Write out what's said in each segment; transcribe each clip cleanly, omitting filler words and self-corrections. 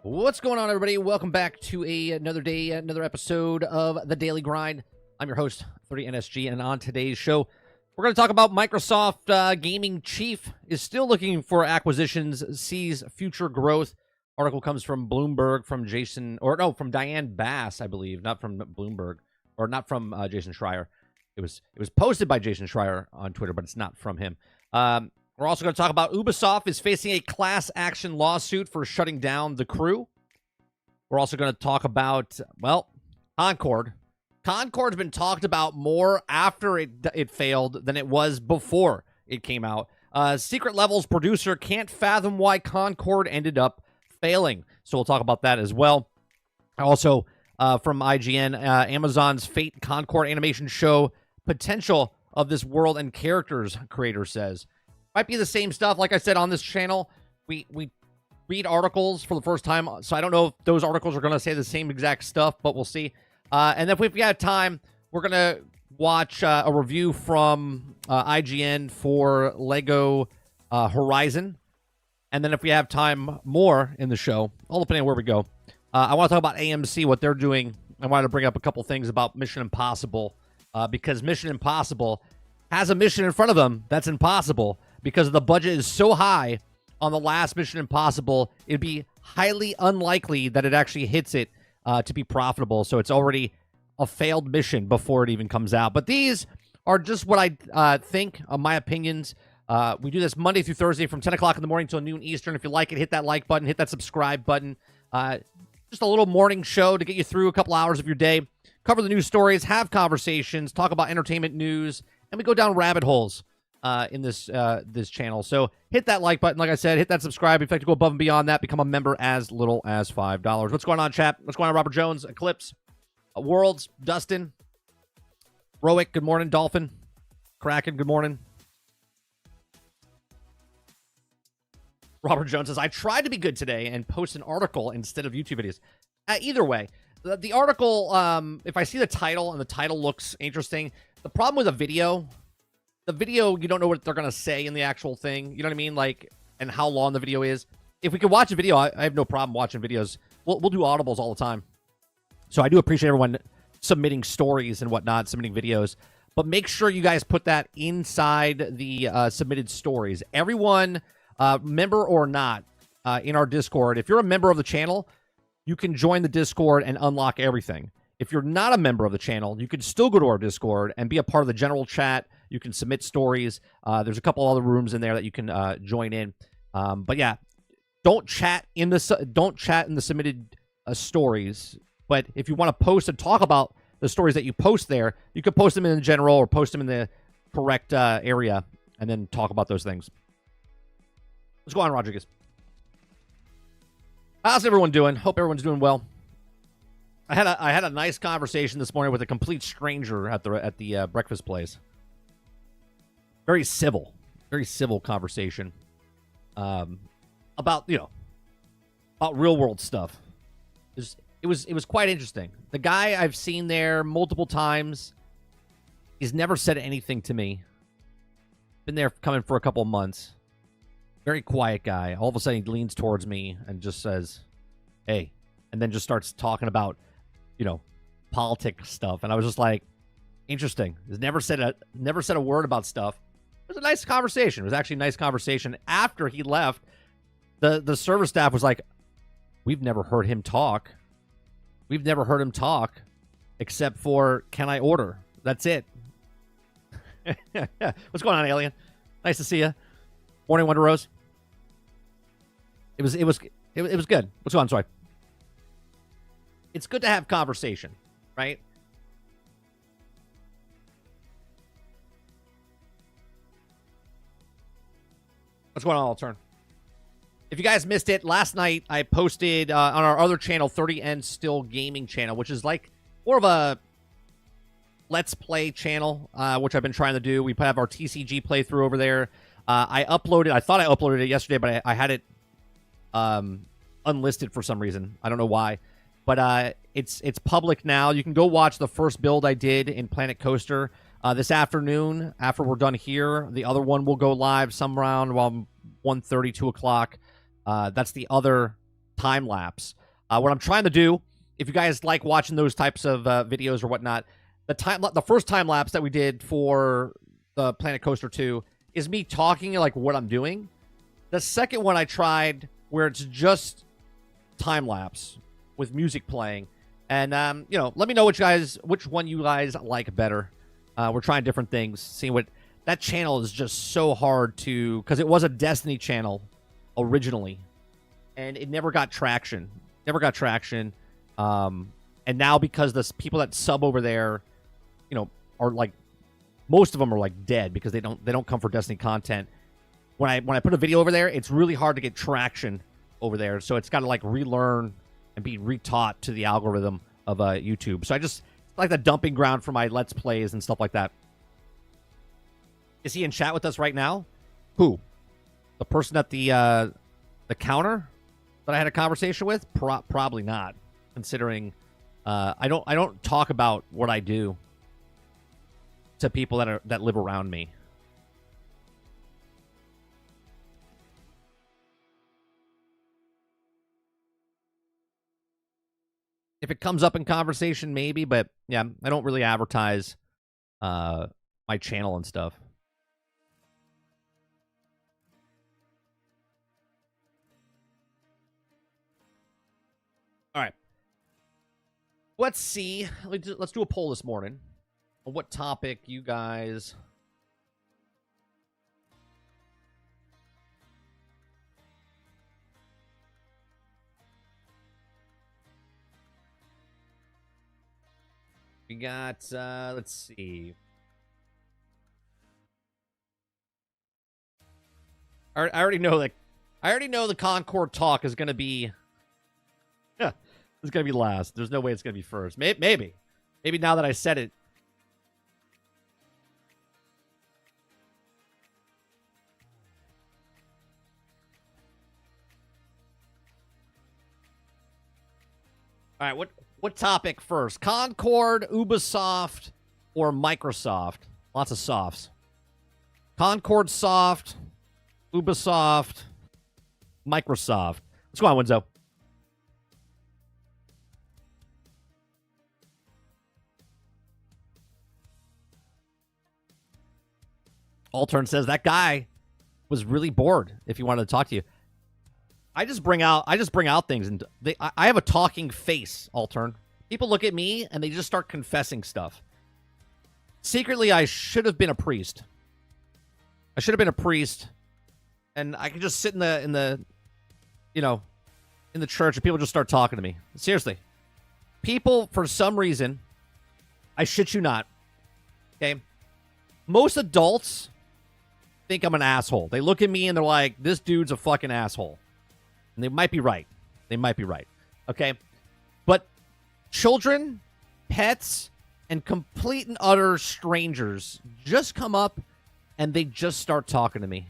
What's going on, everybody? Welcome back to another day, another episode of The Daily Grind. I'm your host, 30NSG, and on today's show, we're going to talk about Microsoft gaming chief is still looking for acquisitions, sees future growth. Article comes from Bloomberg, from Diane Bass, I believe, not from Bloomberg, or not from Jason Schreier. It was posted by Jason Schreier on Twitter, but it's not from him. We're also going to talk about Ubisoft is facing a class action lawsuit for shutting down The Crew. We're also going to talk about, Concord. Concord's been talked about more after it failed than it was before it came out. Secret Levels producer can't fathom why Concord ended up failing. So we'll talk about that as well. Also, from IGN, Amazon's Fate Concord animation show potential of this world and characters, creator says. Might be the same stuff. Like I said, on this channel, we read articles for the first time, so I don't know if those articles are going to say the same exact stuff, but we'll see. And if we've got time, we're going to watch a review from IGN for Lego Horizon. And then if we have time more in the show, all depending on where we go, I want to talk about AMC, what they're doing. I wanted to bring up a couple things about Mission Impossible, because Mission Impossible has a mission in front of them that's impossible. Because the budget is so high on the last Mission Impossible, it'd be highly unlikely that it actually hits it to be profitable. So it's already a failed mission before it even comes out. But these are just what I think, my opinions. We do this Monday through Thursday from 10 o'clock in the morning till noon Eastern. If you like it, hit that like button, hit that subscribe button. Just a little morning show to get you through a couple hours of your day. Cover the news stories, have conversations, talk about entertainment news, and we go down rabbit holes in this channel. So hit that like button. Like I said, hit that subscribe. If you'd like to go above and beyond that, become a member as little as $5. What's going on, chat? What's going on, Robert Jones? Eclipse, Worlds, Dustin, Roic, good morning. Dolphin, Kraken, good morning. Robert Jones says, I tried to be good today and post an article instead of YouTube videos. Either way, the article, if I see the title and the title looks interesting, the problem with a video, you don't know what they're going to say in the actual thing. You know what I mean? Like, and how long the video is. If we could watch a video, I have no problem watching videos. We'll do audibles all the time. So I do appreciate everyone submitting stories and whatnot, submitting videos. But make sure you guys put that inside the submitted stories. Everyone, member or not, in our Discord, if you're a member of the channel, you can join the Discord and unlock everything. If you're not a member of the channel, you can still go to our Discord and be a part of the general chat. You can submit stories. There's a couple other rooms in there that you can join in. But yeah, don't chat in the submitted stories. But if you want to post and talk about the stories that you post there, you can post them in the general or post them in the correct area and then talk about those things. What's going on, Rodriguez? How's everyone doing? Hope everyone's doing well. I had a nice conversation this morning with a complete stranger at the breakfast place. Very civil conversation about real world stuff. It was quite interesting. The guy I've seen there multiple times. He's never said anything to me. Been there coming for a couple of months. Very quiet guy. All of a sudden he leans towards me and just says, "Hey," and then just starts talking about politics stuff. And I was just like, interesting. He's never said a word about stuff. It was a nice conversation. It was actually a nice conversation. After he left, the server staff was like, we've never heard him talk. We've never heard him talk except for, can I order? That's it. What's going on, Alien? Nice to see you. Morning, Wonder Rose. It was good. What's going on? Sorry. It's good to have conversation, right? What's going on, I'll turn. If you guys missed it, last night I posted on our other channel, 30N Still Gaming channel, which is like more of a Let's Play channel, which I've been trying to do. We have our TCG playthrough over there. I thought I uploaded it yesterday, but I had it unlisted for some reason. I don't know why. But it's public now. You can go watch the first build I did in Planet Coaster this afternoon after we're done here. The other one will go live some around 1:30, 2 o'clock. That's the other time lapse. What I'm trying to do, if you guys like watching those types of videos or whatnot, the first time lapse that we did for the Planet Coaster 2 is me talking like what I'm doing. The second one I tried where it's just time lapse with music playing. And, let me know which one you guys like better. We're trying different things. Seeing what that channel is just so hard to, because it was a Destiny channel originally, and it never got traction. And now because the people that sub over there, are like, most of them are like dead because they don't come for Destiny content. When I put a video over there, it's really hard to get traction over there. So it's got to like relearn and be retaught to the algorithm of YouTube. So it's like the dumping ground for my Let's Plays and stuff like that. Is he in chat with us right now? Who? The person at the counter that I had a conversation with? Probably not, considering I don't talk about what I do to people that live around me. If it comes up in conversation, maybe, but yeah, I don't really advertise my channel and stuff. All right. Let's see. Let's do a poll this morning on what topic you guys... We got, let's see. I already know the Concord talk is going to be... it's going to be last. There's no way it's going to be first. Maybe now that I said it. All right, what topic first? Concord, Ubisoft, or Microsoft? Lots of softs. Concord soft, Ubisoft, Microsoft. Let's go on, Winzo. Altern says that guy was really bored if he wanted to talk to you. I just bring out things, and I have a talking face, Altern. People look at me and they just start confessing stuff. Secretly, I should have been a priest. And I could just sit in the church and people just start talking to me. Seriously. People, for some reason, I shit you not, okay? Most adults think I'm an asshole. They look at me and they're like, this dude's a fucking asshole. And they might be right. Okay? But children, pets, and complete and utter strangers just come up and they just start talking to me.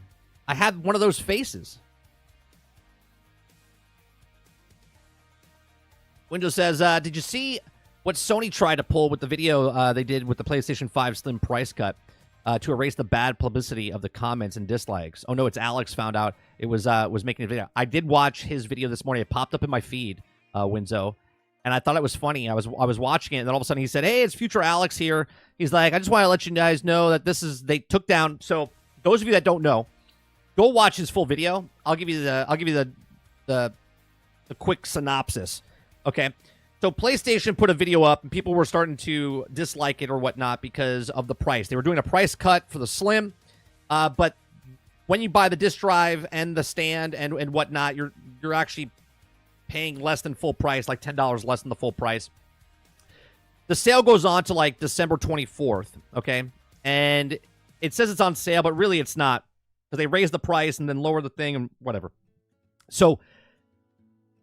I have one of those faces. Windows says, did you see what Sony tried to pull with the video they did with the PlayStation 5 Slim price cut to erase the bad publicity of the comments and dislikes? Oh, no, it's Alex found out it was making a video. I did watch his video this morning. It popped up in my feed, Winzo, and I thought it was funny. I was watching it, and then all of a sudden he said, hey, it's future Alex here. He's like, I just want to let you guys know that they took down. So those of you that don't know, go watch his full video. I'll give you the quick synopsis. Okay. So PlayStation put a video up, and people were starting to dislike it or whatnot because of the price. They were doing a price cut for the Slim, but when you buy the disc drive and the stand and whatnot, you're actually paying less than full price, like $10 less than the full price. The sale goes on to like December 24th, okay? And it says it's on sale, but really it's not, because they raise the price and then lower the thing and whatever. So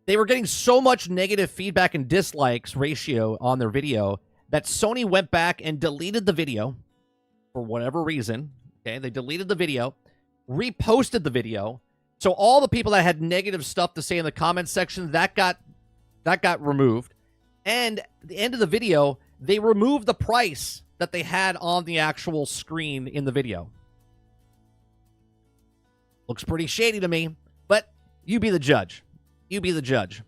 they were getting so much negative feedback and dislikes ratio on their video that Sony went back and deleted the video for whatever reason. Okay, they deleted the video, reposted the video. So all the people that had negative stuff to say in the comments section, that got removed. And at the end of the video, they removed the price that they had on the actual screen in the video. Looks pretty shady to me, but you be the judge. You be the judge.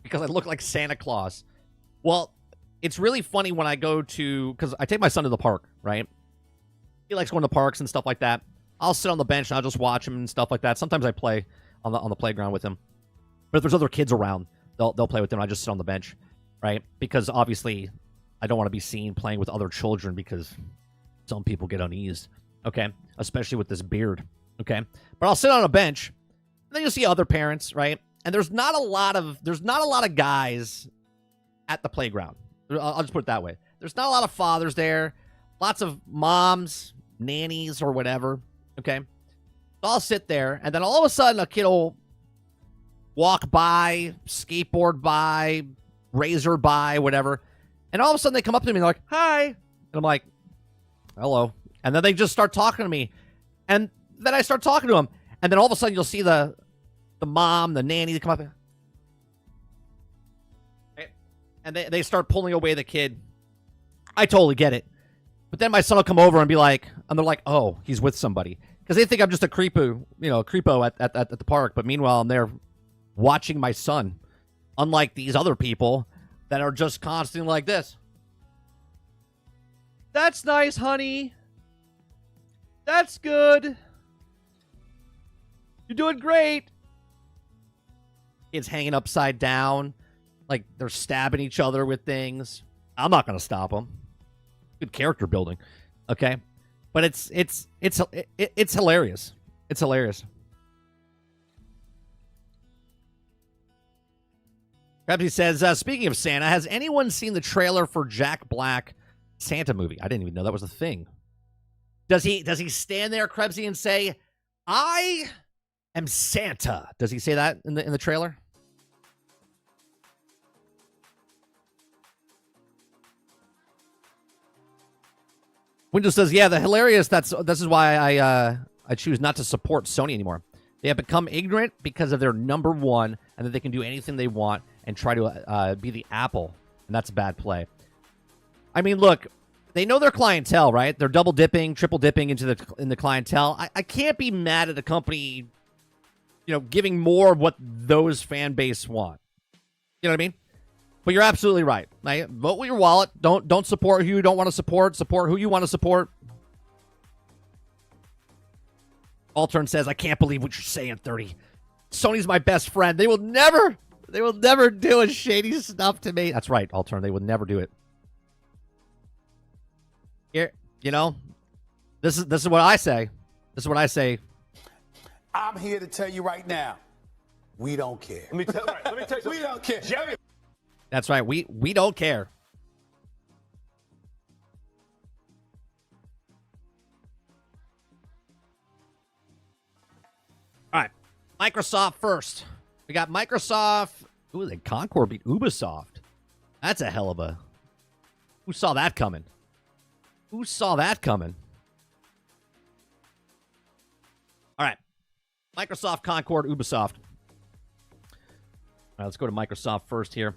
Because I look like Santa Claus. Well, it's really funny when I go to... Because I take my son to the park, right? He likes going to parks and stuff like that. I'll sit on the bench and I'll just watch him and stuff like that. Sometimes I play on the playground with him. But if there's other kids around, they'll play with them. I just sit on the bench, right? Because obviously, I don't want to be seen playing with other children because some people get uneased, okay? Especially with this beard, okay? But I'll sit on a bench, and then you'll see other parents, right? And there's not a lot of guys at the playground. I'll just put it that way. There's not a lot of fathers there. Lots of moms, nannies, or whatever, okay? So I'll sit there, and then all of a sudden, a kid will walk by, skateboard by, razor by, whatever. And all of a sudden, they come up to me and they're like, hi. And I'm like, hello. And then they just start talking to me. And then I start talking to them. And then all of a sudden, you'll see the mom, the nanny, they come up and they start pulling away the kid. I totally get it. But then my son will come over and be like, and they're like, oh, he's with somebody. Because they think I'm just a creepo, at the park. But meanwhile, I'm there watching my son. Unlike these other people that are just constantly like this. That's nice, honey. That's good. You're doing great. Kids hanging upside down. Like they're stabbing each other with things. I'm not going to stop them. Good character building. Okay. But it's hilarious. It's hilarious. Pepsi says, speaking of Santa, has anyone seen the trailer for Jack Black Santa movie? I didn't even know that was a thing. Does he stand there, Krebsy, and say, I am Santa? Does he say that in the trailer? Windows says, yeah, the hilarious, this is why I choose not to support Sony anymore. They have become ignorant because of their number one, and that they can do anything they want and try to be the Apple, and that's a bad play. I mean, look, they know their clientele, right? They're double dipping, triple dipping in the clientele. I can't be mad at a company, giving more of what those fan base want. You know what I mean? But you're absolutely right. Like, vote with your wallet. Don't support who you don't want to support. Support who you want to support. Altern says, I can't believe what you're saying, 30. Sony's my best friend. They will never do a shady stuff to me. That's right, Altern. They would never do it. Here, this is what I say. This is what I say. I'm here to tell you right now, we don't care. Let me tell you something. We don't care. Jerry. That's right. We don't care. All right. Microsoft first. We got Microsoft. Ooh, the Concord beat Ubisoft. That's a hell of a... Who saw that coming? Who saw that coming? All right. Microsoft, Concord, Ubisoft. All right, let's go to Microsoft first here.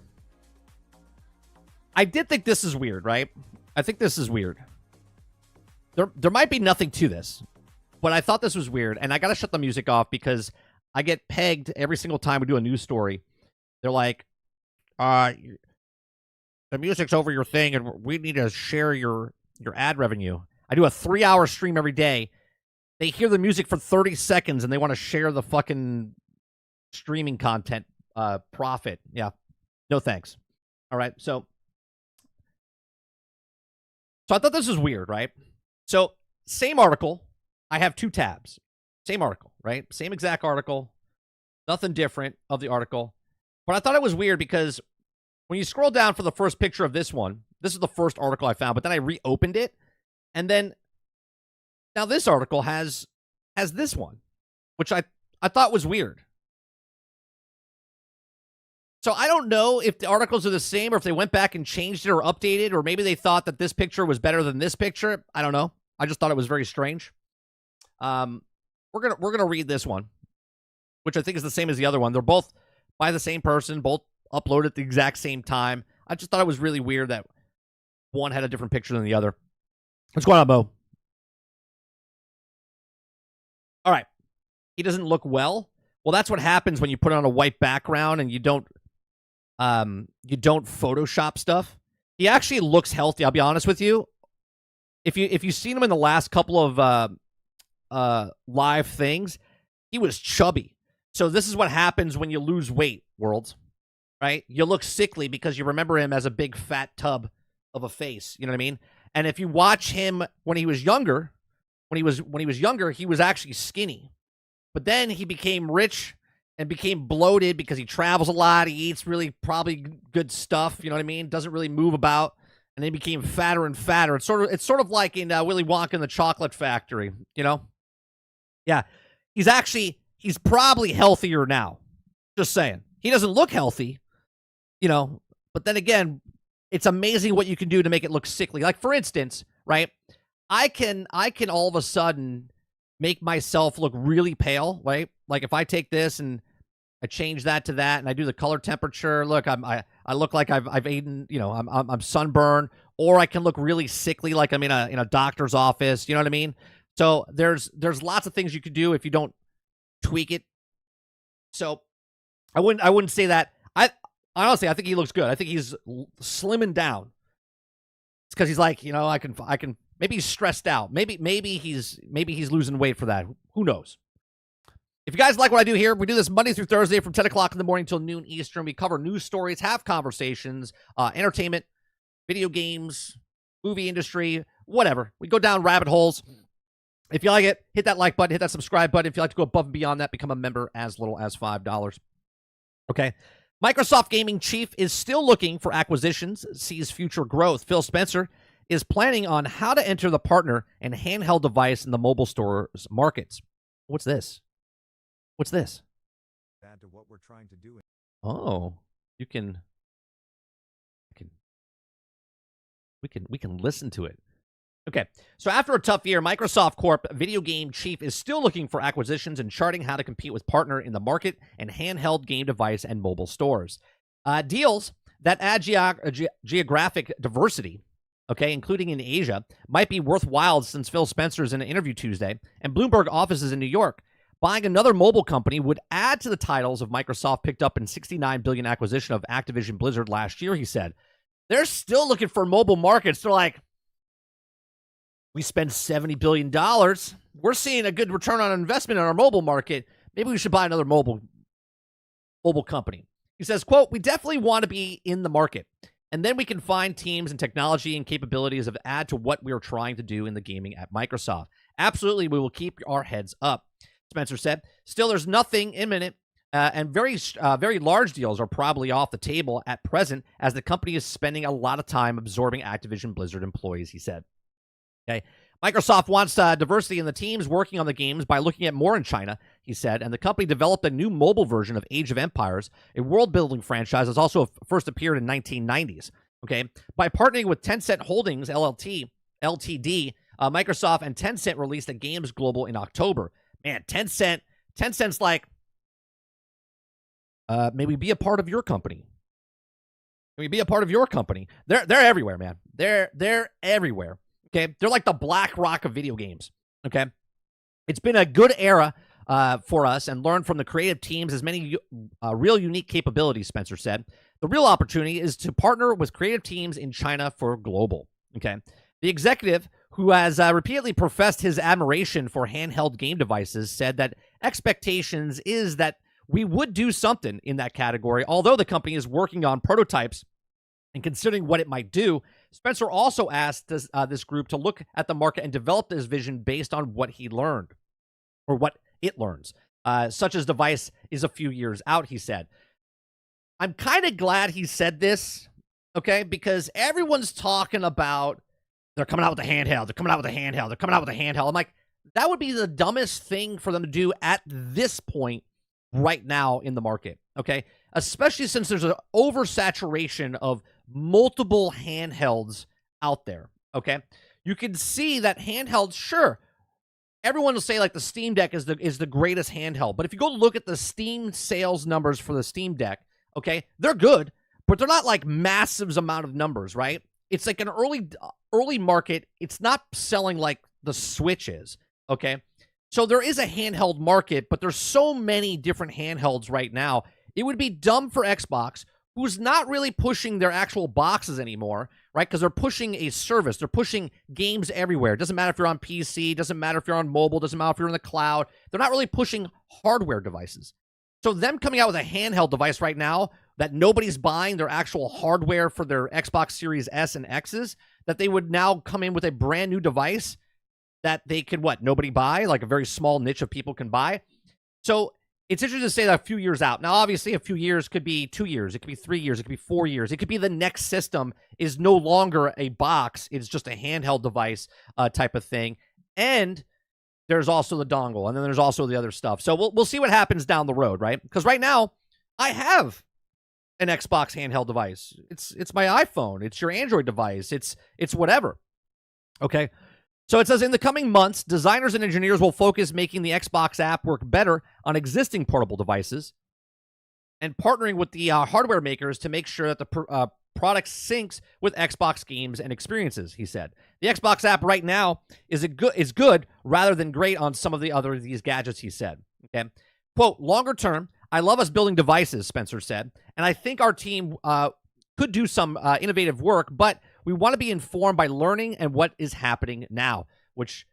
I did think this is weird, right? I think this is weird. There might be nothing to this, but I thought this was weird, and I got to shut the music off because I get pegged every single time we do a news story. They're like, the music's over your thing, and we need to share your ad revenue. I do a 3-hour stream every day. They hear the music for 30 seconds, and they want to share the fucking streaming content profit. Yeah. No thanks. All right, so I thought this was weird, right? So, same article. I have 2 tabs. Same article, right? Same exact article. Nothing different of the article. But I thought it was weird because when you scroll down for the first picture of this one, this is the first article I found, but then I reopened it. And then, now this article has this one, which I thought was weird. So I don't know if the articles are the same or if they went back and changed it or updated, or maybe they thought that this picture was better than this picture. I don't know. I just thought it was very strange. We're gonna read this one, which I think is the same as the other one. They're both by the same person, both uploaded at the exact same time. I just thought it was really weird that one had a different picture than the other. What's going on, Bo? All right. He doesn't look well. Well, that's what happens when you put on a white background and you don't Photoshop stuff. He actually looks healthy. I'll be honest with you. If you've seen him in the last couple of live things, he was chubby. So this is what happens when you lose weight, Worlds. Right? You look sickly because you remember him as a big fat tub of a face. You know what I mean? And if you watch him when he was younger, he was actually skinny. But then he became rich and became bloated because he travels a lot. He eats really probably good stuff. You know what I mean? Doesn't really move about. And then he became fatter and fatter. It's sort of like in Willy Wonka and the Chocolate Factory, you know? Yeah. He's probably healthier now. Just saying. He doesn't look healthy, you know, but then again, it's amazing what you can do to make it look sickly. Like, for instance, right? I can all of a sudden make myself look really pale, right? Like if I take this and I change that to that and I do the color temperature, look, I look like I've eaten, you know, I'm sunburned, or I can look really sickly like I'm in a doctor's office, you know what I mean? So there's lots of things you could do if you don't tweak it. So I wouldn't say that. Honestly, I think he looks good. I think he's slimming down. It's because he's like, you know, I can. Maybe he's stressed out. Maybe he's losing weight for that. Who knows? If you guys like what I do here, we do this Monday through Thursday from 10 o'clock in the morning till noon Eastern. We cover news stories, have conversations, entertainment, video games, movie industry, whatever. We go down rabbit holes. If you like it, hit that like button, hit that subscribe button. If you like to go above and beyond that, become a member as little as $5. Okay. Microsoft gaming chief is still looking for acquisitions, sees future growth. Phil Spencer is planning on how to enter the partner and handheld device in the mobile stores markets. What's this? What's this? Add to what we're trying to do. Oh, we can listen to it. Okay, so after a tough year, Microsoft Corp video game chief is still looking for acquisitions and charting how to compete with partner in the market and handheld game device and mobile stores. Deals that add geographic diversity, okay, including in Asia, might be worthwhile since Phil Spencer's in an interview Tuesday, and Bloomberg offices in New York. Buying another mobile company would add to the titles of Microsoft picked up in $69 billion acquisition of Activision Blizzard last year, he said. They're still looking for mobile markets. They're like, we spend $70 billion. We're seeing a good return on investment in our mobile market. Maybe we should buy another mobile company. He says, quote, we definitely want to be in the market. And then we can find teams and technology and capabilities that add to what we are trying to do in the gaming at Microsoft. Absolutely, we will keep our heads up, Spencer said. Still, there's nothing imminent, and very large deals are probably off the table at present as the company is spending a lot of time absorbing Activision Blizzard employees, he said. Okay. Microsoft wants diversity in the teams working on the games by looking at more in China, he said, and the company developed a new mobile version of Age of Empires, a world-building franchise that also first appeared in 1990s. Okay, by partnering with Tencent Holdings Ltd, Microsoft and Tencent released a Games Global in October. Man, Tencent's like, maybe be a part of your company. Maybe be a part of your company. They're everywhere, man. They're everywhere. Okay, they're like the BlackRock of video games. Okay, it's been a good era for us and learned from the creative teams as many real unique capabilities, Spencer said. The real opportunity is to partner with creative teams in China for global. Okay, the executive, who has repeatedly professed his admiration for handheld game devices, said that expectations is that we would do something in that category, although the company is working on prototypes and considering what it might do. Spencer also asked this group to look at the market and develop this vision based on what he learned, or what it learns. Such as device is a few years out, he said. I'm kind of glad he said this, okay, because everyone's talking about they're coming out with a handheld, they're coming out with a handheld, they're coming out with a handheld. I'm like, that would be the dumbest thing for them to do at this point right now in the market, okay? Especially since there's an oversaturation of multiple handhelds out there, okay? You can see that handhelds, sure, everyone will say like the Steam Deck is the greatest handheld, but if you go look at the Steam sales numbers for the Steam Deck, okay, they're good, but they're not like massive amount of numbers, right? It's like an early market, it's not selling like the Switch is, okay? So there is a handheld market, but there's so many different handhelds right now. It would be dumb for Xbox, who's not really pushing their actual boxes anymore, right? Because they're pushing a service. They're pushing games everywhere. It doesn't matter if you're on PC. It doesn't matter if you're on mobile. It doesn't matter if you're in the cloud. They're not really pushing hardware devices. So them coming out with a handheld device right now that nobody's buying their actual hardware for their Xbox Series S and X's, that they would now come in with a brand new device that they could, nobody buy? Like a very small niche of people can buy. So it's interesting to say that a few years out. Now, obviously, a few years could be 2 years. It could be 3 years. It could be 4 years. It could be the next system is no longer a box. It's just a handheld device type of thing. And there's also the dongle. And then there's also the other stuff. So we'll see what happens down the road, right? Because right now, I have an Xbox handheld device. It's my iPhone. It's your Android device. It's whatever. Okay? So it says, in the coming months, designers and engineers will focus making the Xbox app work better on existing portable devices and partnering with the hardware makers to make sure that the product syncs with Xbox games and experiences, he said. The Xbox app right now is good rather than great on some of these gadgets, he said. Okay. Quote, longer term, I love us building devices, Spencer said, and I think our team could do some innovative work, but we want to be informed by learning and what is happening now, which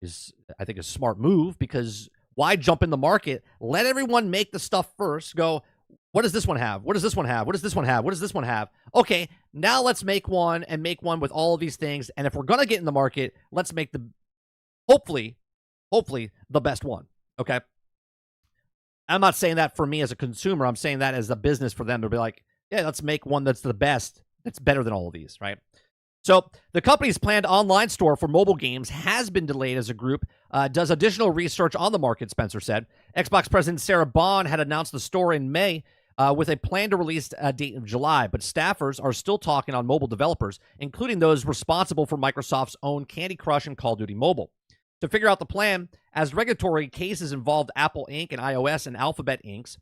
is, I think, a smart move, because why jump in the market? Let everyone make the stuff first. Go, what does this one have? What does this one have? What does this one have? What does this one have? Okay, now let's make one with all of these things. And if we're going to get in the market, let's make hopefully, the best one. Okay. I'm not saying that for me as a consumer. I'm saying that as a business for them to be like, yeah, let's make one that's the best. That's better than all of these, right? So the company's planned online store for mobile games has been delayed as a group does additional research on the market, Spencer said. Xbox President Sarah Bond had announced the store in May with a plan to release a date of July, but staffers are still talking on mobile developers, including those responsible for Microsoft's own Candy Crush and Call of Duty Mobile. To figure out the plan, as regulatory cases involved Apple Inc. and iOS and Alphabet Inc.'s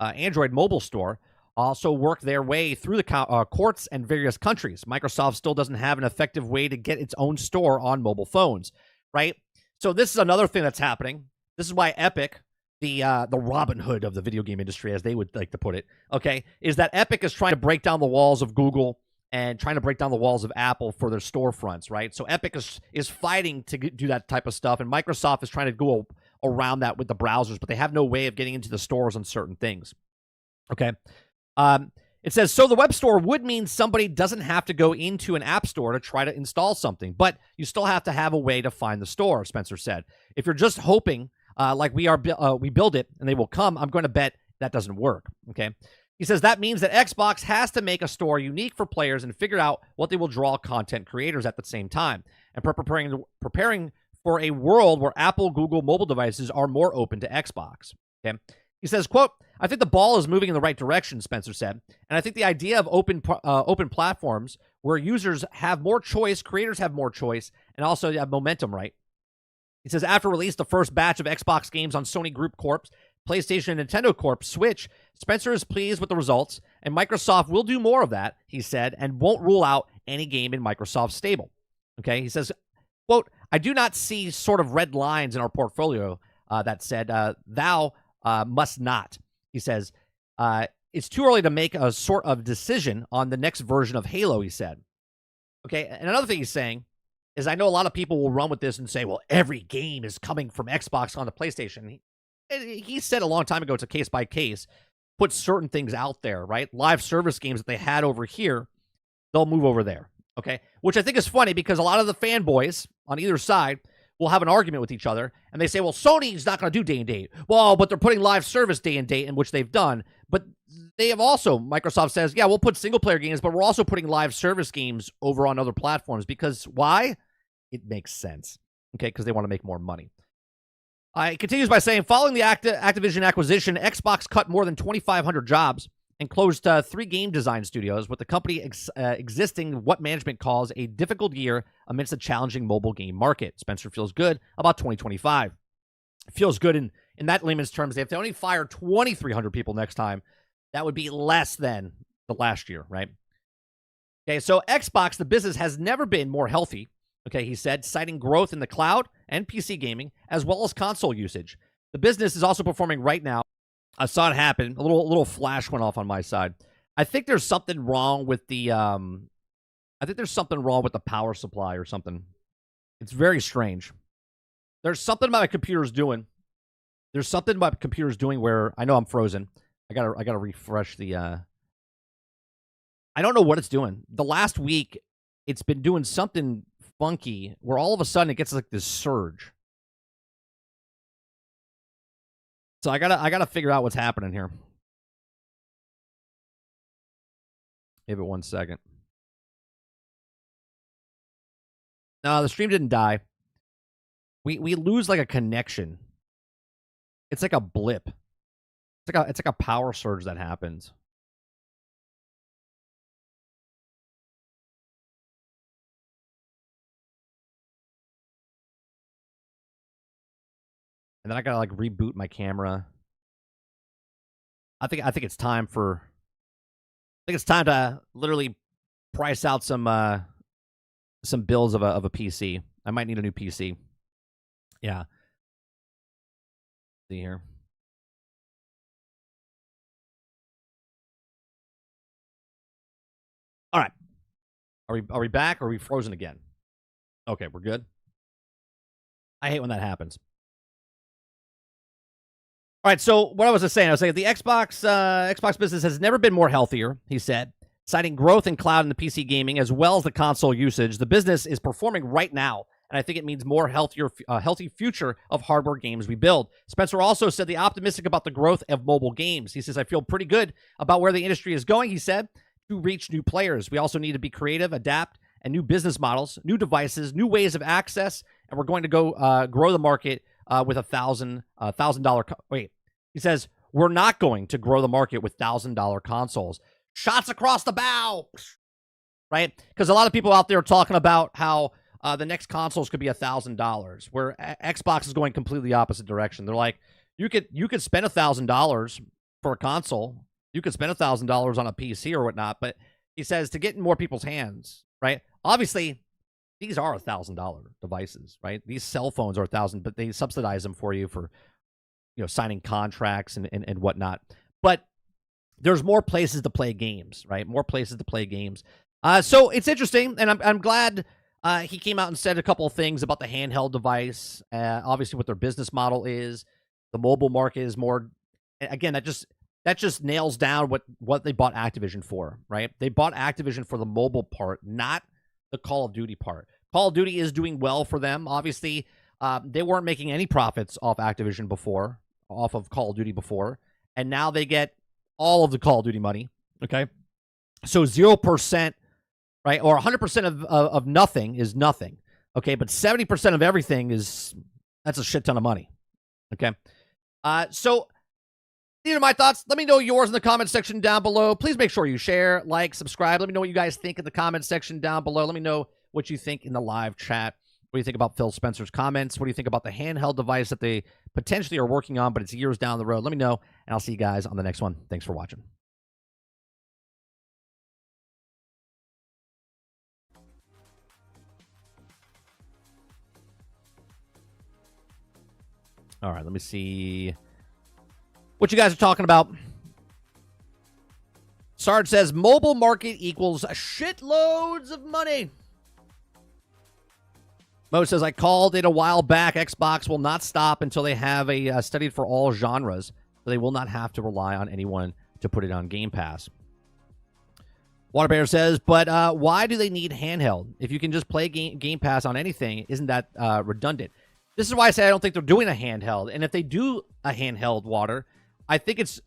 Android mobile store, also work their way through the courts and various countries. Microsoft still doesn't have an effective way to get its own store on mobile phones, right? So this is another thing that's happening. This is why Epic, the Robin Hood of the video game industry, as they would like to put it, okay, is that Epic is trying to break down the walls of Google and trying to break down the walls of Apple for their storefronts, right? So Epic is fighting to do that type of stuff, and Microsoft is trying to go around that with the browsers, but they have no way of getting into the stores on certain things, okay? It says, so the web store would mean somebody doesn't have to go into an app store to try to install something, but you still have to have a way to find the store, Spencer said. If you're just hoping, like we build it and they will come, I'm going to bet that doesn't work, okay? He says that means that Xbox has to make a store unique for players and figure out what they will draw content creators at the same time, and preparing for a world where Apple, Google mobile devices are more open to Xbox, okay? He says, quote, I think the ball is moving in the right direction, Spencer said. And I think the idea of open platforms where users have more choice, creators have more choice, and also you have momentum, right? He says, after release the first batch of Xbox games on Sony Group Corp, PlayStation and Nintendo Corp, Switch, Spencer is pleased with the results, and Microsoft will do more of that, he said, and won't rule out any game in Microsoft's stable. Okay, he says, quote, I do not see sort of red lines in our portfolio that said, thou must not. He says, it's too early to make a sort of decision on the next version of Halo, he said. Okay, and another thing he's saying is I know a lot of people will run with this and say, well, every game is coming from Xbox on the PlayStation. He said a long time ago, it's a case by case, put certain things out there, right? Live service games that they had over here, they'll move over there, okay? Which I think is funny because a lot of the fanboys on either side will have an argument with each other, and they say, well, Sony's not going to do day and date. Well, but they're putting live service day and date, in which they've done. But they have also, Microsoft says, yeah, we'll put single-player games, but we're also putting live service games over on other platforms. Because why? It makes sense, okay, because they want to make more money. It continues by saying, following the Activision acquisition, Xbox cut more than 2,500 jobs and closed 3 game design studios, with the company existing what management calls a difficult year amidst a challenging mobile game market. Spencer feels good about 2025. Feels good in that layman's terms. If they only fire 2,300 people next time, that would be less than the last year, right? Okay, so Xbox, the business, has never been more healthy, okay, he said, citing growth in the cloud and PC gaming, as well as console usage. The business is also performing right now. I saw it happen. A little flash went off on my side. I think there's something wrong with the power supply or something. It's very strange. There's something about my computer's doing. There's something my computer's doing where I know I'm frozen. I gotta refresh the. I don't know what it's doing. The last week, it's been doing something funky where all of a sudden it gets like this surge. So I gotta figure out what's happening here. Give it 1 second. No, the stream didn't die. We lose like a connection. It's like a blip. It's like a power surge that happens. And then I gotta like reboot my camera. I think it's time for. I think it's time to literally price out some builds of a PC. I might need a new PC. Yeah. See here. All right. Are we back or are we frozen again? Okay, we're good. I hate when that happens. All right, so what I was saying the Xbox business has never been more healthier, he said, citing growth in cloud and the PC gaming as well as the console usage. The business is performing right now, and I think it means more healthy future of hardware games we build. Spencer also said the optimistic about the growth of mobile games. He says, I feel pretty good about where the industry is going, he said, to reach new players. We also need to be creative, adapt, and new business models, new devices, new ways of access, and we're going to go grow the market with $1,000. Wait, he says we're not going to grow the market with $1,000 consoles. Shots across the bow, right? Because a lot of people out there are talking about how the next consoles could be $1,000, where Xbox is going completely opposite direction. They're like, you could spend $1,000 for a console, you could spend $1,000 on a PC or whatnot, but he says to get in more people's hands, right? Obviously, these are $1,000 devices, right? These cell phones are $1,000, but they subsidize them for you for, signing contracts and whatnot. But there's more places to play games, right? More places to play games. So it's interesting, and I'm glad he came out and said a couple of things about the handheld device. Obviously, what their business model is. The mobile market is more. Again, that just nails down what they bought Activision for, right? They bought Activision for the mobile part, not the Call of Duty part. Call of Duty is doing well for them. Obviously, they weren't making any profits off Activision before, off of Call of Duty before, and now they get all of the Call of Duty money, okay? So 0%, right, or 100% of nothing is nothing, okay? But 70% of everything that's a shit ton of money, okay? So these are my thoughts. Let me know yours in the comment section down below. Please make sure you share, like, subscribe. Let me know what you guys think in the comment section down below. Let me know what you think in the live chat. What do you think about Phil Spencer's comments? What do you think about the handheld device that they potentially are working on, but it's years down the road? Let me know, and I'll see you guys on the next one. Thanks for watching. All right, let me see what you guys are talking about. Sarge says, mobile market equals shitloads of money. Mo says, I called it a while back. Xbox will not stop until they have a studied for all genres. So they will not have to rely on anyone to put it on Game Pass. Waterbear says, but why do they need handheld? If you can just play Game Pass on anything, isn't that redundant? This is why I say I don't think they're doing a handheld. And if they do a handheld, Water, I think it's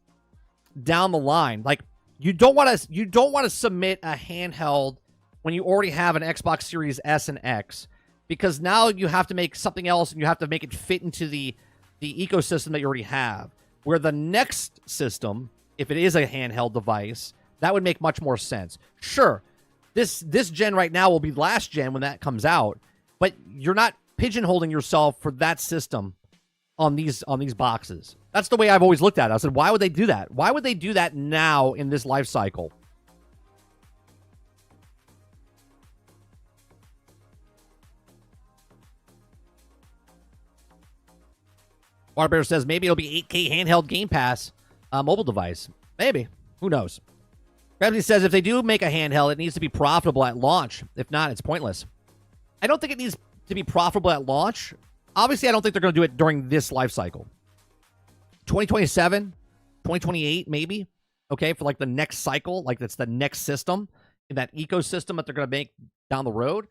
down the line. Like, you don't want to submit a handheld when you already have an Xbox Series S and X, because now you have to make something else and you have to make it fit into the ecosystem that you already have. Where the next system, if it is a handheld device, that would make much more sense. Sure, this gen right now will be last gen when that comes out, but you're not pigeonholing yourself for that system on these boxes. That's the way I've always looked at it. I said, why would they do that? Why would they do that now in this life cycle? Waterbear says maybe it'll be 8K handheld Game Pass mobile device. Maybe. Who knows? Ramsey says if they do make a handheld, it needs to be profitable at launch. If not, it's pointless. I don't think it needs to be profitable at launch. Obviously, I don't think they're going to do it during this life cycle. 2027, 2028, maybe. Okay, for like the next cycle, like that's the next system in that ecosystem that they're going to make down the road.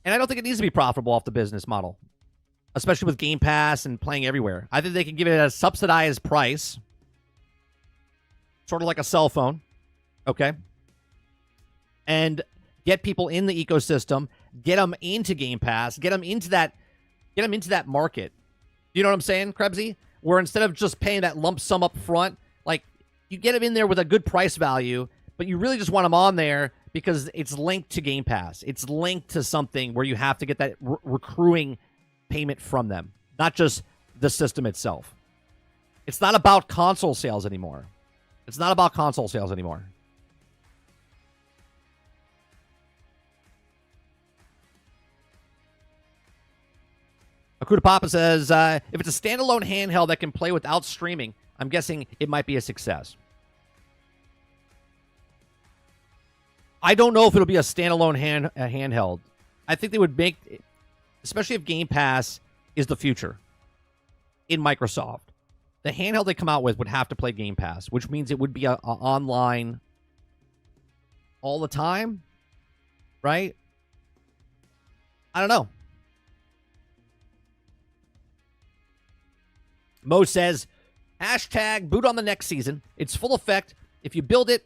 And I don't think it needs to be profitable off the business model, especially with Game Pass and playing everywhere. I think they can give it at a subsidized price, sort of like a cell phone, okay? And get people in the ecosystem, get them into Game Pass, get them into that market. You know what I'm saying, Krebsy? Where instead of just paying that lump sum up front, like you get them in there with a good price value, but you really just want them on there because it's linked to Game Pass. It's linked to something where you have to get that recruiting payment from them, not just the system itself. It's not about console sales anymore. It's not about console sales anymore. Akuta Papa says, if it's a standalone handheld that can play without streaming, I'm guessing it might be a success. I don't know if it'll be a standalone handheld. I think they would make, especially if Game Pass is the future in Microsoft, the handheld they come out with would have to play Game Pass, which means it would be a online all the time, right? I don't know. Mo says, hashtag boot on the next season. It's full effect. If you build it,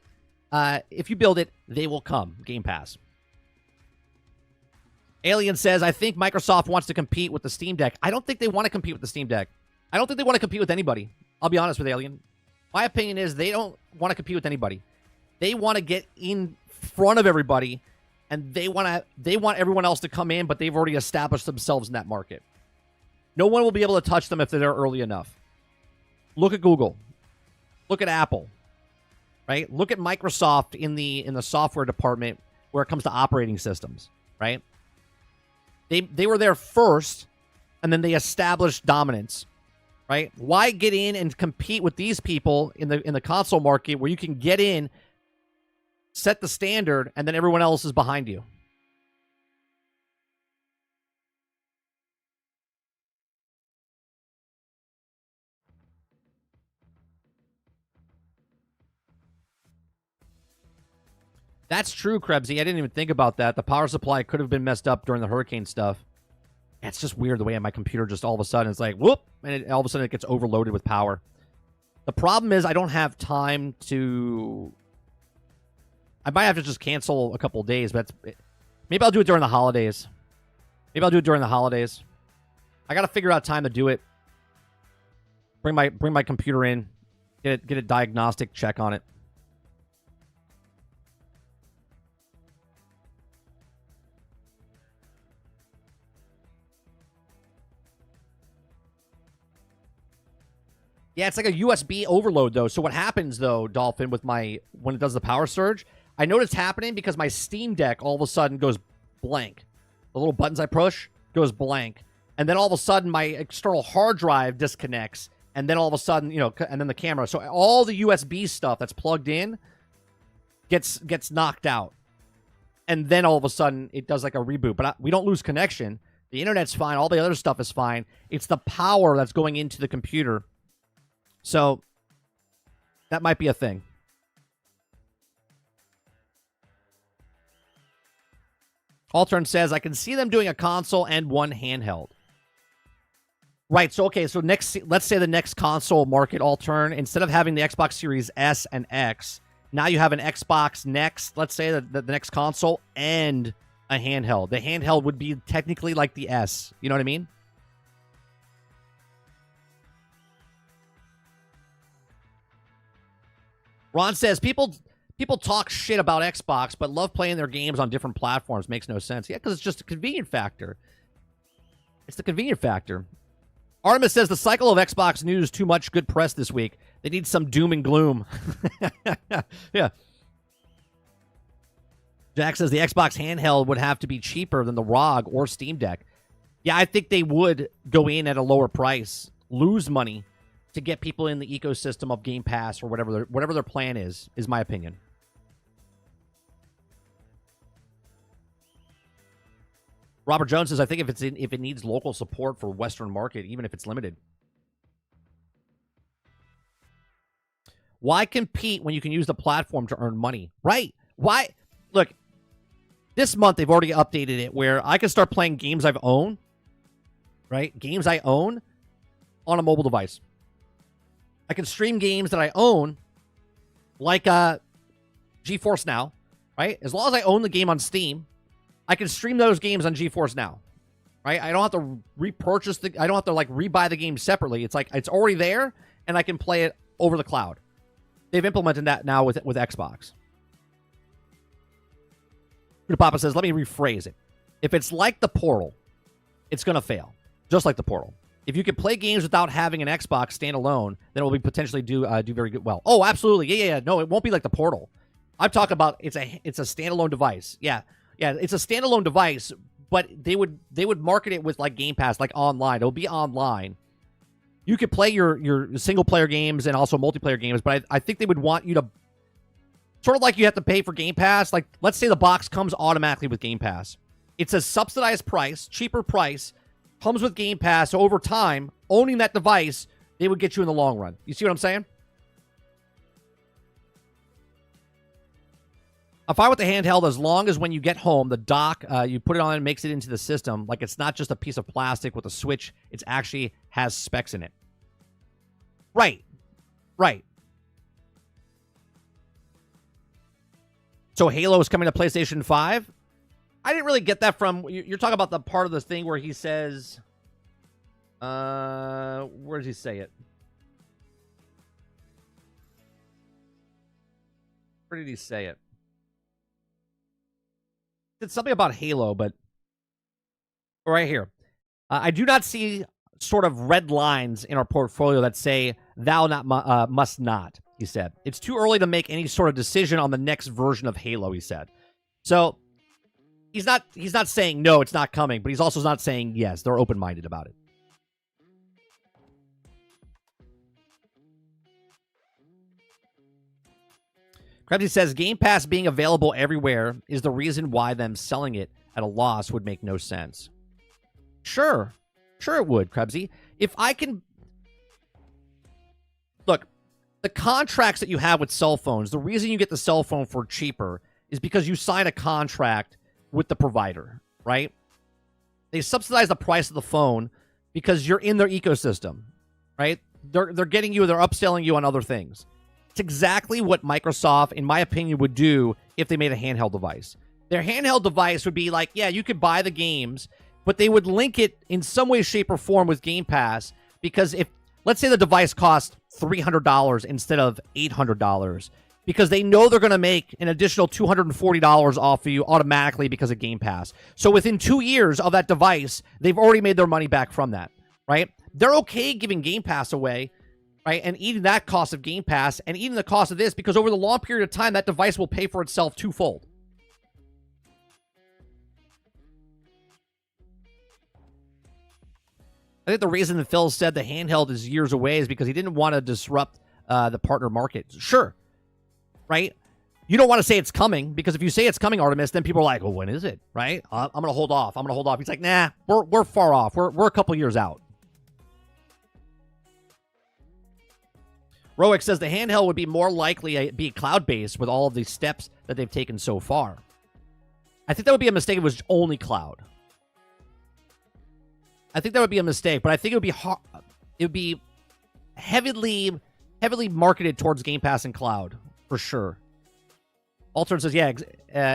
they will come. Game Pass. Alien says, I think Microsoft wants to compete with the Steam Deck. I don't think they want to compete with the Steam Deck. I don't think they want to compete with anybody. I'll be honest with Alien. My opinion is they don't want to compete with anybody. They want to get in front of everybody, and they want everyone else to come in, but they've already established themselves in that market. No one will be able to touch them if they're there early enough. Look at Google. Look at Apple. Right? Look at Microsoft in the software department where it comes to operating systems, right? They were there first, and then they established dominance, right? Why get in and compete with these people in the console market where you can get in, set the standard, and then everyone else is behind you? That's true, Krebsy. I didn't even think about that. The power supply could have been messed up during the hurricane stuff. It's just weird the way my computer just all of a sudden it's like, whoop, and all of a sudden it gets overloaded with power. The problem is I don't have time to... I might have to just cancel a couple of days, but maybe I'll do it during the holidays. I got to figure out time to do it. Bring my computer in. Get a diagnostic check on it. Yeah, it's like a USB overload, though. So what happens, though, Dolphin, when it does the power surge, I know it's happening because my Steam Deck all of a sudden goes blank. The little buttons I push goes blank. And then all of a sudden, my external hard drive disconnects. And then all of a sudden, and then the camera. So all the USB stuff that's plugged in gets knocked out. And then all of a sudden, it does like a reboot. But we don't lose connection. The internet's fine. All the other stuff is fine. It's the power that's going into the computer. So that might be a thing. Altern says, I can see them doing a console and one handheld. Right, so okay, so let's say the next console market, Altern, instead of having the Xbox Series S and X, now you have an Xbox Next, let's say the next console, and a handheld. The handheld would be technically like the S. You know what I mean? Ron says, people talk shit about Xbox, but love playing their games on different platforms. Makes no sense. Yeah, because it's just a convenient factor. It's the convenient factor. Artemis says, the cycle of Xbox news, too much good press this week. They need some doom and gloom. Yeah. Jack says, the Xbox handheld would have to be cheaper than the ROG or Steam Deck. Yeah, I think they would go in at a lower price. lose money to get people in the ecosystem of Game Pass or whatever their plan is my opinion. Robert Jones says, I think if it needs local support for Western market, even if it's limited. Why compete when you can use the platform to earn money? Right. Why? Look, this month they've already updated it where I can start playing games I've owned, right? Games I own on a mobile device. I can stream games that I own like GeForce Now, right? As long as I own the game on Steam, I can stream those games on GeForce Now, right? I don't have to repurchase I don't have to like rebuy the game separately. It's like it's already there and I can play it over the cloud. They've implemented that now with Xbox. Papa says, let me rephrase it. If it's like the Portal, it's going to fail. Just like the Portal. If you can play games without having an Xbox standalone, then it will be potentially do very good. Well, oh, absolutely. Yeah. No, it won't be like the Portal. I'm talking about it's a standalone device. Yeah, it's a standalone device, but they would market it with like Game Pass, like online. It'll be online. You could play your single player games and also multiplayer games, but I think they would want you to sort of like you have to pay for Game Pass. Like, let's say the box comes automatically with Game Pass. It's a subsidized price, cheaper price, comes with Game Pass. So over time, owning that device, they would get you in the long run. You see what I'm saying? I'm fine with the handheld as long as when you get home, the dock, you put it on and makes it into the system. Like, it's not just a piece of plastic with a switch. It actually has specs in it. Right. So Halo is coming to PlayStation 5? I didn't really get that from... You're talking about the part of this thing where he says... where does he say it? Where did he say it? It's something about Halo, but... Right here. I do not see sort of red lines in our portfolio that say, thou not must not, he said. It's too early to make any sort of decision on the next version of Halo, he said. So... He's not saying no, it's not coming, but he's also not saying yes. They're open-minded about it. Krebsy says, Game Pass being available everywhere is the reason why them selling it at a loss would make no sense. Sure it would, Krebsy. If I can... Look, the contracts that you have with cell phones, the reason you get the cell phone for cheaper is because you sign a contract with the provider, right? They subsidize the price of the phone because you're in their ecosystem, right? They're getting you, they're upselling you on other things. It's exactly what Microsoft, in my opinion, would do if they made a handheld device. Their handheld device would be like, yeah, you could buy the games, but they would link it in some way, shape, or form with Game Pass because if, let's say the device costs $300 instead of $800, because they know they're going to make an additional $240 off of you automatically because of Game Pass. So within 2 years of that device, they've already made their money back from that, right? They're okay giving Game Pass away, right? And eating that cost of Game Pass and eating the cost of this because over the long period of time, that device will pay for itself twofold. I think the reason that Phil said the handheld is years away is because he didn't want to disrupt the partner market. Sure. Right? You don't want to say it's coming because if you say it's coming, Artemis, then people are like, well, when is it? Right? I'm going to hold off. He's like, nah, we're far off. We're a couple years out. Roic says the handheld would be more likely to be cloud-based with all of these steps that they've taken so far. I think that would be a mistake if it was only cloud. I think that would be a mistake, but I think it would be heavily marketed towards Game Pass and cloud. For sure. Altern says, yeah,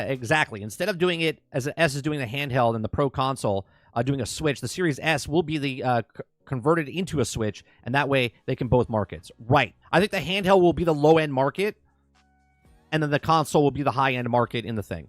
exactly. Instead of doing it as the S is doing the handheld and the Pro console doing a Switch, the Series S will be the converted into a Switch, and that way they can both markets. Right. I think the handheld will be the low-end market, and then the console will be the high-end market in the thing.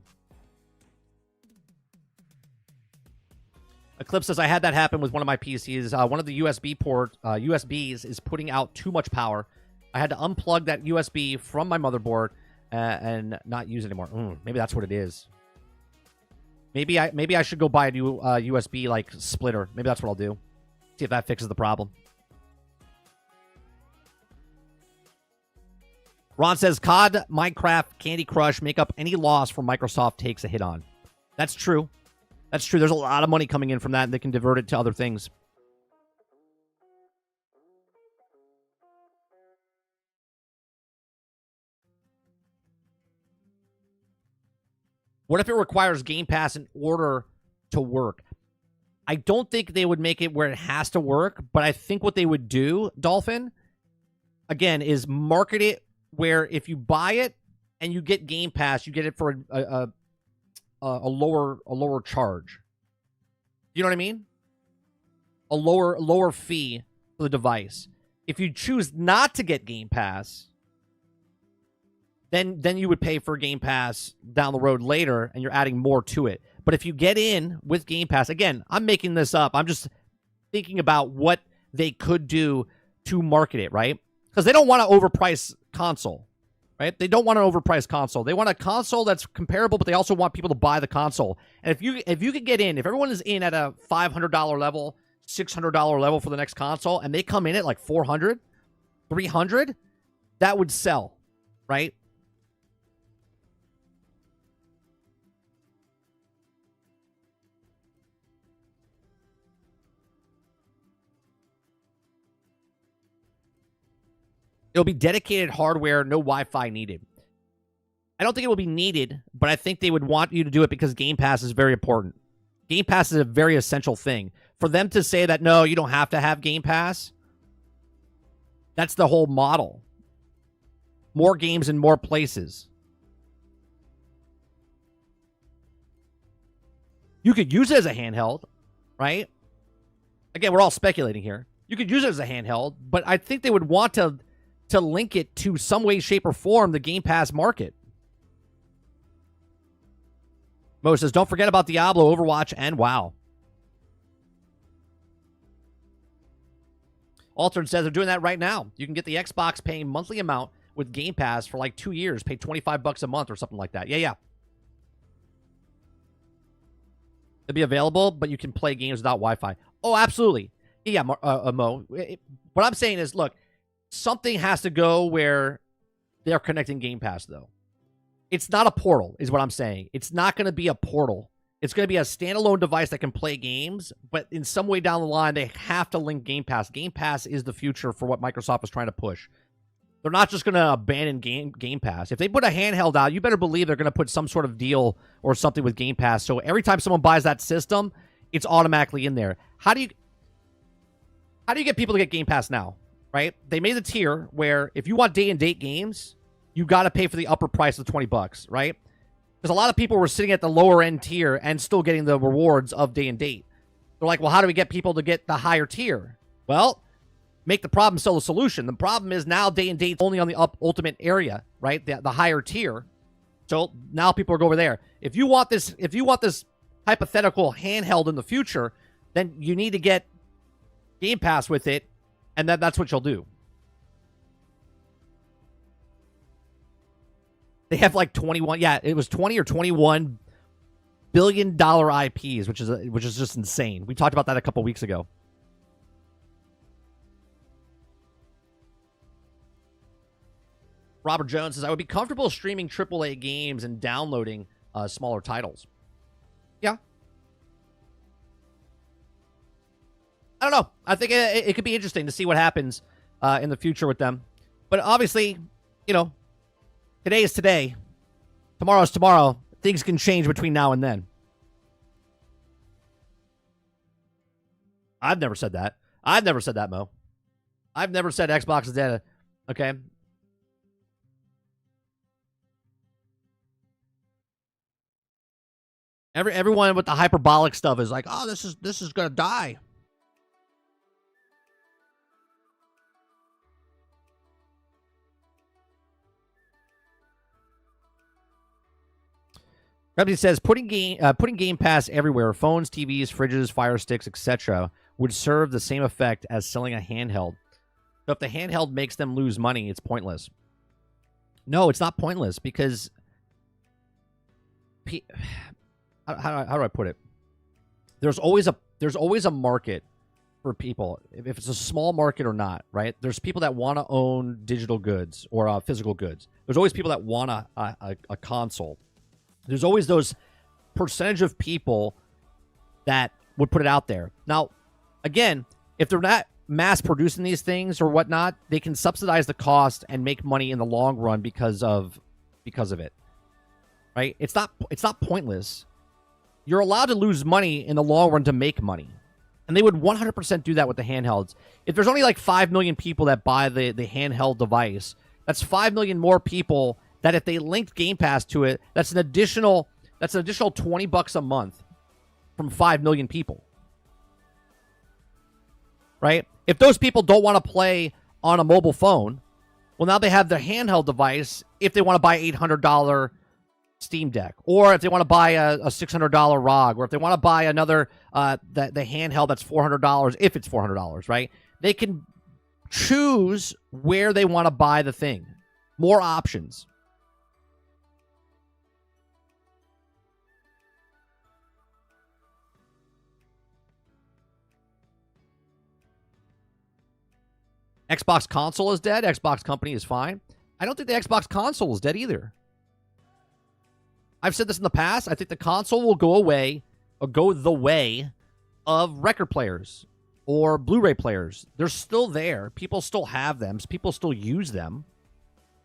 Eclipse says, I had that happen with one of my PCs. One of the USBs is putting out too much power. I had to unplug that USB from my motherboard and not use it anymore. Maybe that's what it is. Maybe I should go buy a new USB like splitter. Maybe that's what I'll do. See if that fixes the problem. Ron says COD, Minecraft, Candy Crush make up any loss from Microsoft takes a hit on. That's true. That's true. There's a lot of money coming in from that, and they can divert it to other things. What if it requires Game Pass in order to work? I don't think they would make it where it has to work, but I think what they would do, Dolphin, again, is market it where if you buy it and you get Game Pass, you get it for a lower charge. You know what I mean? A lower fee for the device. If you choose not to get Game Pass, then you would pay for Game Pass down the road later, and you're adding more to it. But if you get in with Game Pass, again, I'm making this up. I'm just thinking about what they could do to market it, right? Because they don't want to overprice console, right? They don't want an overpriced console. They want a console that's comparable, but they also want people to buy the console. And if you could get in, if everyone is in at a $500 level, $600 level for the next console, and they come in at like $400, $300, that would sell, right? It'll be dedicated hardware, no Wi-Fi needed. I don't think it will be needed, but I think they would want you to do it because Game Pass is very important. Game Pass is a very essential thing. For them to say that, no, you don't have to have Game Pass, that's the whole model. More games in more places. You could use it as a handheld, right? Again, we're all speculating here. You could use it as a handheld, but I think they would want to link it to some way, shape, or form the Game Pass market. Mo says, don't forget about Diablo, Overwatch, and WoW. Altered says they're doing that right now. You can get the Xbox paying monthly amount with Game Pass for like 2 years. Pay $25 a month or something like that. Yeah. It'll be available, but you can play games without Wi-Fi. Oh, absolutely. Yeah, Mo. What I'm saying is, look, something has to go where they're connecting Game Pass, though. It's not a portal, is what I'm saying. It's not going to be a portal. It's going to be a standalone device that can play games, but in some way down the line, they have to link Game Pass. Game Pass is the future for what Microsoft is trying to push. They're not just going to abandon Game Pass. If they put a handheld out, you better believe they're going to put some sort of deal or something with Game Pass. So every time someone buys that system, it's automatically in there. How do you get people to get Game Pass now? Right? They made the tier where if you want day and date games, you got to pay for the upper price of $20, right? Because a lot of people were sitting at the lower end tier and still getting the rewards of day and date. They're like, well, how do we get people to get the higher tier? Well, make the problem solve the solution. The problem is now day and date's only on the ultimate area, right? The higher tier. So now people are going over there. If you want this hypothetical handheld in the future, then you need to get Game Pass with it, and that's what you'll do. They have like 21, it was 20 or 21 billion dollar IPs, which is just insane. We talked about that a couple weeks ago. Robert Jones says, I would be comfortable streaming AAA games and downloading smaller titles. Yeah. I don't know. I think it could be interesting to see what happens in the future with them. But obviously, today is today. Tomorrow is tomorrow. Things can change between now and then. I've never said that. I've never said that, Mo. I've never said Xbox is dead. Okay. Everyone with the hyperbolic stuff is like, oh, this is gonna die. Gravity says putting Game Pass everywhere, phones, TVs, fridges, Fire Sticks, etc., would serve the same effect as selling a handheld. So if the handheld makes them lose money, it's pointless. No, it's not pointless because how do I put it? There's always a market for people, if it's a small market or not, right? There's people that want to own digital goods or physical goods. There's always people that want a console. There's always those percentage of people that would put it out there. Now, again, if they're not mass producing these things or whatnot, they can subsidize the cost and make money in the long run because of it, right? It's not pointless. You're allowed to lose money in the long run to make money. And they would 100% do that with the handhelds. If there's only like 5 million people that buy the handheld device, that's 5 million more people that if they linked Game Pass to it, that's an additional $20 a month from 5 million people. Right? If those people don't want to play on a mobile phone, well, now they have their handheld device if they want to buy $800 Steam Deck, or if they want to buy a $600 ROG, or if they want to buy another the handheld that's $400, if it's $400, right? They can choose where they want to buy the thing. More options. Xbox console is dead. Xbox company is fine. I don't think the Xbox console is dead either. I've said this in the past. I think the console will go away or go the way of record players or Blu-ray players. They're still there. People still have them. People still use them.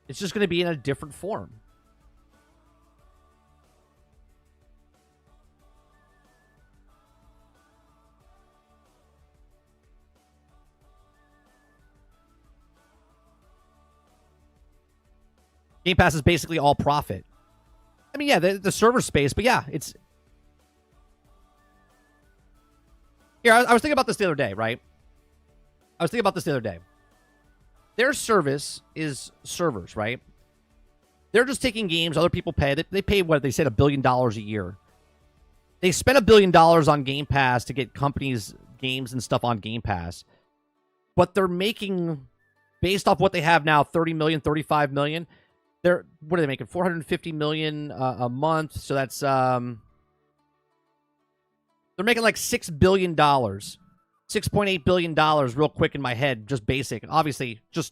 It's just going to be in a different form. Game Pass is basically all profit. I mean, yeah, the server space, but yeah, it's... Here, I was thinking about this the other day, right? Their service is servers, right? They're just taking games other people pay. They pay, what, they said $1 billion a year. They spent $1 billion on Game Pass to get companies' games and stuff on Game Pass. But they're making, based off what they have now, 30 million, 35 million... what are they making? 450 million a month. So that's they're making like $6 billion, $6.8 billion real quick in my head, just basic. Obviously, just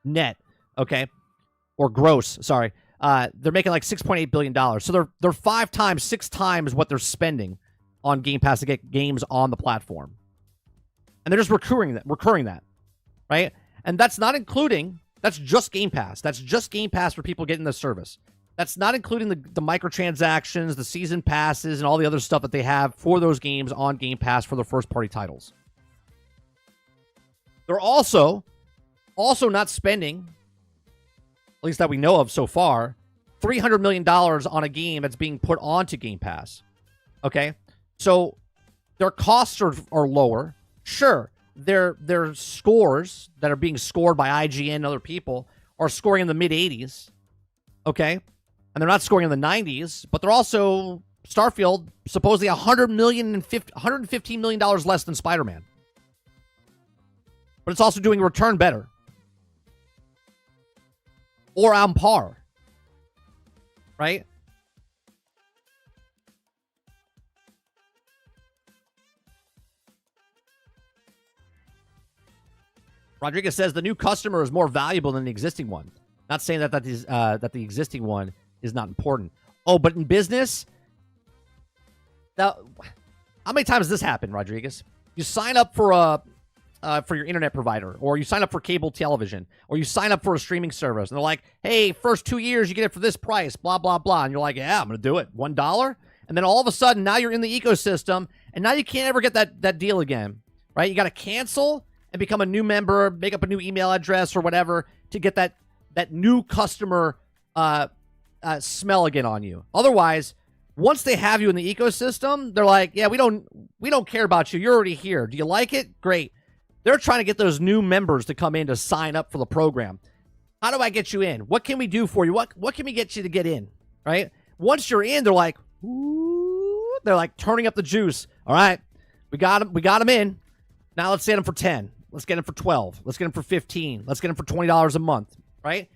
net, okay, or gross. Sorry, they're making like $6.8 billion. So they're 5 times, 6 times what they're spending on Game Pass to get games on the platform, and they're just recurring that, right? And that's not including. That's just Game Pass. That's just Game Pass for people getting the service. That's not including the microtransactions, the season passes, and all the other stuff that they have for those games on Game Pass for their first-party titles. They're also not spending, at least that we know of so far, $300 million on a game that's being put onto Game Pass. Okay? So their costs are lower. Sure. Their scores that are being scored by IGN and other people are scoring in the mid-80s, okay? And they're not scoring in the 90s, but they're also, Starfield, supposedly $115 million less than Spider-Man. But it's also doing return better. Or on par. Right? Rodriguez says the new customer is more valuable than the existing one. Not saying that the existing one is not important. Oh, but in business, now, how many times has this happened, Rodriguez? You sign up for your internet provider, or you sign up for cable television, or you sign up for a streaming service, and they're like, "Hey, first 2 years you get it for this price," blah blah blah, and you're like, "Yeah, I'm gonna do it, $1." And then all of a sudden, now you're in the ecosystem, and now you can't ever get that deal again, right? You got to cancel and become a new member, make up a new email address or whatever to get that new customer smell again on you. Otherwise, once they have you in the ecosystem, they're like, yeah, we don't care about you. You're already here. Do you like it? Great. They're trying to get those new members to come in to sign up for the program. How do I get you in? What can we do for you? What can we get you to get in? Right? Once you're in, they're like, ooh, they're like turning up the juice. All right, we got them in. Now let's get them for 10. Let's get them for 12. Let's get them for 15. Let's get them for $20 a month, right?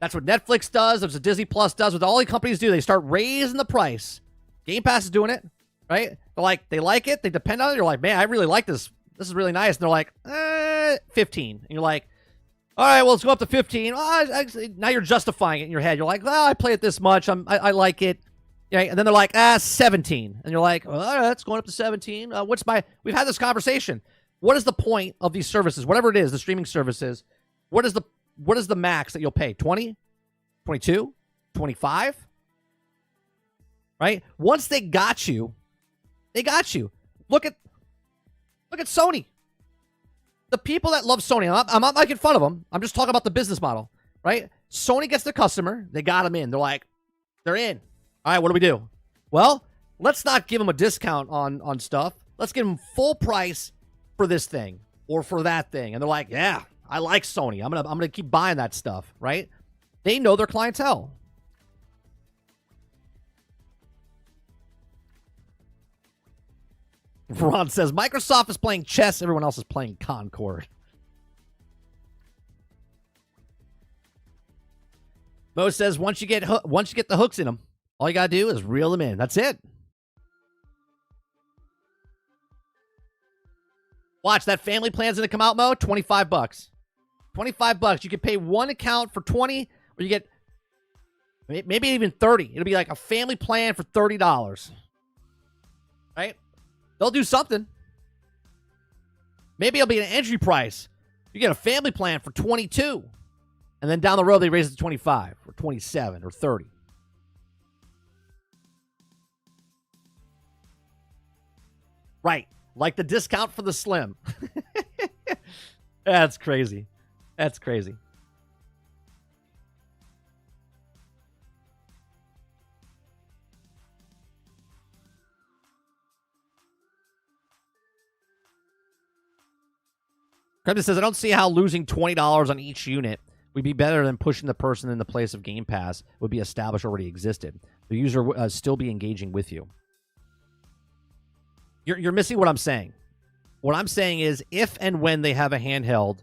That's what Netflix does. That's what Disney Plus does. What all the companies do. They start raising the price. Game Pass is doing it, right? They're like, they like it. They depend on it. You're like, man, I really like this This is really nice. And they're like, 15. And you're like, all right, well, let's go up to 15. Now you're justifying it in your head. You're like, well, I play it this much. I like it. Yeah, and then they're like, 17. And you're like, well, all right, it's going up to 17. We've had this conversation. What is the point of these services? Whatever it is, the streaming services, what is the max that you'll pay? 20? 22? 25? Right? Once they got you, they got you. Look at Sony. The people that love Sony, I'm not making fun of them. I'm just talking about the business model, right? Sony gets the customer. They got them in. They're like, they're in. All right, what do we do? Well, let's not give them a discount on stuff. Let's give them full price for this thing or for that thing. And they're like, yeah, I like Sony. I'm gonna keep buying that stuff, right? They know their clientele. Ron says, Microsoft is playing chess. Everyone else is playing Concord. Mo says, once you get the hooks in them, all you got to do is reel them in. That's it. Watch, that family plan's going to come out, Mo. $25. $25. You can pay one account for 20, or you get maybe even 30. It'll be like a family plan for $30. Right? They'll do something. Maybe it'll be an entry price. You get a family plan for 22. And then down the road, they raise it to 25 or 27 or 30. Right. Like the discount for the Slim. That's crazy. That's crazy. Kremlin says, I don't see how losing $20 on each unit would be better than pushing the person in the place of Game Pass would be established already existed. The user would still be engaging with you. You're missing what I'm saying. What I'm saying is if and when they have a handheld,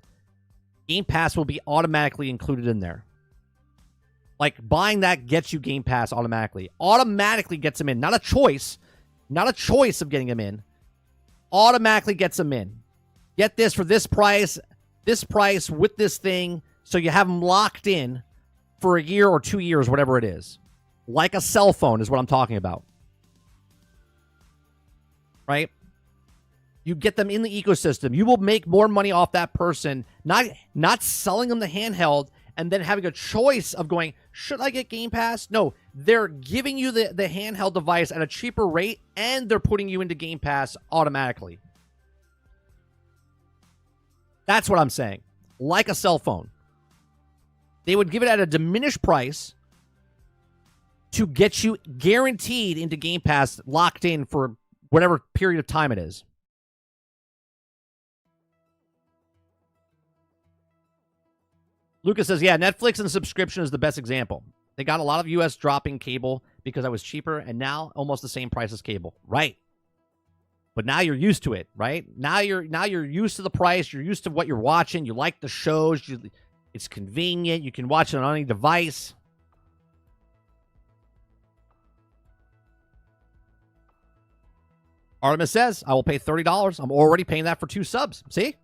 Game Pass will be automatically included in there. Like buying that gets you Game Pass automatically. Automatically gets them in. Not a choice. Not a choice of getting them in. Automatically gets them in. Get this for this price with this thing, so you have them locked in for a year or 2 years, whatever it is. Like a cell phone is what I'm talking about. Right? You get them in the ecosystem. You will make more money off that person, not selling them the handheld and then having a choice of going, should I get Game Pass? No, they're giving you the handheld device at a cheaper rate, and they're putting you into Game Pass automatically. That's what I'm saying. Like a cell phone. They would give it at a diminished price to get you guaranteed into Game Pass, locked in for whatever period of time it is. Lucas says, yeah, Netflix and subscription is the best example. They got a lot of US dropping cable because I was cheaper, and now almost the same price as cable. Right. But now you're used to it, right? Now you're used to the price. You're used to what you're watching. You like the shows. It's convenient. You can watch it on any device. Artemis says, I will pay $30. I'm already paying that for 2 subs. See?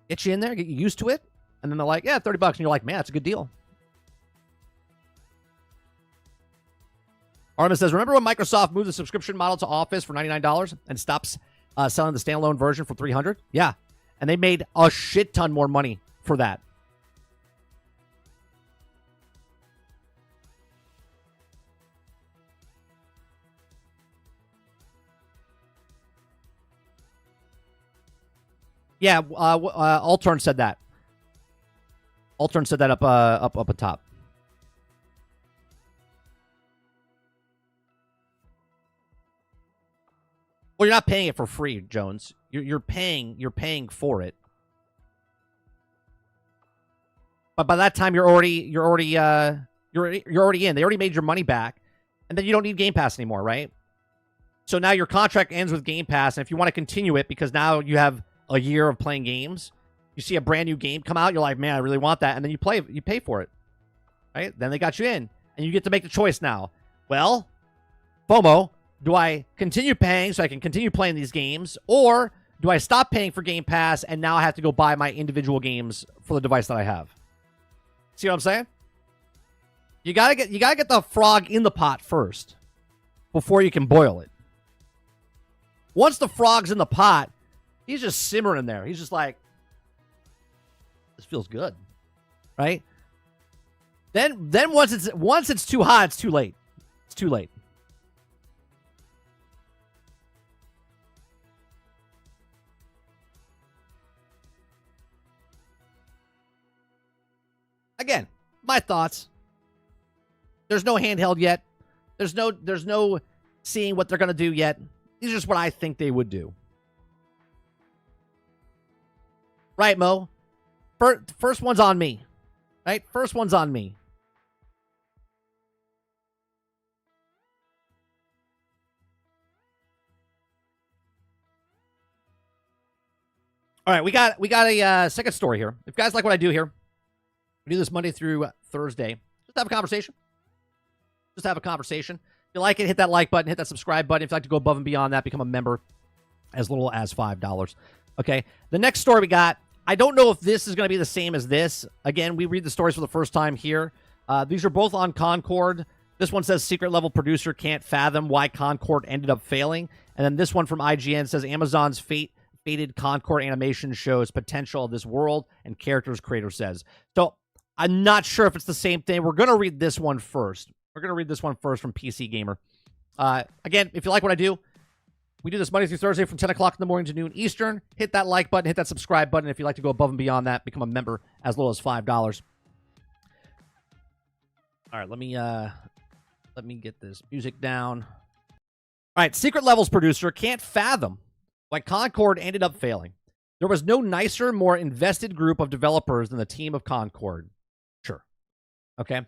Get you in there, get you used to it. And then they're like, yeah, $30. And you're like, man, that's a good deal. Artemis says, remember when Microsoft moved the subscription model to Office for $99 and stops selling the standalone version for $300? Yeah. And they made a shit ton more money for that. Yeah, Altern said that. Altern said that up top. Well, you're not paying it for free, Jones. You're paying for it. But by that time, you're already in. They already made your money back, and then you don't need Game Pass anymore, right? So now your contract ends with Game Pass, and if you want to continue it because now you have a year of playing games, you see a brand new game come out, you're like, man, I really want that, and then you pay for it, right? Then they got you in, and you get to make the choice now. Well, FOMO. Do I continue paying so I can continue playing these games, or do I stop paying for Game Pass and now I have to go buy my individual games for the device that I have? See what I'm saying? You gotta get the frog in the pot first before you can boil it. Once the frog's in the pot, he's just simmering there. He's just like, this feels good, right? Then once it's too hot, it's too late. It's too late. Again, my thoughts. There's no handheld yet. There's no seeing what they're going to do yet. These are just what I think they would do. Right, Mo? First one's on me. Right? First one's on me. All right, we got a second story here. If you guys like what I do here, we do this Monday through Thursday. Just have a conversation. Just have a conversation. If you like it, hit that like button, hit that subscribe button. If you'd like to go above and beyond that, become a member as little as $5. Okay, the next story we got, I don't know if this is going to be the same as this. Again, we read the stories for the first time here. These are both on Concord. This one says secret level producer can't fathom why Concord ended up failing. And then this one from IGN says Amazon's fated Concord animation shows potential of this world and characters, creator says. So I'm not sure if it's the same thing. We're going to read this one first. We're going to read this one first from PC Gamer. Again, if you like what I do, we do this Monday through Thursday from 10 o'clock in the morning to noon Eastern. Hit that like button, hit that subscribe button. If you'd like to go above and beyond that, become a member as little as $5. All right, let me get this music down. All right, Secret Levels producer can't fathom why Concord ended up failing. There was no nicer, more invested group of developers than the team of Concord. Sure. Okay.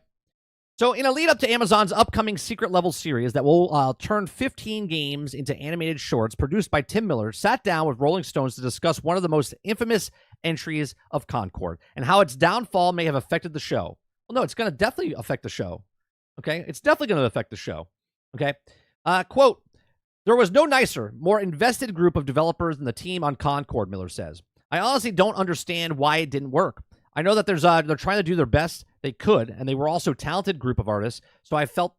So in a lead up to Amazon's upcoming Secret Level series that will turn 15 games into animated shorts produced by Tim Miller, sat down with Rolling Stones to discuss one of the most infamous entries of Concord and how its downfall may have affected the show. Well, no, it's going to definitely affect the show. Okay? It's definitely going to affect the show. Okay? Quote, there was no nicer, more invested group of developers than the team on Concord, Miller says. I honestly don't understand why it didn't work. I know that they're trying to do their best they could, and they were also a talented group of artists, so I feel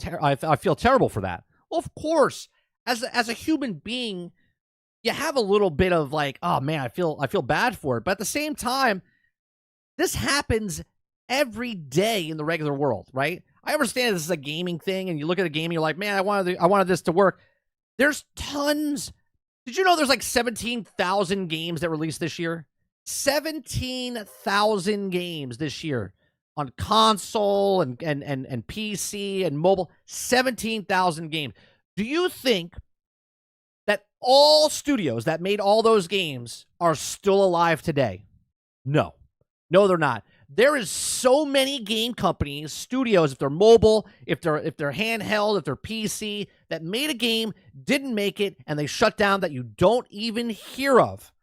terrible for that. Well, of course, as a human being, you have a little bit of like, oh man, I feel bad for it. But at the same time, this happens every day in the regular world, right? I understand this is a gaming thing, and you look at a game, and you're like, man, I wanted this to work. There's tons. Did you know there's like 17,000 games that released this year? 17,000 games this year on console and PC and mobile. 17,000 games. Do you think that all studios that made all those games are still alive today? No. No, they're not. There is so many game companies, studios, if they're mobile, if they're handheld, if they're PC, that made a game, didn't make it, and they shut down that you don't even hear of.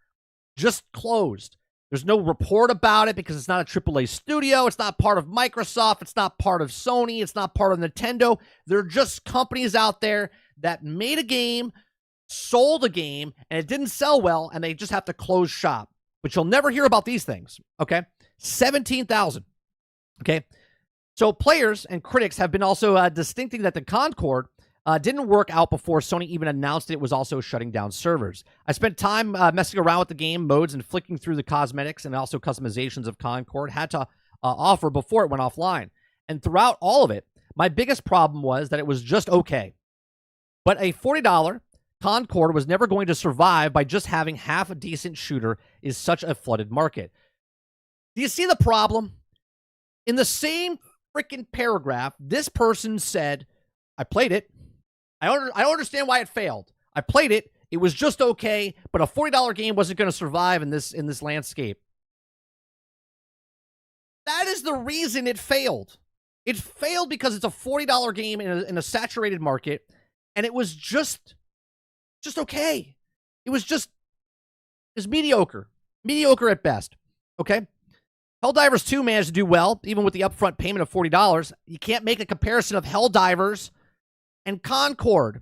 Just closed. There's no report about it because it's not a AAA studio. It's not part of Microsoft. It's not part of Sony. It's not part of Nintendo. They're just companies out there that made a game, sold a game, and it didn't sell well, and they just have to close shop. But you'll never hear about these things, okay? 17,000, okay? So players and critics have been also distincting that the Concord didn't work out before Sony even announced it was also shutting down servers. I spent time messing around with the game modes and flicking through the cosmetics and also customizations of Concord had to offer before it went offline. And throughout all of it, my biggest problem was that it was just okay. But a $40 Concord was never going to survive by just having half a decent shooter is such a flooded market. Do you see the problem? In the same freaking paragraph, this person said, I played it. I don't understand why it failed. I played it. It was just okay, but a $40 game wasn't going to survive in this landscape. That is the reason it failed. It failed because it's a $40 game in a saturated market, and it was just okay. It was mediocre. Mediocre at best. Okay? Helldivers 2 managed to do well, even with the upfront payment of $40. You can't make a comparison of Helldivers and Concord.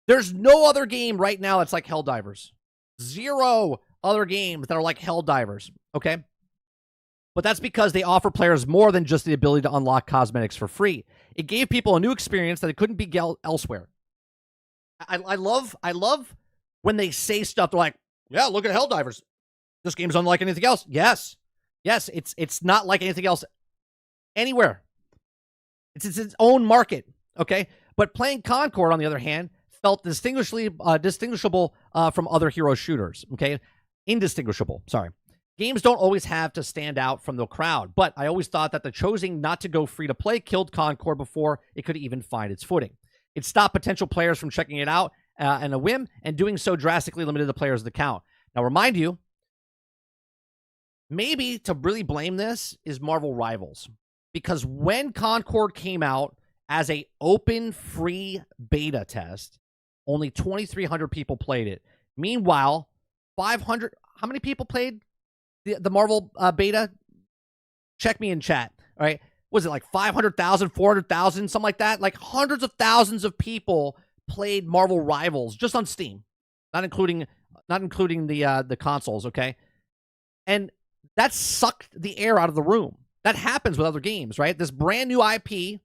There's no other game right now that's like Helldivers. Zero other games that are like Helldivers, okay? But that's because they offer players more than just the ability to unlock cosmetics for free. It gave people a new experience that it couldn't be elsewhere. I love when they say stuff. They're like, yeah, look at Helldivers. This game's unlike anything else. Yes, it's not like anything else anywhere. It's its own market, okay? But playing Concord, on the other hand, felt distinguishable from other hero shooters, okay? Indistinguishable, sorry. Games don't always have to stand out from the crowd, but I always thought that the choosing not to go free to play killed Concord before it could even find its footing. It stopped potential players from checking it out in a whim, and doing so drastically limited the players' account. Now, remind you, maybe to really blame this is Marvel Rivals, because when Concord came out as a open free beta test, only 2,300 people played it. Meanwhile, 500, how many people played the Marvel beta? Check me in chat, all right? Was it like 500,000, 400,000, something like that? Like hundreds of thousands of people played Marvel Rivals just on Steam, not including the consoles, okay? And that sucked the air out of the room. That happens with other games, right? This brand new IP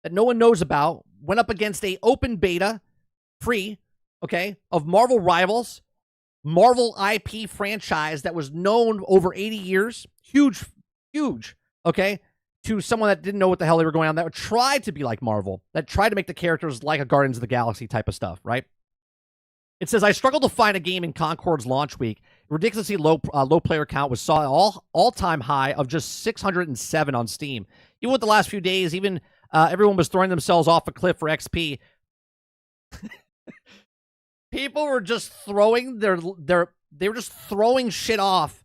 that no one knows about went up against a open beta, free, okay, of Marvel Rivals, Marvel IP franchise that was known over 80 years, huge, okay, to someone that didn't know what the hell they were going on, that tried to be like Marvel, that tried to make the characters like a Guardians of the Galaxy type of stuff, right? It says, I struggled to find a game in Concord's launch week. Ridiculously low player count was saw all-time high of just 607 on Steam. Even with the last few days, even everyone was throwing themselves off a cliff for XP. People were just throwing they were just throwing shit off.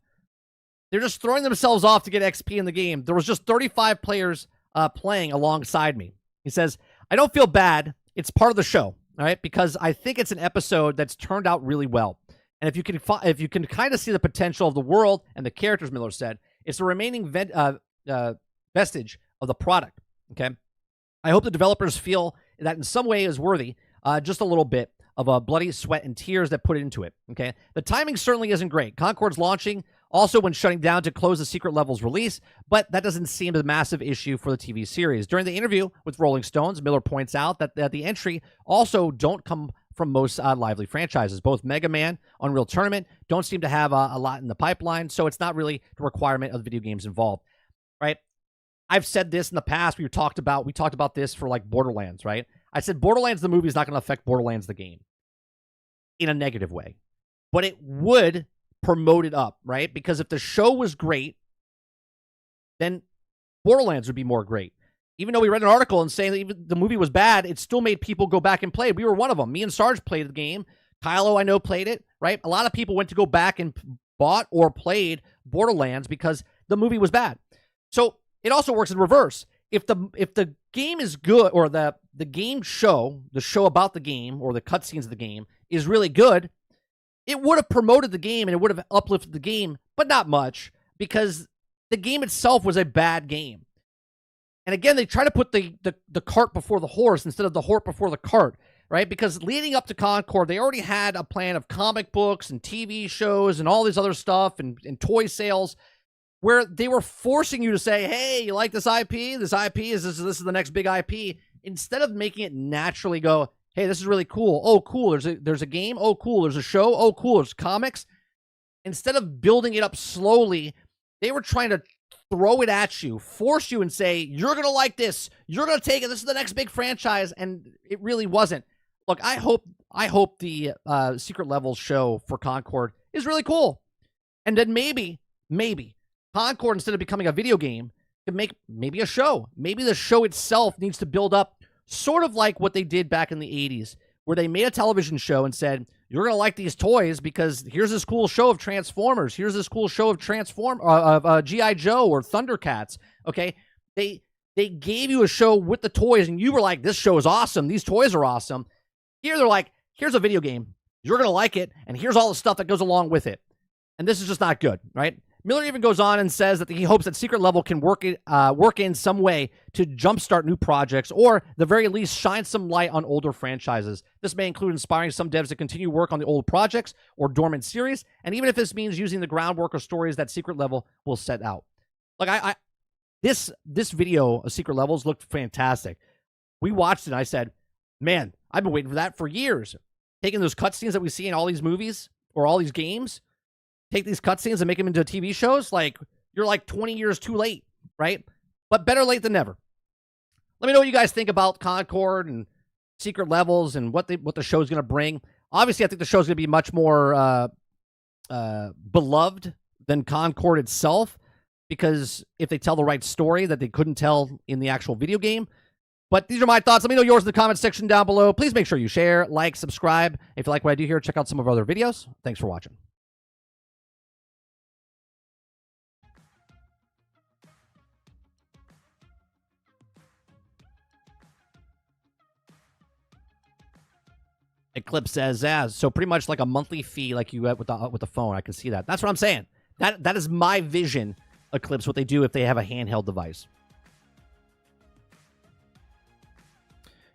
They're just throwing themselves off to get XP in the game. There was just 35 players playing alongside me. He says, I don't feel bad. It's part of the show, all right? Because I think it's an episode that's turned out really well. And if you can kind of see the potential of the world and the characters, Miller said, it's the remaining vestige of the product, okay? I hope the developers feel that in some way is worthy, just a little bit of bloody sweat and tears that put into it, okay? The timing certainly isn't great. Concord's launching also when shutting down to close the secret levels release, but that doesn't seem a massive issue for the TV series. During the interview with Rolling Stones, Miller points out that the entry also don't come from most lively franchises. Both Mega Man, Unreal Tournament don't seem to have a lot in the pipeline, so it's not really the requirement of the video games involved, right? I've said this in the past. We talked about this for like Borderlands, right? I said Borderlands the movie is not going to affect Borderlands the game in a negative way, but it would promote it up, right? Because if the show was great, then Borderlands would be more great. Even though we read an article and saying that even the movie was bad, it still made people go back and play. We were one of them. Me and Sarge played the game. Kylo, I know, played it, right? A lot of people went to go back and bought or played Borderlands because the movie was bad. So it also works in reverse. If the game is good, or the game show, the show about the game, or the cutscenes of the game is really good, it would have promoted the game and it would have uplifted the game, but not much, because the game itself was a bad game. And again, they try to put the cart before the horse instead of the horse before the cart, right? Because leading up to Concord, they already had a plan of comic books and TV shows and all this other stuff and toy sales, where they were forcing you to say, hey, you like this IP? This IP this is the next big IP. Instead of making it naturally go, hey, this is really cool. Oh, cool. There's a game. Oh, cool. There's a show. Oh, cool. There's comics. Instead of building it up slowly, they were trying to throw it at you, force you and say, you're going to like this. You're going to take it. This is the next big franchise. And it really wasn't. Look, I hope the Secret Levels show for Concord is really cool. And then maybe Concord, instead of becoming a video game, could make maybe a show. Maybe the show itself needs to build up sort of like what they did back in the 80s, where they made a television show and said, you're going to like these toys because here's this cool show of Transformers. Here's this cool show of G.I. Joe or Thundercats. Okay. They gave you a show with the toys and you were like, this show is awesome. These toys are awesome. Here they're like, here's a video game. You're going to like it. And here's all the stuff that goes along with it. And this is just not good, right? Miller even goes on and says that he hopes that Secret Level can work in some way to jumpstart new projects, or the very least shine some light on older franchises. This may include inspiring some devs to continue work on the old projects or dormant series, and even if this means using the groundwork or stories that Secret Level will set out. Like this video of Secret Levels looked fantastic. We watched it and I said, man, I've been waiting for that for years. Taking those cutscenes that we see in all these movies or all these games, take these cutscenes and make them into TV shows, like, you're like 20 years too late, right? But better late than never. Let me know what you guys think about Concord and Secret Levels and what the show's going to bring. Obviously, I think the show's going to be much more beloved than Concord itself, because if they tell the right story that they couldn't tell in the actual video game. But these are my thoughts. Let me know yours in the comment section down below. Please make sure you share, like, subscribe. If you like what I do here, check out some of our other videos. Thanks for watching. Eclipse says, so pretty much like a monthly fee like you get with the phone. I can see that. That's what I'm saying. That is my vision, Eclipse, what they do if they have a handheld device.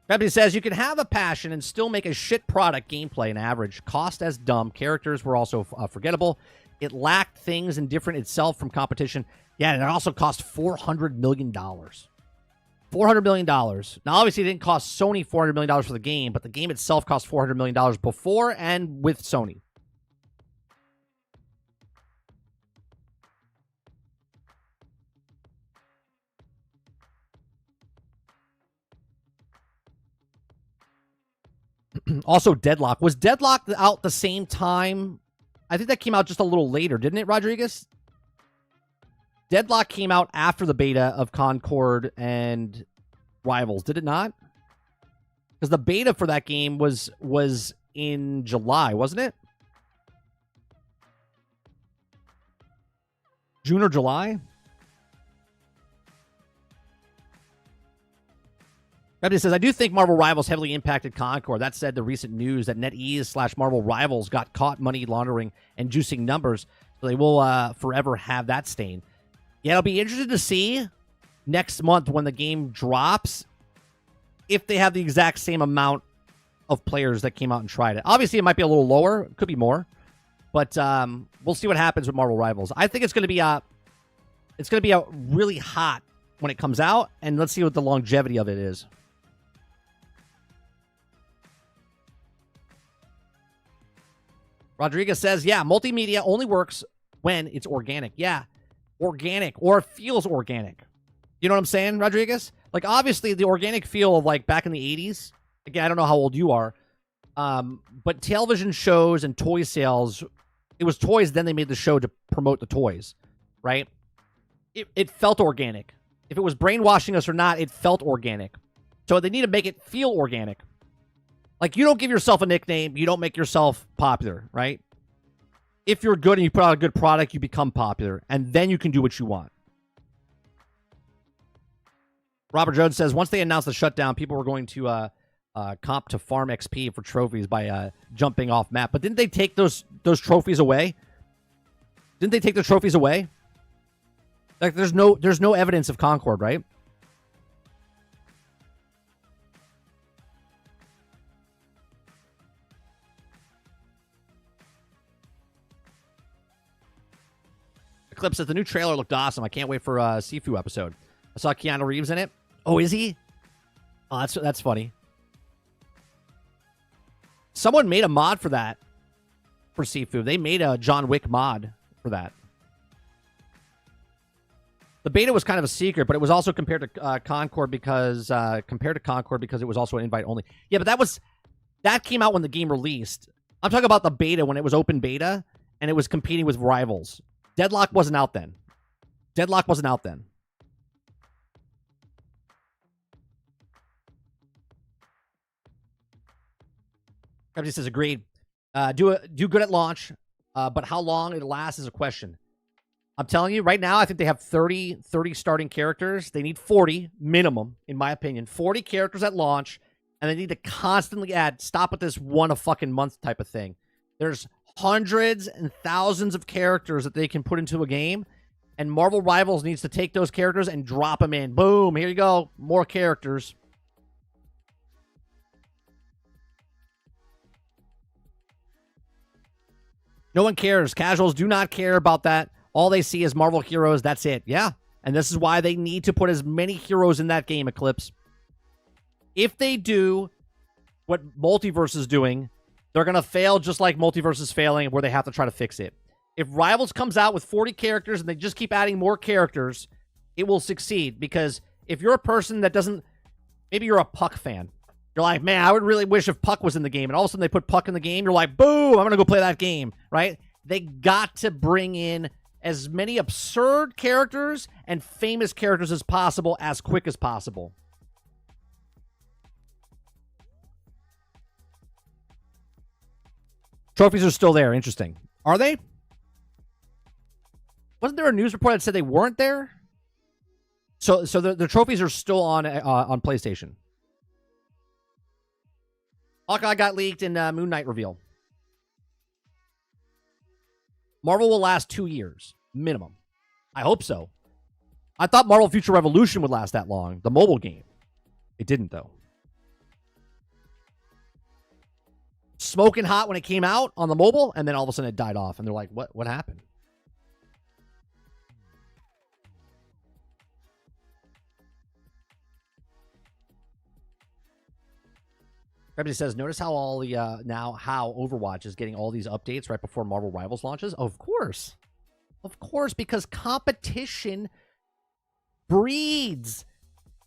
Gravity says, you can have a passion and still make a shit product gameplay and average. Cost as dumb. Characters were also forgettable. It lacked things and different itself from competition. Yeah, and it also cost $400 million. $400 million. Now, obviously, it didn't cost Sony $400 million for the game, but the game itself cost $400 million before and with Sony. Also, Deadlock. Was Deadlock out the same time? I think that came out just a little later, didn't it, Rodriguez? Deadlock came out after the beta of Concord and Rivals, did it not? Because the beta for that game was in July, wasn't it? June or July? Gravity says, I do think Marvel Rivals heavily impacted Concord. That said, the recent news that NetEase/Marvel Rivals got caught money laundering and juicing numbers, so they will forever have that stain. Yeah, it'll be interesting to see next month when the game drops if they have the exact same amount of players that came out and tried it. Obviously, it might be a little lower. It could be more. But we'll see what happens with Marvel Rivals. I think it's going to be really hot when it comes out, and let's see what the longevity of it is. Rodriguez says, yeah, multimedia only works when it's organic. Yeah, organic, or feels organic. You know what I'm saying, Rodriguez? Like, obviously, the organic feel of, like, back in the 80s. Again, I don't know how old you are. But television shows and toy sales, it was toys, then they made the show to promote the toys, right? It felt organic. If it was brainwashing us or not, it felt organic. So they need to make it feel organic. Like, you don't give yourself a nickname, you don't make yourself popular, right? If you're good and you put out a good product, you become popular, and then you can do what you want. Robert Jones says, once they announced the shutdown, people were going to comp to farm XP for trophies by jumping off map. But didn't they take those trophies away? Didn't they take the trophies away? Like, there's no evidence of Concord, right? Eclipse says, the new trailer looked awesome. I can't wait for a Sifu episode. I saw Keanu Reeves in it. Oh, is he? Oh, that's funny. Someone made a mod for that, for Sifu. They made a John Wick mod for that. The beta was kind of a secret, but it was also compared to Concord because it was also an invite only. Yeah, but that came out when the game released. I'm talking about the beta when it was open beta and it was competing with Rivals. Deadlock wasn't out then. Deadlock wasn't out then. Gravity says, agreed. Do good at launch, but how long it lasts is a question. I'm telling you, right now, I think they have 30 starting characters. They need 40 minimum, in my opinion. 40 characters at launch, and they need to constantly add. Stop with this one a fucking month type of thing. There's hundreds and thousands of characters that they can put into a game, and Marvel Rivals needs to take those characters and drop them in. Boom, here you go, more characters. No one cares. Casuals do not care about that. All they see is Marvel heroes. That's it. Yeah. And this is why they need to put as many heroes in that game, Eclipse. If they do what Multiverse is doing, they're going to fail just like Multiverse is failing, where they have to try to fix it. If Rivals comes out with 40 characters and they just keep adding more characters, it will succeed. Because if you're a person that doesn't... Maybe you're a Puck fan. You're like, man, I would really wish if Puck was in the game. And all of a sudden they put Puck in the game. You're like, boom, I'm going to go play that game, right? They got to bring in as many absurd characters and famous characters as possible as quick as possible. Trophies are still there. Interesting. Are they? Wasn't there a news report that said they weren't there? So the trophies are still on PlayStation. Hawkeye got leaked in Moon Knight reveal. Marvel will last 2 years, minimum. I hope so. I thought Marvel Future Revolution would last that long, the mobile game. It didn't, though. Smoking hot when it came out on the mobile, and then all of a sudden it died off, and they're like, what happened? Everybody says, notice how all the now how Overwatch is getting all these updates right before Marvel Rivals launches? Of course, because competition breeds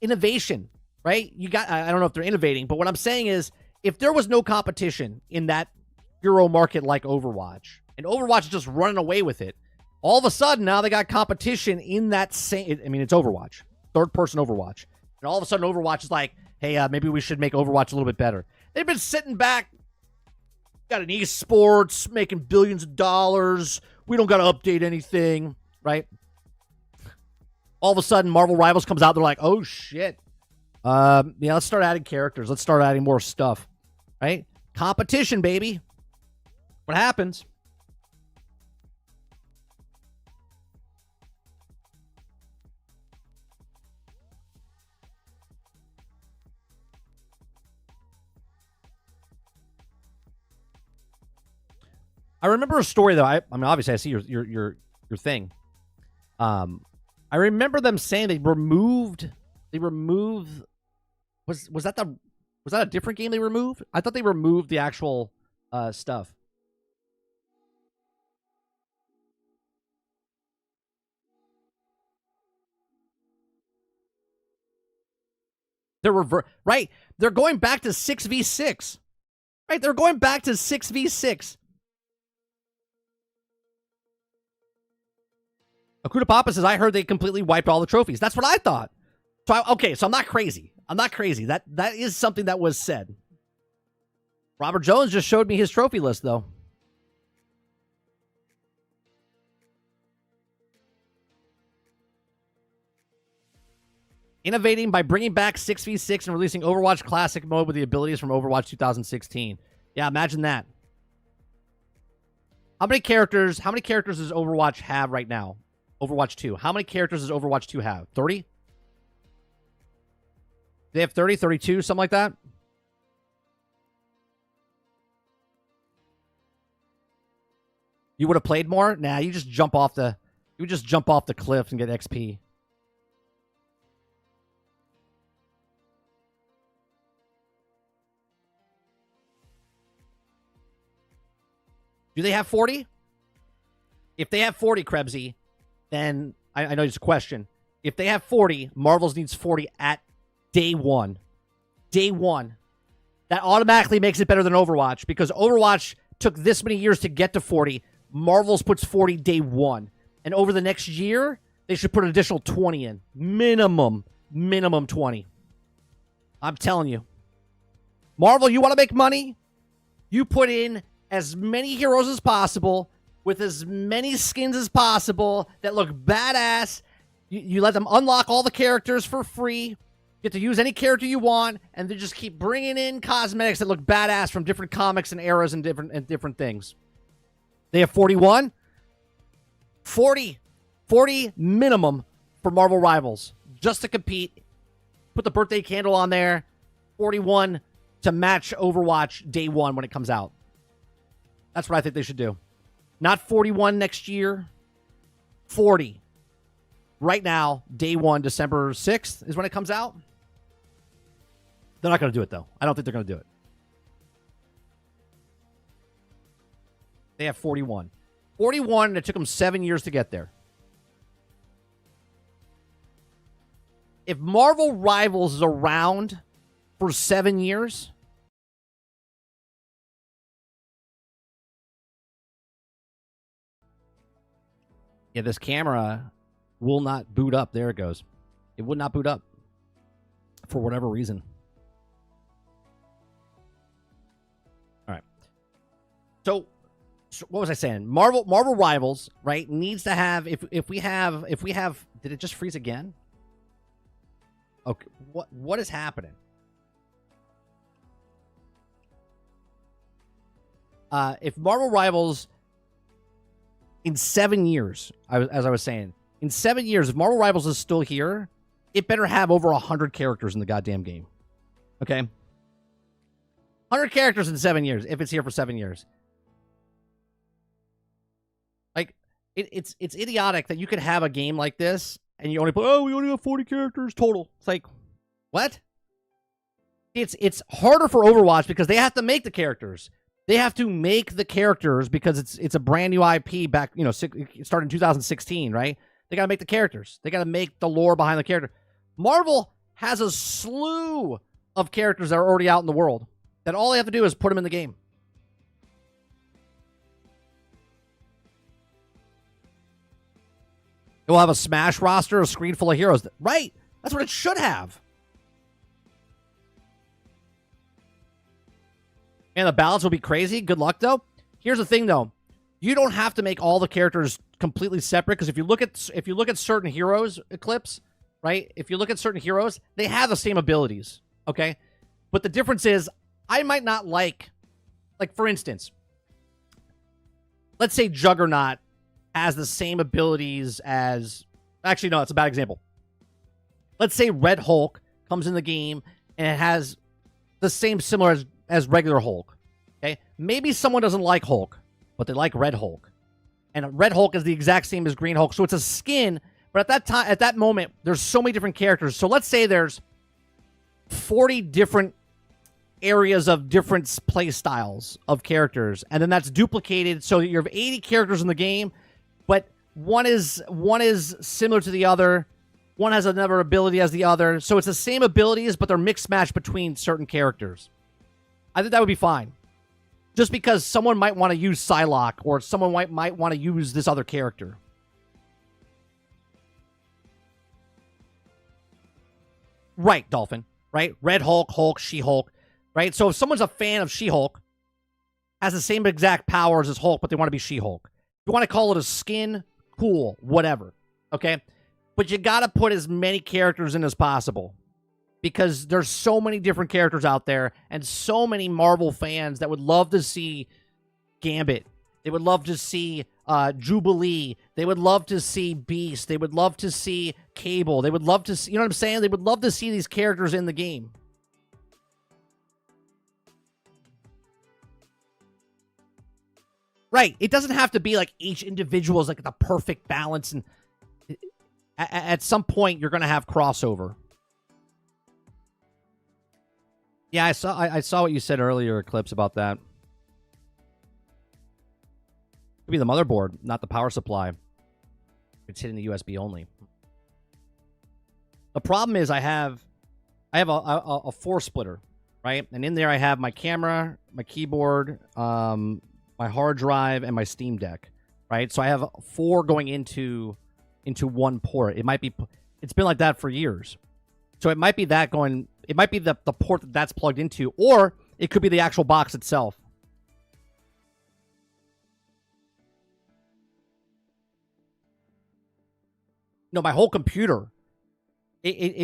innovation, right? I don't know if they're innovating, but what I'm saying is, if there was no competition in that hero market like Overwatch, and Overwatch is just running away with it, all of a sudden now they got competition in that same. I mean, it's Overwatch, third-person Overwatch, and all of a sudden Overwatch is like, hey, maybe we should make Overwatch a little bit better. They've been sitting back, got an esports, making billions of dollars. We don't got to update anything, right? All of a sudden, Marvel Rivals comes out. They're like, oh, shit. Let's start adding characters. Let's start adding more stuff, right? Competition, baby. What happens? I remember a story though. I mean, obviously, I see your thing. I remember them saying they removed. Was that a different game they removed? I thought they removed the actual stuff. Right. They're going back to 6v6. Right. They're going back to 6v6. Akuta Papa says, I heard they completely wiped all the trophies. That's what I thought. So I'm not crazy. That is something that was said. Robert Jones just showed me his trophy list, though. Innovating by bringing back 6v6 and releasing Overwatch Classic mode with the abilities from Overwatch 2016. Yeah, imagine that. How many characters does Overwatch have right now? Overwatch 2. How many characters does Overwatch 2 have? 30? They have 30, 32, something like that? You would have played more? Nah, you just jump off the cliff and get XP. Do they have 40? If they have 40, Krebsy, then I know it's a question. If they have 40, Marvels needs 40 at day one. Day one. That automatically makes it better than Overwatch, because Overwatch took this many years to get to 40. Marvels puts 40 day one. And over the next year, they should put an additional 20 in. Minimum 20. I'm telling you. Marvel, you want to make money? You put in as many heroes as possible, with as many skins as possible that look badass. You let them unlock all the characters for free. Get to use any character you want, and they just keep bringing in cosmetics that look badass from different comics and eras and different things. They have 41. 40 minimum for Marvel Rivals just to compete. Put the birthday candle on there. 41 to match Overwatch day one when it comes out. That's what I think they should do. Not 41 next year. 40. Right now, day one, December 6th is when it comes out. They're not going to do it, though. I don't think they're going to do it. They have 41. 41, and it took them 7 years to get there. If Marvel Rivals is around for 7 years, yeah, this camera will not boot up. There it goes. It would not boot up for whatever reason. All right. So what was I saying? Marvel Rivals, right, needs to have if we have did it just freeze again? Okay, what is happening? If Marvel Rivals in 7 years, as I was saying, in 7 years, if Marvel Rivals is still here, it better have over 100 characters in the goddamn game. Okay? 100 characters in 7 years, if it's here for 7 years. Like, it's idiotic that you could have a game like this, and you only put, we only have 40 characters total. It's like, what? It's harder for Overwatch because they have to make the characters. They have to make the characters because it's a brand new IP back, it started in 2016, right? They got to make the characters. They got to make the lore behind the character. Marvel has a slew of characters that are already out in the world that all they have to do is put them in the game. It will have a Smash roster, a screen full of heroes. Right. That's what it should have. And the balance will be crazy. Good luck, though. Here's the thing, though. You don't have to make all the characters completely separate, because if you look at certain heroes, Eclipse, right? If you look at certain heroes, they have the same abilities, okay? But the difference is, I might not like for instance, let's say Juggernaut has the same abilities as... Actually, no, it's a bad example. Let's say Red Hulk comes in the game and it has the same similar as regular Hulk. Okay? Maybe someone doesn't like Hulk, but they like Red Hulk. And Red Hulk is the exact same as Green Hulk. So it's a skin, but at that moment, there's so many different characters. So let's say there's 40 different areas of different play styles of characters, and then that's duplicated so you have 80 characters in the game, but one is similar to the other, one has another ability as the other, so it's the same abilities, but they're mixed match between certain characters. I think that would be fine. Just because someone might want to use Psylocke, or someone might want to use this other character. Right, Dolphin. Right? Red Hulk, Hulk, She-Hulk. Right? So if someone's a fan of She-Hulk, has the same exact powers as Hulk, but they want to be She-Hulk. You want to call it a skin? Cool. Whatever. Okay? But you got to put as many characters in as possible. Because there's so many different characters out there, and so many Marvel fans that would love to see Gambit. They would love to see Jubilee. They would love to see Beast. They would love to see Cable. They would love to see, you know what I'm saying? They would love to see these characters in the game. Right. It doesn't have to be like each individual is like the perfect balance, and at some point you're going to have crossover. Yeah, I saw what you said earlier, Eclipse, about that. Could be the motherboard, not the power supply. It's hitting the USB only. The problem is I have a 4-splitter, right? And in there I have my camera, my keyboard, my hard drive, and my Steam Deck, right? So I have 4 going into one port. It's been like that for years. So it might be that going... It might be the port that's plugged into, or it could be the actual box itself. No, my whole computer.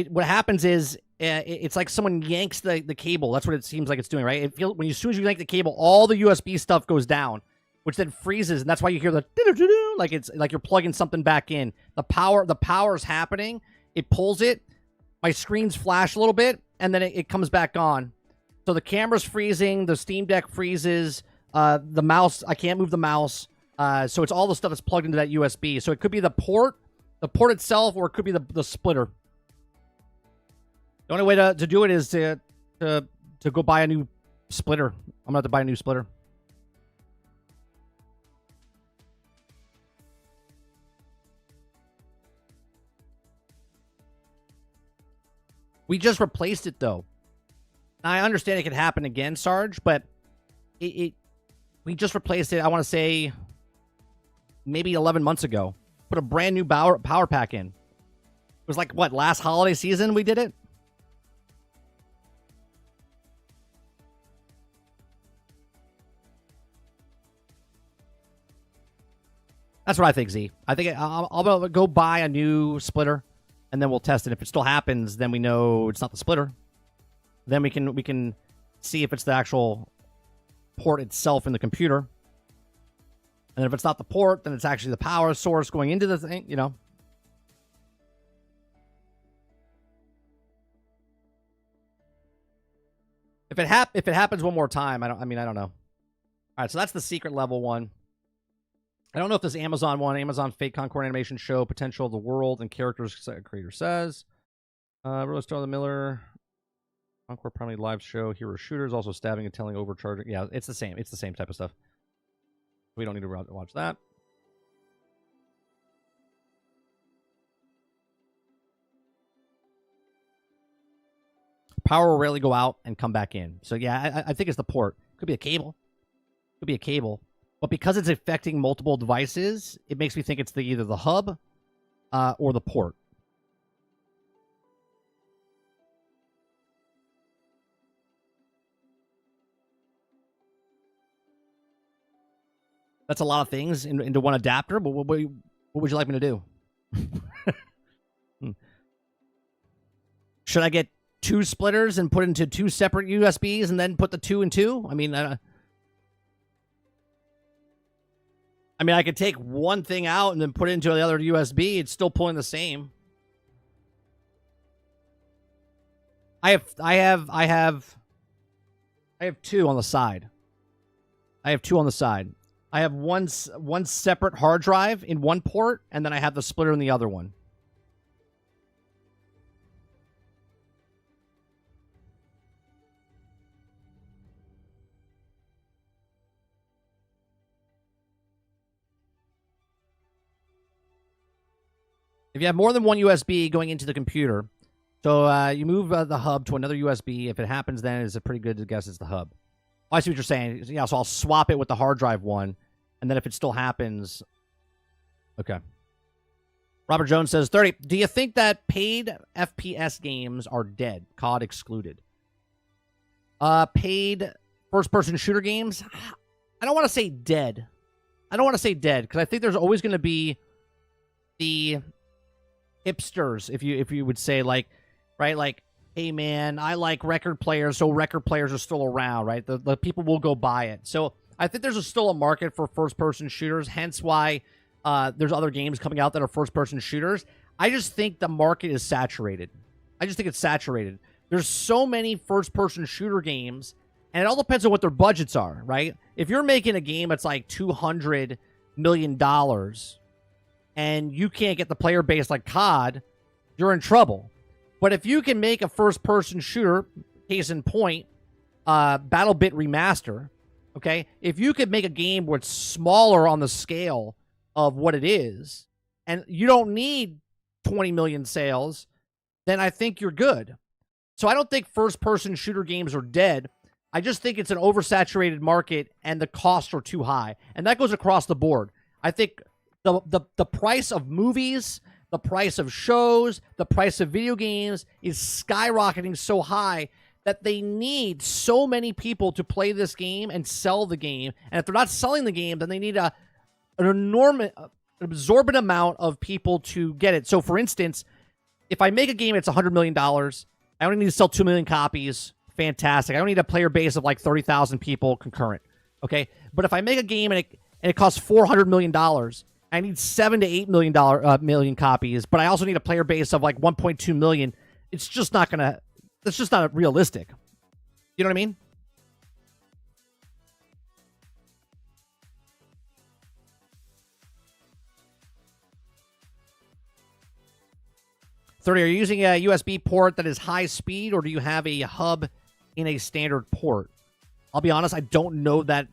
What happens is it's like someone yanks the cable. That's what it seems like it's doing, right? As soon as you yank the cable, all the USB stuff goes down, which then freezes, and that's why you hear the doo-doo-doo-doo, like it's like you're plugging something back in. The power's happening. It pulls it. My screens flash a little bit, and then it comes back on. So the camera's freezing, the Steam Deck freezes, the mouse, I can't move the mouse. So it's all the stuff that's plugged into that USB. So it could be the port itself, or it could be the splitter. The only way to do it is to go buy a new splitter. I'm gonna have to buy a new splitter. We just replaced it though. Now, I understand it could happen again, Sarge, but we just replaced it. I want to say maybe 11 months ago. Put a brand new power pack in. It was like, what, last holiday season we did it? That's what I think, Z. I think I'll go buy a new splitter, and then we'll test it. If it still happens, then we know it's not the splitter. Then we can see if it's the actual port itself in the computer. And then if it's not the port, then it's actually the power source going into the thing, you know. If it happens one more time, I don't know. All right, so that's the secret level one. I don't know if this Amazon one, Amazon Fake Concord animation show, potential of the world and characters creator says. Rose Star the Miller, Concord primarily live show, hero shooters, also stabbing and telling overcharging. Yeah, it's the same. It's the same type of stuff. We don't need to watch that. Power will rarely go out and come back in. So yeah, I think it's the port. Could be a cable. Could be a cable. But because it's affecting multiple devices, it makes me think it's either the hub or the port. That's a lot of things into one adapter, but what would you like me to do? Should I get 2 splitters and put into 2 separate USBs and then put the 2 and 2? I mean, I could take one thing out and then put it into the other USB. It's still pulling the same. I have 2 on the side. I have 2 on the side. I have one separate hard drive in one port, and then I have the splitter in the other one. If you have more than one USB going into the computer, so you move the hub to another USB. If it happens, then it's a pretty good guess it's the hub. I see what you're saying. Yeah, so I'll swap it with the hard drive one, and then if it still happens... Okay. Robert Jones says, 30, do you think that paid FPS games are dead, COD excluded? Paid first-person shooter games? I don't want to say dead. I don't want to say dead, because I think there's always going to be the hipsters, if you would say, like, right, like, hey man, I like record players, so record players are still around, right? The people will go buy it. So I think there's still a market for first-person shooters, hence why there's other games coming out that are first-person shooters. I just think the market is saturated. I just think it's saturated. There's so many first-person shooter games, and it all depends on what their budgets are, right? If you're making a game that's like $200 million and you can't get the player base like COD, you're in trouble. But if you can make a first-person shooter, case in point, BattleBit Remaster, okay? If you could make a game where it's smaller on the scale of what it is, and you don't need 20 million sales, then I think you're good. So I don't think first-person shooter games are dead. I just think it's an oversaturated market, and the costs are too high. And that goes across the board. I think the price of movies... the price of shows, the price of video games is skyrocketing so high that they need so many people to play this game and sell the game. And if they're not selling the game, then they need an enormous, absorbent amount of people to get it. So, for instance, if I make a game, it's $100 million. I only need to sell 2 million copies. Fantastic. I don't need a player base of like 30,000 people concurrent. Okay? But if I make a game and and it costs $400 million. I need 7 to 8 million copies, but I also need a player base of like 1.2 million. It's just not gonna. That's just not realistic. You know what I mean? Are you using a USB port that is high speed, or do you have a hub in a standard port? I'll be honest, I don't know that.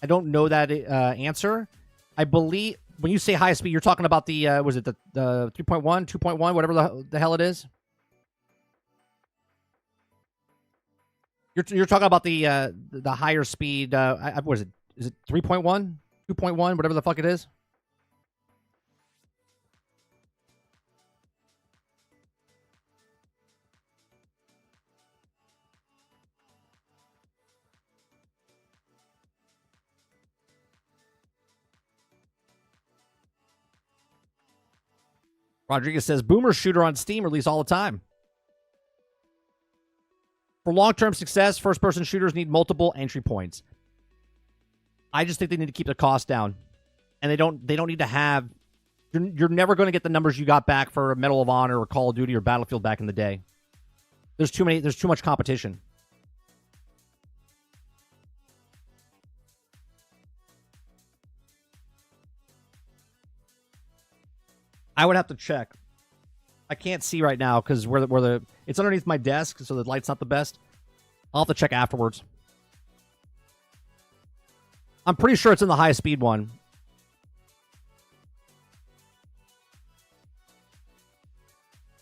I don't know that answer. I believe when you say high speed, you're talking about the was it the 3.1, 2.1, whatever the hell it is. You're talking about the higher speed. What is it? Is it 3.1, 2.1, whatever the fuck it is? Rodriguez says, Boomer Shooter on Steam release all the time. For long-term success, first-person shooters need multiple entry points. I just think they need to keep the cost down. And they don't need to have... You're never going to get the numbers you got back for Medal of Honor or Call of Duty or Battlefield back in the day. There's too much competition. I would have to check. I can't see right now because it's underneath my desk, so the light's not the best. I'll have to check afterwards. I'm pretty sure it's in the high speed one.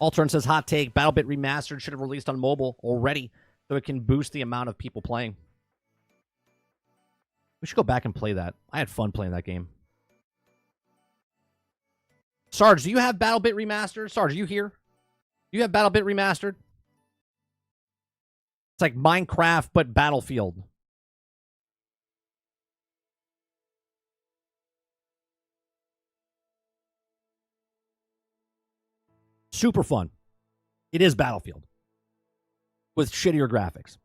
Altern says, hot take, BattleBit Remastered should have released on mobile already so it can boost the amount of people playing. We should go back and play that. I had fun playing that game. Sarge, do you have BattleBit Remastered? Sarge, are you here? Do you have BattleBit Remastered? It's like Minecraft, but Battlefield. Super fun. It is Battlefield. With shittier graphics.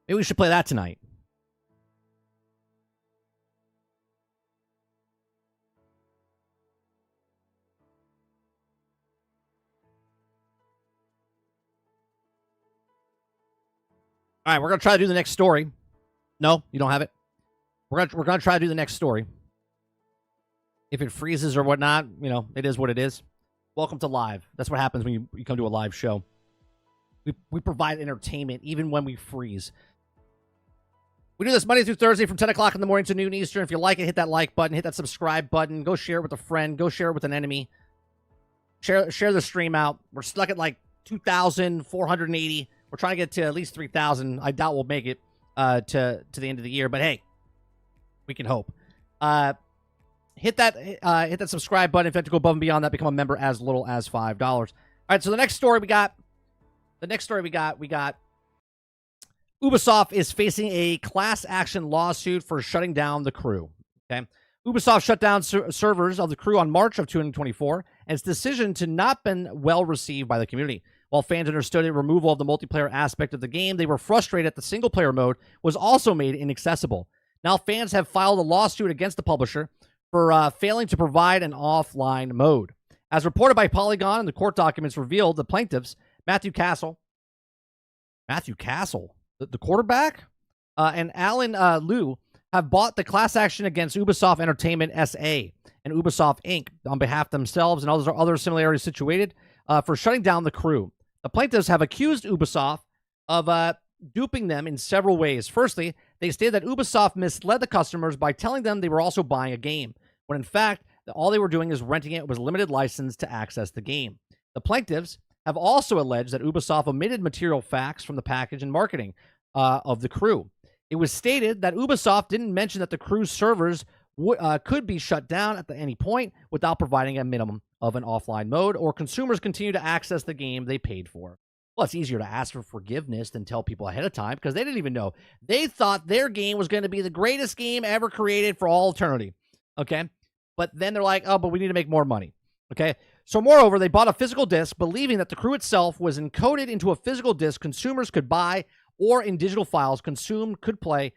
Maybe we should play that tonight. All right, we're going to try to do the next story. No, you don't have it? We're going to try to do the next story. If it freezes or whatnot, it is what it is. Welcome to live. That's what happens when you come to a live show. We provide entertainment even when we freeze. We do this Monday through Thursday from 10 o'clock in the morning to noon Eastern. If you like it, hit that like button, hit that subscribe button, go share it with a friend, go share it with an enemy. Share the stream out. We're stuck at like 2,480. We're trying to get to at least 3,000. I doubt we'll make it to the end of the year, but hey, we can hope. Hit that subscribe button if you have to go above and beyond that. Become a member as little as $5. All right, so the next story we got. Ubisoft is facing a class action lawsuit for shutting down the crew. Okay, Ubisoft shut down servers of the crew on March of 2024, and its decision to not been well received by the community. While fans understood the removal of the multiplayer aspect of the game, they were frustrated that the single-player mode was also made inaccessible. Now fans have filed a lawsuit against the publisher for failing to provide an offline mode. As reported by Polygon and the court documents revealed, the plaintiffs, Matthew Castle, the quarterback, and Alan Liu, have bought the class action against Ubisoft Entertainment SA and Ubisoft Inc. on behalf of themselves and other similarities situated for shutting down the crew. The plaintiffs have accused Ubisoft of duping them in several ways. Firstly, they stated that Ubisoft misled the customers by telling them they were also buying a game, when in fact, all they were doing is renting it with limited license to access the game. The plaintiffs have also alleged that Ubisoft omitted material facts from the package and marketing of the crew. It was stated that Ubisoft didn't mention that the crew's servers could be shut down at any point without providing a minimum of an offline mode, or consumers continue to access the game they paid for. Well, it's easier to ask for forgiveness than tell people ahead of time because they didn't even know. They thought their game was going to be the greatest game ever created for all eternity. Okay? But then they're like, oh, but we need to make more money. Okay? So moreover, they bought a physical disc, believing that the crew itself was encoded into a physical disc consumers could buy, or in digital files consumed could play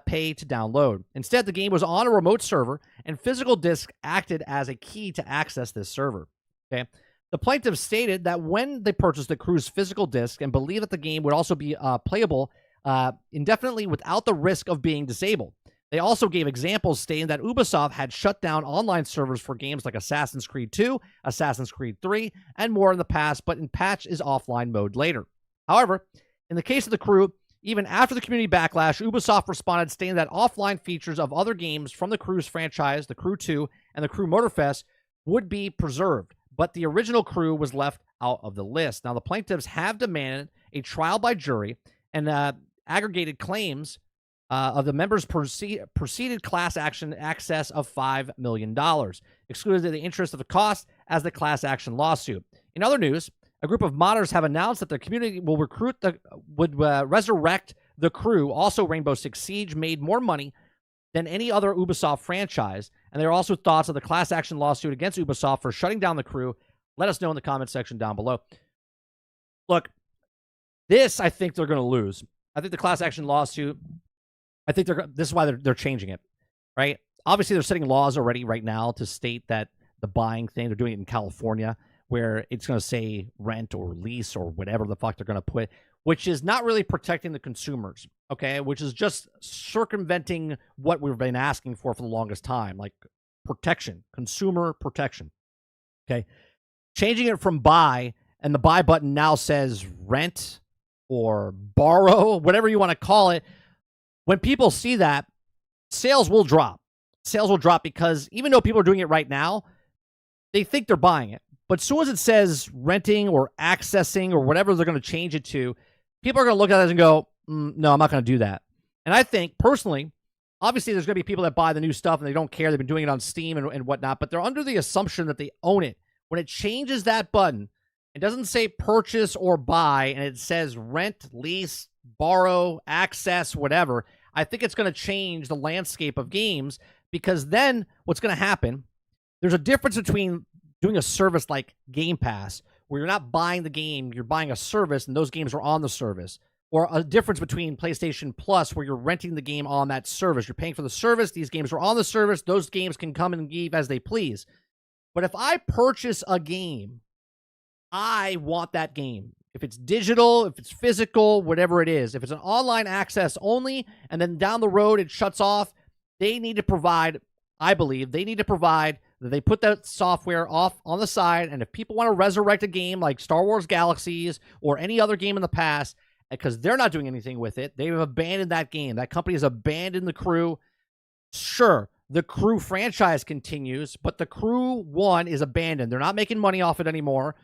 pay to download. Instead, the game was on a remote server, and physical disc acted as a key to access this server. Okay. The plaintiffs stated that when they purchased the crew's physical disc and believed that the game would also be playable indefinitely without the risk of being disabled. They also gave examples stating that Ubisoft had shut down online servers for games like Assassin's Creed 2, Assassin's Creed 3, and more in the past, but in patch is offline mode later. However, in the case of the crew, even after the community backlash, Ubisoft responded stating that offline features of other games from the crew's franchise, the Crew 2 and the Crew Motorfest, would be preserved, but the original Crew was left out of the list. Now, the plaintiffs have demanded a trial by jury and aggregated claims of the members' preceded class action excess of $5 million, excluded the interest of the cost as the class action lawsuit. In other news, a group of modders have announced that the community will resurrect the Crew. Also, Rainbow Six Siege made more money than any other Ubisoft franchise, and there are also thoughts of the class action lawsuit against Ubisoft for shutting down the Crew. Let us know in the comment section down below. Look, this I think they're going to lose. I think the class action lawsuit, I think this is why they're changing it, right? Obviously, they're setting laws already right now to state that the buying thing, they're doing it in California, where it's going to say rent or lease or whatever the fuck they're going to put, which is not really protecting the consumers, okay? Which is just circumventing what we've been asking for the longest time, like protection, consumer protection, okay? Changing it from buy, and the buy button now says rent or borrow, whatever you want to call it. When people see that, sales will drop. Sales will drop because even though people are doing it right now, they think they're buying it. But as soon as it says renting or accessing or whatever they're going to change it to, people are going to look at it and go, no, I'm not going to do that. And I think, personally, obviously there's going to be people that buy the new stuff and they don't care. They've been doing it on Steam and whatnot, but they're under the assumption that they own it. When it changes that button, it doesn't say purchase or buy, and it says rent, lease, borrow, access, whatever. I think it's going to change the landscape of games, because then what's going to happen, there's a difference between doing a service like Game Pass, where you're not buying the game, you're buying a service, and those games are on the service. Or a difference between PlayStation Plus, where you're renting the game on that service. You're paying for the service, these games are on the service, those games can come and leave as they please. But if I purchase a game, I want that game. If it's digital, if it's physical, whatever it is. If it's an online access only, and then down the road it shuts off, they need to provide, I believe, they need to provide that they put that software off on the side, and if people want to resurrect a game like Star Wars Galaxies or any other game in the past, because they're not doing anything with it, they've abandoned that game. That company has abandoned the Crew. Sure, the Crew franchise continues, but the Crew 1 is abandoned. They're not making money off it anymore.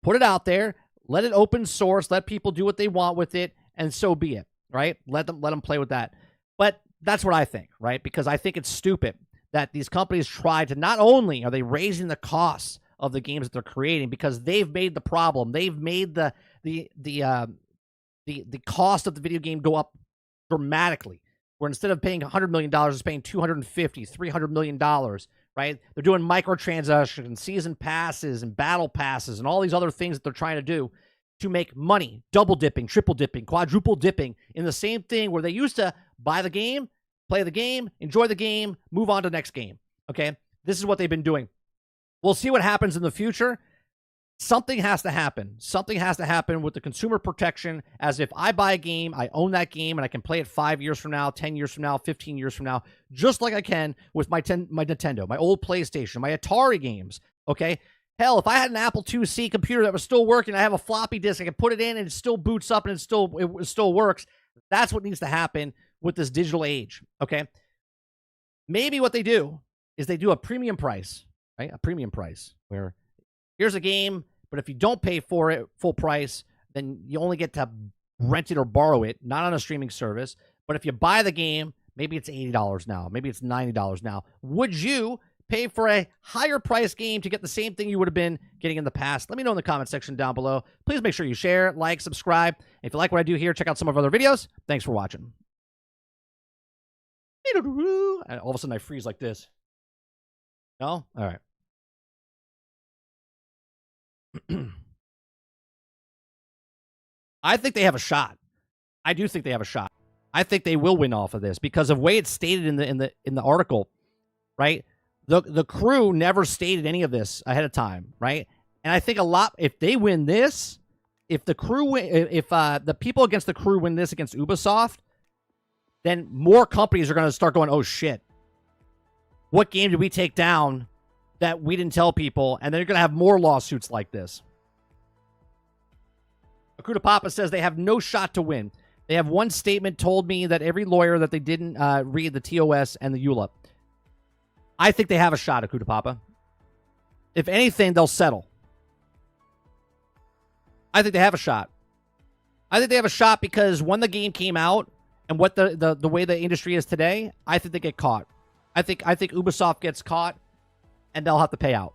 Put it out there, let it open source, let people do what they want with it, and so be it, right? Let them play with that. But that's what I think, right? Because I think it's stupid that these companies try to, not only are they raising the costs of the games that they're creating, because they've made the problem, they've made the cost of the video game go up dramatically, where instead of paying $100 million, it's paying $250, $300 million, right? They're doing microtransactions, season passes, and battle passes, and all these other things that they're trying to do to make money, double dipping, triple dipping, quadruple dipping in the same thing, where they used to buy the game, play the game, enjoy the game, move on to the next game, okay? This is what they've been doing. We'll see what happens in the future. Something has to happen. Something has to happen with the consumer protection, as if I buy a game, I own that game, and I can play it 5 years from now, 10 years from now, 15 years from now, just like I can with my Nintendo, my old PlayStation, my Atari games, okay? Hell, if I had an Apple IIc computer that was still working, I have a floppy disk, I can put it in and it still boots up and it still works. That's what needs to happen with this digital age, okay? Maybe what they do is they do a premium price, right? A premium price where here's a game, but if you don't pay for it full price, then you only get to rent it or borrow it, not on a streaming service. But if you buy the game, maybe it's $80 now, maybe it's $90 now. Would you pay for a higher price game to get the same thing you would have been getting in the past? Let me know in the comment section down below. Please make sure you share, like, subscribe. If you like what I do here, check out some of our other videos. Thanks for watching. And all of a sudden I freeze like this. No? All right. I think they have a shot. I do think they have a shot. I think they will win off of this because of the way it's stated in the article, right? The crew never stated any of this ahead of time, right? And I think a lot, if they win this, if the crew if the people against the crew win this against Ubisoft, then more companies are going to start going, oh shit, what game did we take down that we didn't tell people? And then you're going to have more lawsuits like this. Akuta Papa says they have no shot to win. They have one statement told me that every lawyer that they didn't read the TOS and the EULA. I think they have a shot, Akuta Papa. If anything, they'll settle. I think they have a shot. I think they have a shot because when the game came out and what the way the industry is today, I think they get caught. I think Ubisoft gets caught and they'll have to pay out.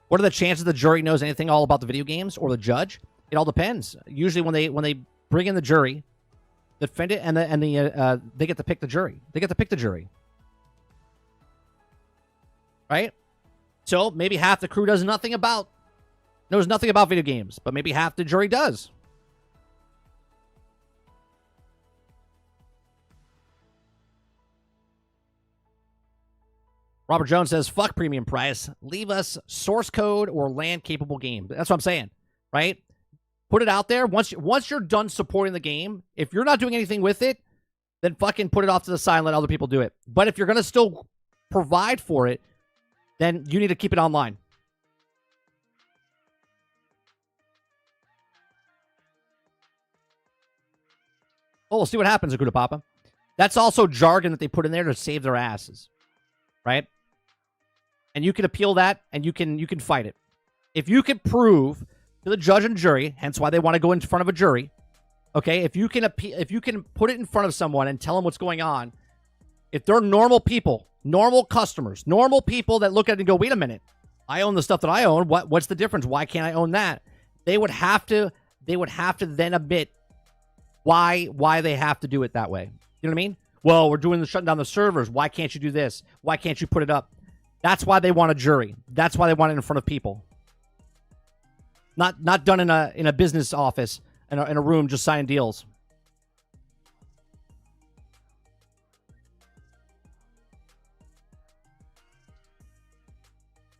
What are the chances the jury knows anything all about the video games or the judge? It all depends. Usually when they bring in the jury, the defendant they get to pick the jury. They get to pick the jury. Right? So maybe half the crew knows nothing about video games, but maybe half the jury does. Robert Jones says, fuck premium price. Leave us source code or land-capable game. That's what I'm saying, right? Put it out there. Once you're done supporting the game, if you're not doing anything with it, then fucking put it off to the side and let other people do it. But if you're going to still provide for it, then you need to keep it online. Oh, we'll see what happens, Akuta Papa. That's also jargon that they put in there to save their asses, right? And you can appeal that, and you can fight it. If you can prove to the judge and jury, hence why they want to go in front of a jury, okay? If you can put it in front of someone and tell them what's going on, if they're normal people, normal customers, normal people that look at it and go, wait a minute, I own the stuff that I own. What's the difference? Why can't I own that? They would have to then admit why they have to do it that way. You know what I mean? Well, we're shutting down the servers. Why can't you do this? Why can't you put it up? That's why they want a jury. That's why they want it in front of people. Not done in a business office, in a room just signing deals.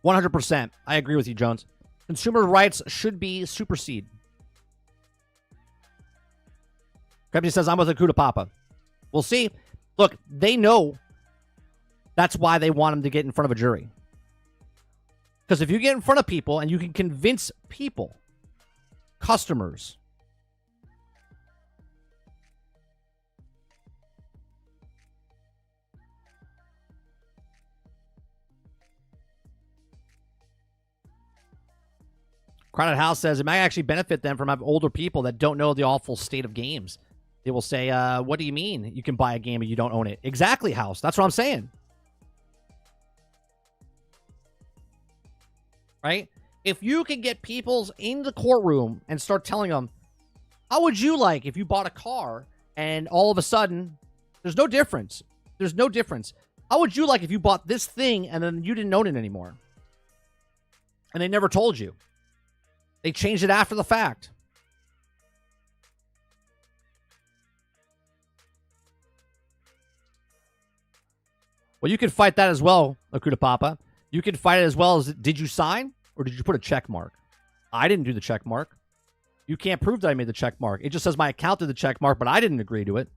%. I agree with you, Jones. Consumer rights should be supersede. Krebsy says, I'm with Akuta Papa. We'll see. Look, they know that's why they want him to get in front of a jury. Because if you get in front of people and you can convince people, customers, Crowded House says it might actually benefit them from having older people that don't know the awful state of games. They will say, what do you mean you can buy a game and you don't own it? Exactly, House. That's what I'm saying. Right? If you can get people in the courtroom and start telling them, how would you like if you bought a car and all of a sudden, there's no difference. There's no difference. How would you like if you bought this thing and then you didn't own it anymore? And they never told you. They changed it after the fact. Well, you can fight that as well, Akuta Papa. You can fight it as well as, did you sign or did you put a check mark? I didn't do the check mark. You can't prove that I made the check mark. It just says my account did the check mark, but I didn't agree to it.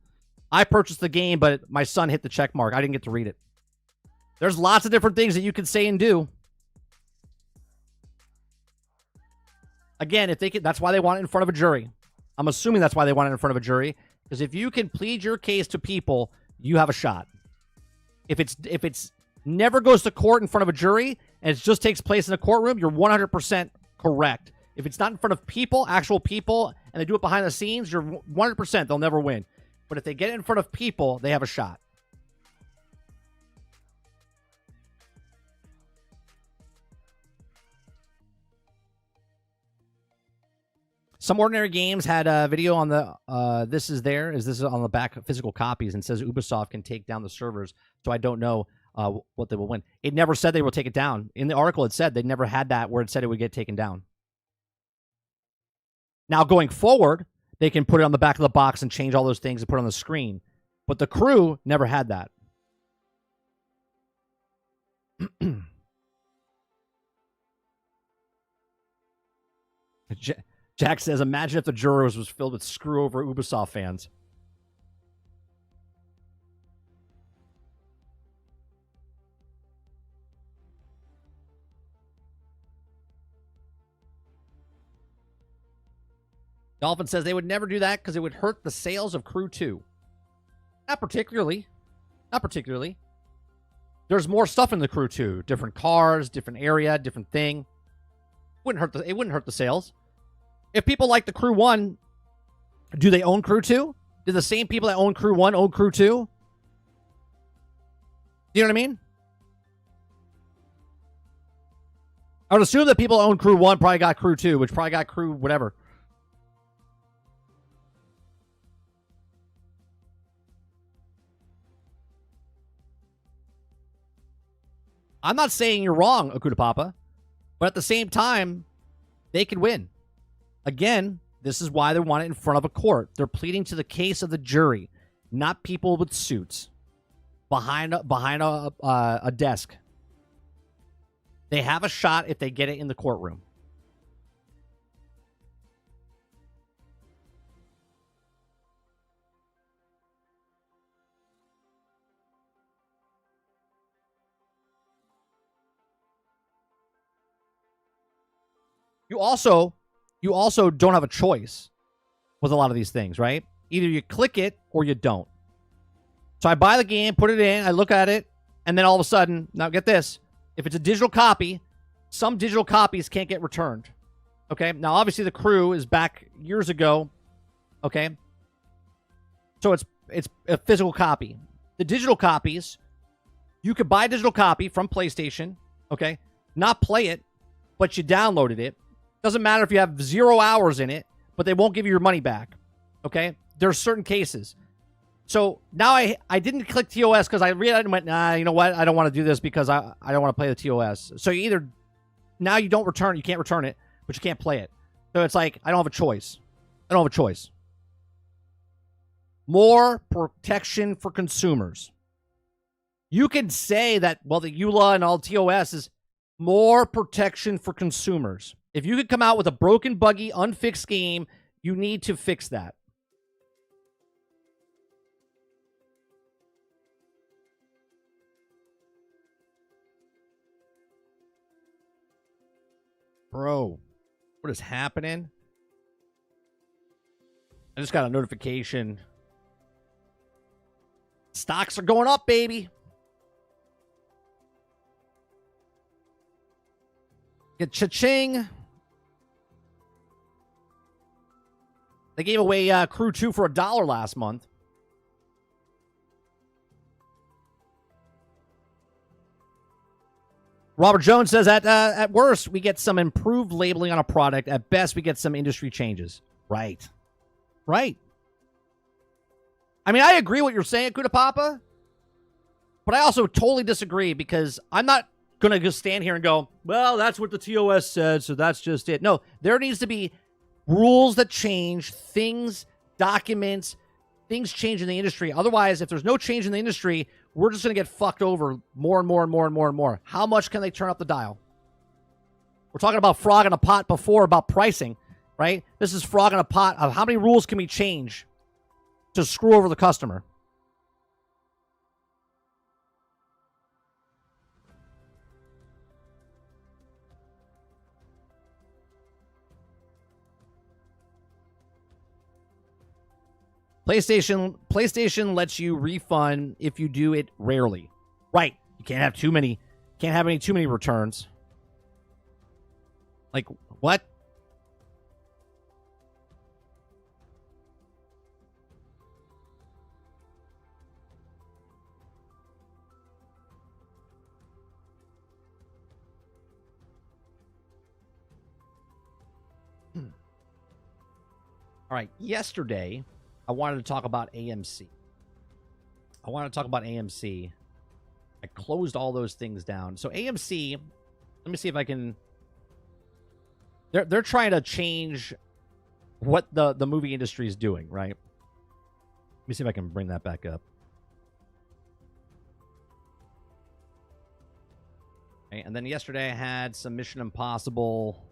I purchased the game, but my son hit the check mark. I didn't get to read it. There's lots of different things that you can say and do. Again, if they can, that's why they want it in front of a jury. I'm assuming that's why they want it in front of a jury. Because if you can plead your case to people, you have a shot. If it's never goes to court in front of a jury and it just takes place in a courtroom, you're 100% correct. If it's not in front of people, actual people, and they do it behind the scenes, you're 100% they'll never win. But if they get it in front of people, they have a shot. Some Ordinary Games had a video on the this is on the back of physical copies and says Ubisoft can take down the servers. So I don't know what they will win. It never said they will take it down. In the article, it said they never had that where it said it would get taken down. Now, going forward, they can put it on the back of the box and change all those things and put it on the screen. But the crew never had that. Jack says, imagine if the jurors was filled with screw over Ubisoft fans. Dolphin says they would never do that because it would hurt the sales of Crew 2. Not particularly. Not particularly. There's more stuff in the Crew 2. Different cars, different area, different thing. It wouldn't hurt the sales. If people like the Crew 1, do they own Crew 2? Do the same people that own Crew 1 own Crew 2? You know what I mean? I would assume that people that own Crew 1 probably got Crew 2, which probably got Crew whatever. I'm not saying you're wrong, Akuta Papa, but at the same time, they could win. Again, this is why they want it in front of a court. They're pleading to the case of the jury, not people with suits behind a desk. They have a shot if they get it in the courtroom. You also don't have a choice with a lot of these things, right? Either you click it or you don't. So I buy the game, put it in, I look at it, and then all of a sudden, now get this, if it's a digital copy, some digital copies can't get returned. Okay? Now, obviously, the Crew is back years ago. Okay? So it's a physical copy. The digital copies, you could buy a digital copy from PlayStation, okay? Not play it, but you downloaded it. Doesn't matter if you have 0 hours in it, but they won't give you your money back. Okay? There's certain cases. So now I didn't click TOS because I realized and went, nah, you know what? I don't want to do this because I don't want to play the TOS. So you either now you can't return it, but you can't play it. So it's like I don't have a choice. More protection for consumers. You can say that, well, the EULA and all TOS is more protection for consumers. If you could come out with a broken, buggy, unfixed game, you need to fix that. Bro, what is happening? I just got a notification. Stocks are going up, baby. Get cha-ching. They gave away Crew 2 for $1 last month. Robert Jones says at worst, we get some improved labeling on a product. At best, we get some industry changes. Right. I mean, I agree what you're saying, Kuda Papa, but I also totally disagree because I'm not going to just stand here and go, well, that's what the TOS said, so that's just it. No, there needs to be rules that change, things, documents, things change in the industry. Otherwise, if there's no change in the industry, we're just going to get fucked over more and more and more and more and more. How much can they turn up the dial? We're talking about frog in a pot before about pricing, right? This is frog in a pot of how many rules can we change to screw over the customer. PlayStation lets you refund if you do it rarely. Right. You can't have too many returns. Like what? All right, yesterday I wanted to talk about AMC. I closed all those things down. So AMC, let me see if I can. They're trying to change what the movie industry is doing, right? Let me see if I can bring that back up. Okay, and then yesterday I had some Mission Impossible.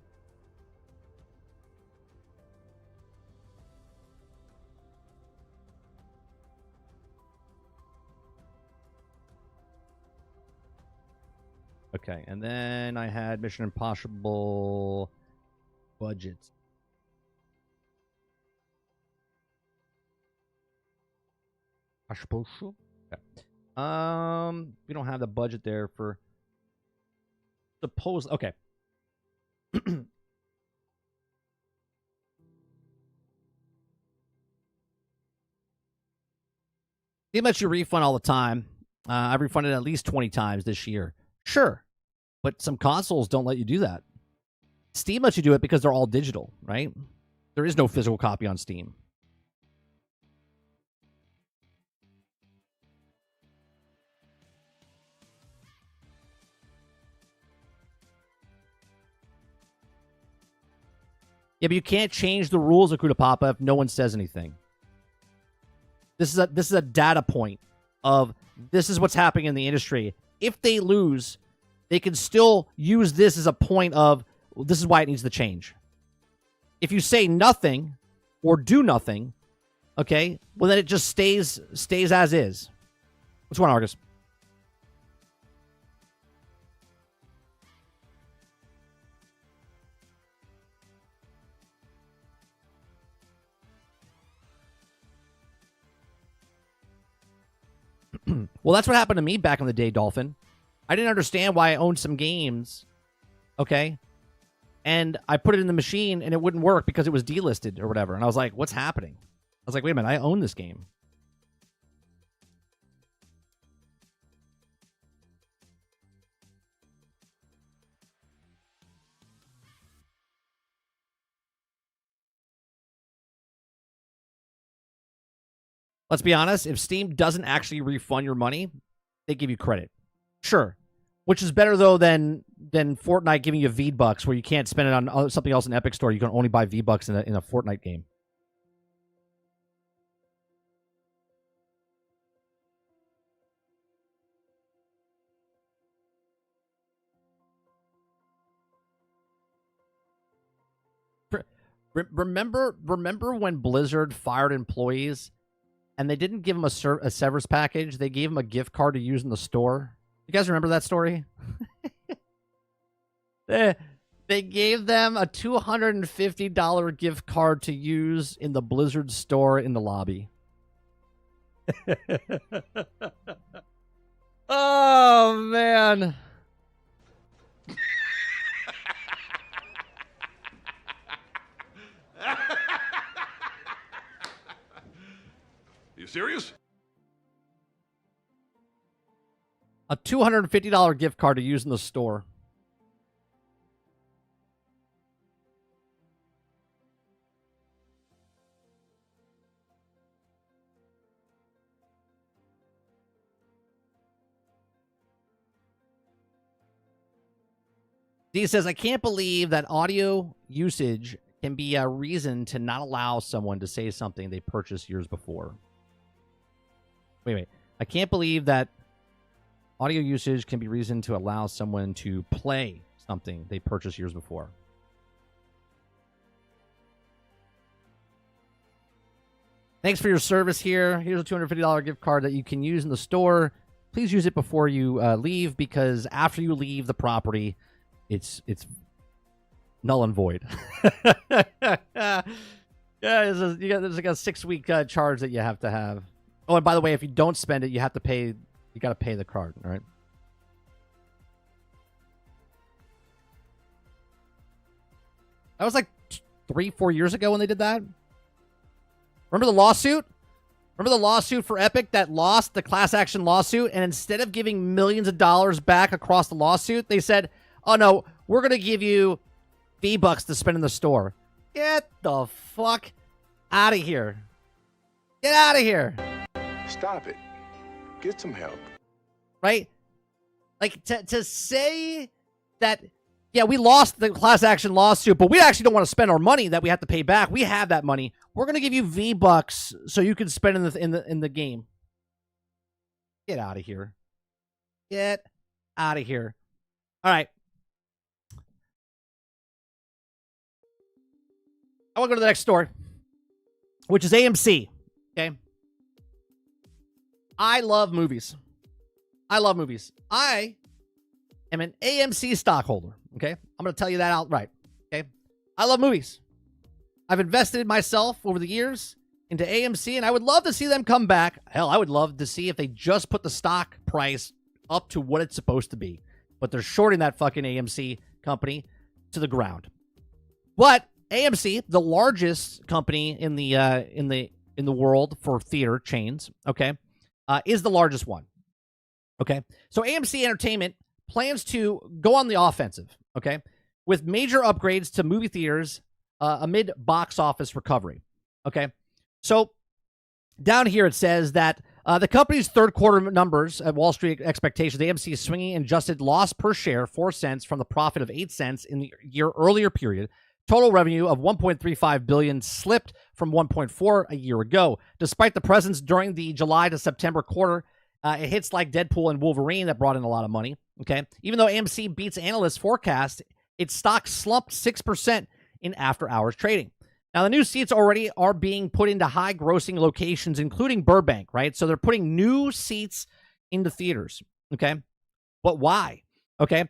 Okay, and then I had Mission Impossible budgets. Okay. We don't have the budget there for suppose. Okay. They let you refund all the time. I've refunded at least 20 times this year. Sure. But some consoles don't let you do that. Steam lets you do it because they're all digital, right? There is no physical copy on Steam. Yeah, but you can't change the rules of Kudapapa if no one says anything. This is a data point of this is what's happening in the industry. If they lose, they can still use this as a point of, well, this is why it needs to change. If you say nothing or do nothing, okay, well, then it just stays as is. What's going on, Argus? Well, that's what happened to me back in the day, Dolphin. I didn't understand why I owned some games, okay? And I put it in the machine, and it wouldn't work because it was delisted or whatever. And I was like, what's happening? I was like, wait a minute, I own this game. Let's be honest, if Steam doesn't actually refund your money, they give you credit. Sure. Which is better, though, than Fortnite giving you V-Bucks, where you can't spend it on something else in Epic Store. You can only buy V-Bucks in a Fortnite game. Remember when Blizzard fired employees and they didn't give them a severance package? They gave them a gift card to use in the store. You guys remember that story? They gave them a $250 gift card to use in the Blizzard store in the lobby. Oh, man. You serious? A $250 gift card to use in the store. D says, I can't believe that audio usage can be a reason to not allow someone to say something they purchased years before. Wait. I can't believe that audio usage can be reason to allow someone to play something they purchased years before. Thanks for your service here. Here's a $250 gift card that you can use in the store. Please use it before you leave, because after you leave the property, it's null and void. Yeah, there's like a 6-week charge that you have to have. Oh, and by the way, if you don't spend it, you have to pay. You got to pay the card. All right. That was like 3-4 years ago when they did that. Remember the lawsuit? Remember the lawsuit for Epic that lost the class action lawsuit? And instead of giving millions of dollars back across the lawsuit, they said, oh, no, we're going to give you V-Bucks to spend in the store. Get the fuck out of here. Get out of here. Stop it. Get some help. Right? Like, to say that Yeah, we lost the class action lawsuit, but we actually don't want to spend our money that we have to pay back. We have that money. We're going to give you V-Bucks so you can spend in the game. Get out of here. Get out of here. All right. I want to go to the next story, which is AMC. Okay. I love movies. I am an AMC stockholder. Okay. I'm going to tell you that outright. Okay. I love movies. I've invested myself over the years into AMC, and I would love to see them come back. Hell, I would love to see if they just put the stock price up to what it's supposed to be. But they're shorting that fucking AMC company to the ground. But AMC, the largest company in the world for theater chains, okay, is the largest one. Okay. So AMC Entertainment plans to go on the offensive, okay, with major upgrades to movie theaters amid box office recovery. Okay. So down here it says that the company's third quarter numbers at Wall Street expectations, AMC is swinging an adjusted loss per share 4 cents from the profit of 8 cents in the year earlier period. Total revenue of $1.35 billion slipped from $1.4 a year ago. Despite the presence during the July to September quarter, it hits like Deadpool and Wolverine that brought in a lot of money. Okay, even though AMC beats analysts' forecast, its stock slumped 6% in after-hours trading. Now, the new seats already are being put into high-grossing locations, including Burbank, right? So they're putting new seats into theaters, okay? But why? Okay,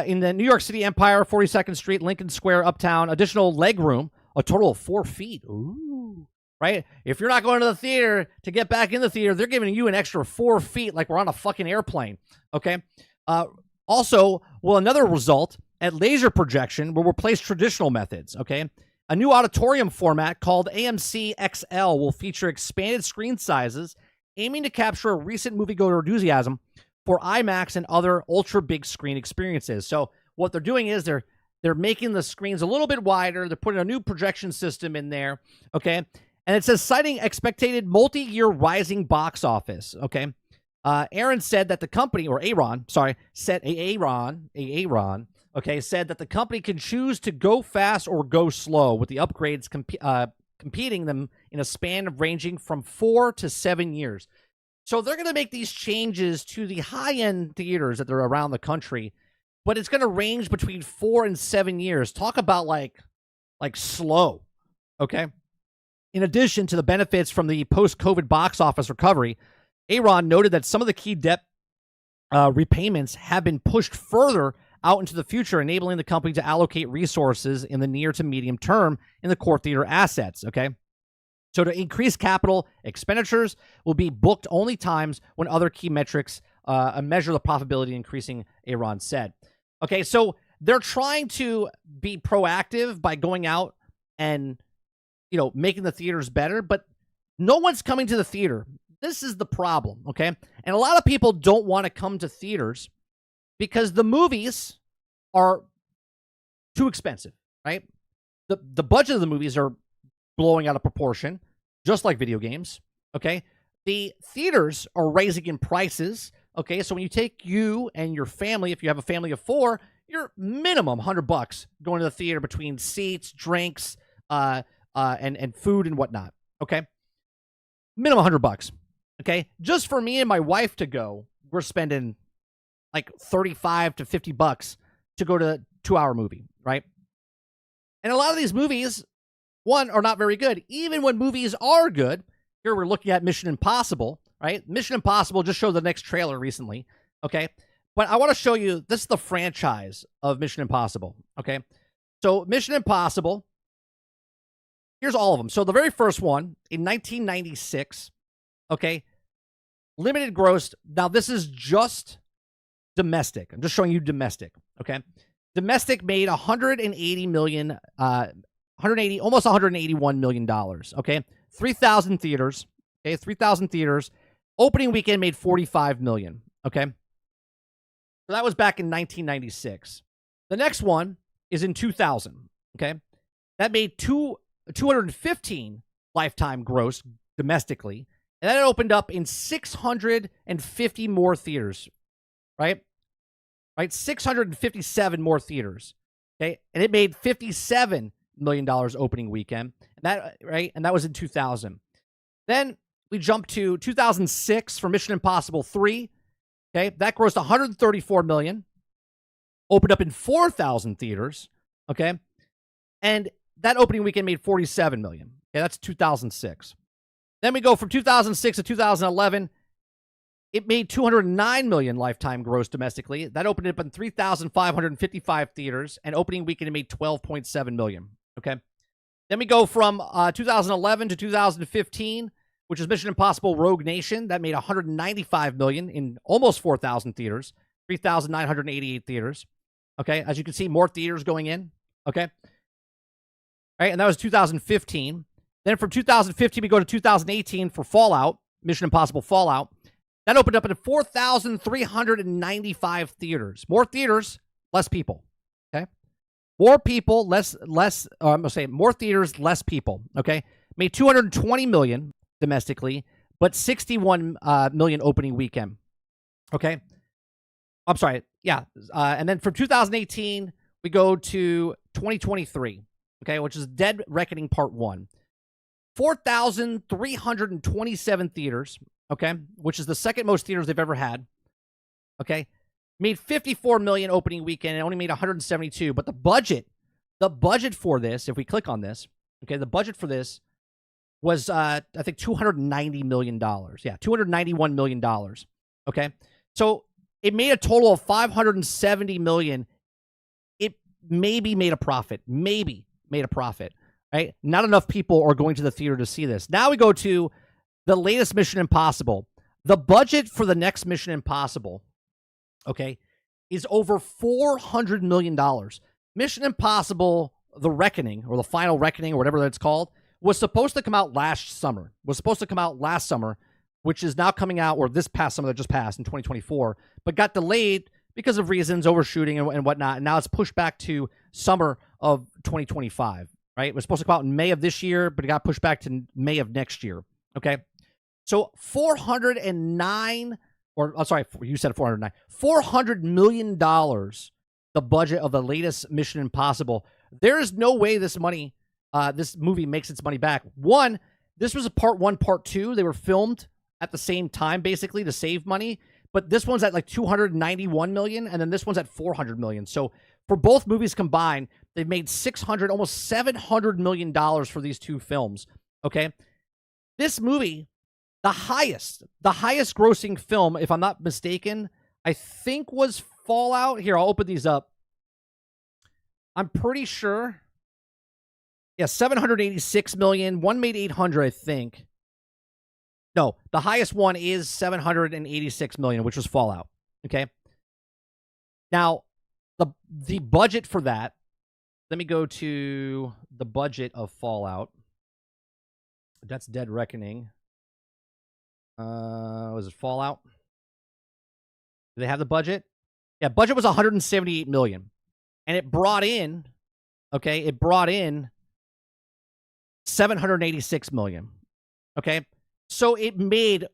in the New York City Empire, 42nd Street, Lincoln Square, Uptown, additional leg room, a total of 4 feet. Ooh, right? If you're not going to the theater to get back in the theater, they're giving you an extra 4 feet like we're on a fucking airplane, okay? Also, will another result at laser projection will replace traditional methods, okay? A new auditorium format called AMC XL will feature expanded screen sizes, aiming to capture a recent moviegoer enthusiasm for IMAX and other ultra big screen experiences. So what they're doing is they're making the screens a little bit wider. They're putting a new projection system in there, okay? And it says citing expected multi-year rising box office, okay? Aaron said that the company, or Aaron, sorry, said Aaron, okay, said that the company can choose to go fast or go slow, with the upgrades competing them in a span of ranging from 4 to 7 years. So they're going to make these changes to the high-end theaters that are around the country, but it's going to range between 4 and 7 years. Talk about like slow, okay? In addition to the benefits from the post-COVID box office recovery, Aaron noted that some of the key debt repayments have been pushed further out into the future, enabling the company to allocate resources in the near to medium term in the core theater assets, okay? So to increase capital expenditures will be booked only times when other key metrics measure the profitability increasing, Aaron said. Okay, so they're trying to be proactive by going out and, you know, making the theaters better, but no one's coming to the theater. This is the problem, okay? And a lot of people don't want to come to theaters because the movies are too expensive, right? The budget of the movies are blowing out of proportion, just like video games, okay? The theaters are raising in prices, okay? So when you take you and your family, if you have a family of 4, you're minimum $100 going to the theater between seats, drinks, and food and whatnot, okay? Minimum $100, okay? Just for me and my wife to go, we're spending like $35 to $50 to go to a 2-hour movie, right? And a lot of these movies, one, are not very good. Even when movies are good, here we're looking at Mission Impossible, right? Mission Impossible just showed the next trailer recently, okay? But I want to show you, this is the franchise of Mission Impossible, okay? So Mission Impossible, here's all of them. So the very first one, in 1996, okay, limited gross. Now this is just domestic. I'm just showing you domestic, okay? Domestic made $180 million, almost $181 million, okay? 3,000 theaters, okay? 3,000 theaters. Opening weekend made $45 million, okay? So that was back in 1996. The next one is in 2000, okay? That made 215 lifetime gross domestically, and then it opened up in 650 more theaters, right? 657 more theaters. Okay, and it made $57 million opening weekend. And that right, and that was in 2000. Then we jumped to 2006 for Mission Impossible 3. Okay, that grossed 134 million, opened up in 4,000 theaters. Okay, and that opening weekend made 47 million. Okay, that's 2006. Then we go from 2006 to 2011. It made 209 million lifetime gross domestically. That opened up in 3,555 theaters, and opening weekend it made 12.7 million. Okay. Then we go from 2011 to 2015, which is Mission Impossible Rogue Nation. That made 195 million in almost 4,000 theaters, 3,988 theaters. Okay, as you can see, more theaters going in. Okay. All right, and that was 2015. Then from 2015, we go to 2018 for Fallout, Mission Impossible Fallout. That opened up in 4,395 theaters. More theaters, less people. Okay, more people, I'm gonna say more theaters, less people. Okay, made 220 million domestically, but 61 million opening weekend. Okay, I'm sorry. Yeah, and then from 2018, we go to 2023. Okay, which is Dead Reckoning Part 1. 4,327 theaters, okay, which is the second most theaters they've ever had. Okay, made 54 million opening weekend and only made 172. But the budget for this, if we click on this, okay, the budget for this was I think $290 million. Yeah, $291 million. Okay, so it made a total of 570 million. It maybe made a profit. Maybe made a profit. Right? Not enough people are going to the theater to see this. Now we go to the latest Mission Impossible. The budget for the next Mission Impossible, okay, is over $400 million. Mission Impossible, The Reckoning, or The Final Reckoning, or whatever that's called, was supposed to come out last summer. Which is now coming out, or this past summer that just passed in 2024, but got delayed because of reasons, overshooting and whatnot. And now it's pushed back to summer of 2025. Right? It was supposed to come out in May of this year, but it got pushed back to May of next year. Okay. So 409, or I'm sorry, you said 409, $400 million, the budget of the latest Mission Impossible. There is no way this movie makes its money back. One, this was a part 1, part 2. They were filmed at the same time, basically, to save money. But this one's at like 291 million, and then this one's at 400 million. So for both movies combined, they've made almost $700 million for these two films. Okay. This movie, the highest grossing film, if I'm not mistaken, I think was Fallout. Here, I'll open these up. I'm pretty sure. Yeah, 786 million. One made 800, I think. No, the highest one is 786 million, which was Fallout. Okay. Now, the budget for that, let me go to the budget of Fallout. That's Dead Reckoning. Was it Fallout? Do they have the budget? Yeah, budget was 178 million. And it brought in 786 million. Okay? So it made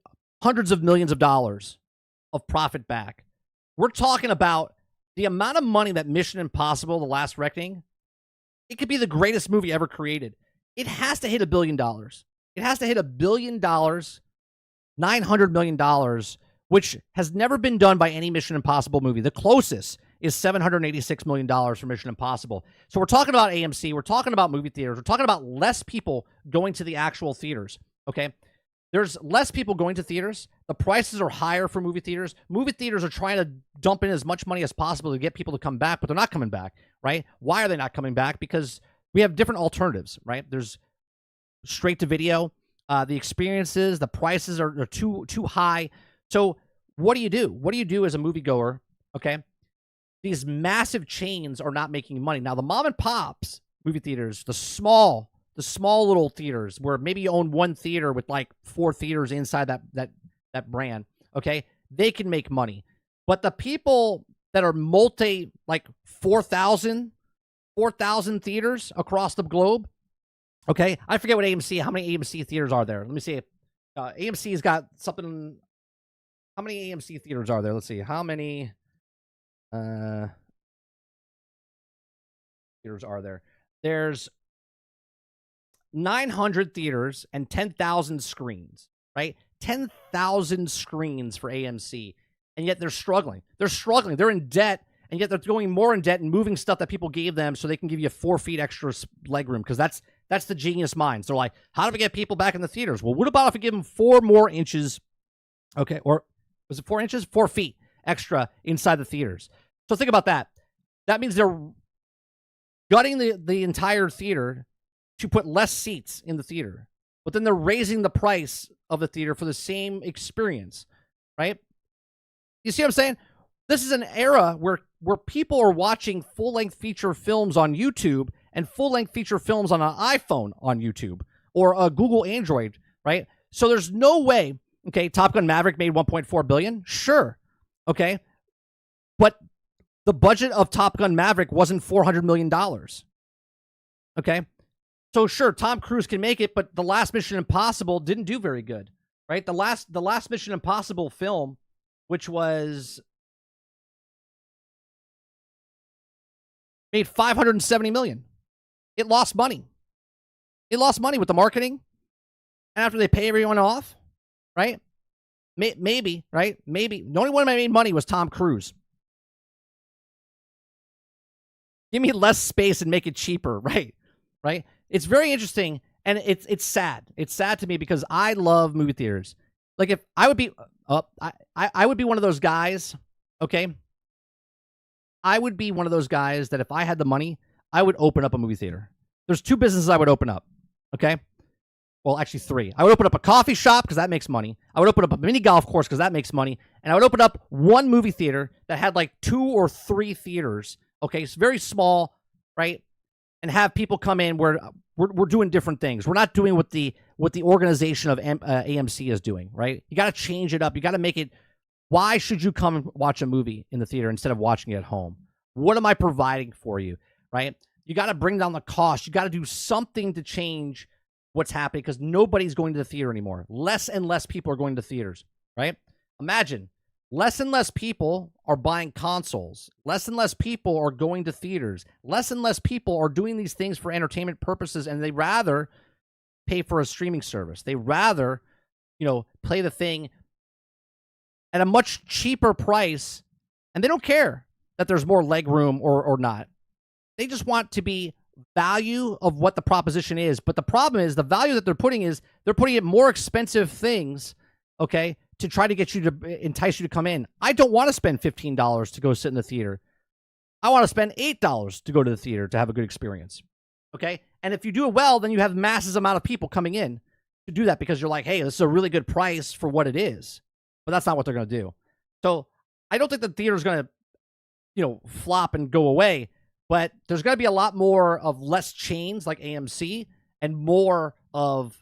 hundreds of millions of dollars of profit back. We're talking about the amount of money that Mission Impossible, The Last Reckoning, it could be the greatest movie ever created. It has to hit $1 billion. It has to hit $1 billion, $900 million, which has never been done by any Mission Impossible movie. The closest is $786 million for Mission Impossible. So we're talking about AMC. We're talking about movie theaters. We're talking about less people going to the actual theaters. Okay? There's less people going to theaters. The prices are higher for movie theaters. Movie theaters are trying to dump in as much money as possible to get people to come back, but they're not coming back, right? Why are they not coming back? Because we have different alternatives, right? There's straight to video. The experiences, the prices are too high. So what do you do? What do you do as a moviegoer? Okay, these massive chains are not making money. Now, the mom and pops movie theaters, the small little theaters where maybe you own one theater with like 4 theaters inside that brand, okay, they can make money. But the people that are like 4,000 theaters across the globe, okay, I forget how many AMC theaters are there. Let me see. AMC's got something. How many AMC theaters are there? Let's see. How many? theaters are there? There's 900 theaters and 10,000 screens, right? 10,000 screens for AMC, and yet they're struggling. They're struggling. They're in debt, and yet they're going more in debt and moving stuff that people gave them so they can give you 4 feet extra leg room, because that's the genius minds. They're like, how do we get people back in the theaters? Well, what about if we give them 4 more inches, okay, or was it 4 inches? 4 feet extra inside the theaters. So think about that. That means they're gutting the entire theater to put less seats in the theater, but then they're raising the price of the theater for the same experience, right? You see what I'm saying? This is an era where people are watching full-length feature films on YouTube and full-length feature films on an iPhone on YouTube or a Google Android, right? So there's no way, okay, Top Gun Maverick made $1.4 billion. Sure. Okay. But the budget of Top Gun Maverick wasn't $400 million. Okay. So sure, Tom Cruise can make it, but the last Mission Impossible didn't do very good, right? The last Mission Impossible film, which was made $570 million. It lost money. It lost money with the marketing, and after they pay everyone off, right? Maybe, right? Maybe the only one that made money was Tom Cruise. Give me less space and make it cheaper, right? Right? It's very interesting, and it's sad. It's sad to me because I love movie theaters. Like if I would be, I would be one of those guys. Okay, I would be one of those guys that if I had the money, I would open up a movie theater. There's 2 businesses I would open up. Okay, well actually 3. I would open up a coffee shop because that makes money. I would open up a mini golf course because that makes money, and I would open up one movie theater that had like 2 or 3 theaters. Okay, it's very small, right? And have people come in where we're doing different things. We're not doing what the organization of AMC is doing, right? You got to change it up. You got to make it. Why should you come and watch a movie in the theater instead of watching it at home? What am I providing for you, right? You got to bring down the cost. You got to do something to change what's happening because nobody's going to the theater anymore. Less and less people are going to theaters, right? Imagine. Less and less people are buying consoles. Less and less people are going to theaters. Less and less people are doing these things for entertainment purposes, and they rather pay for a streaming service. They rather, play the thing at a much cheaper price, and they don't care that there's more leg room or not. They just want to be value of what the proposition is. But the problem is the value that they're putting it more expensive things, okay, to try to get you to entice you to come in. I don't want to spend $15 to go sit in the theater. I want to spend $8 to go to the theater to have a good experience. Okay? And if you do it well, then you have masses amount of people coming in to do that because you're like, hey, this is a really good price for what it is. But that's not what they're going to do. So I don't think the theater is going to, flop and go away. But there's going to be a lot more of less chains like AMC and more of,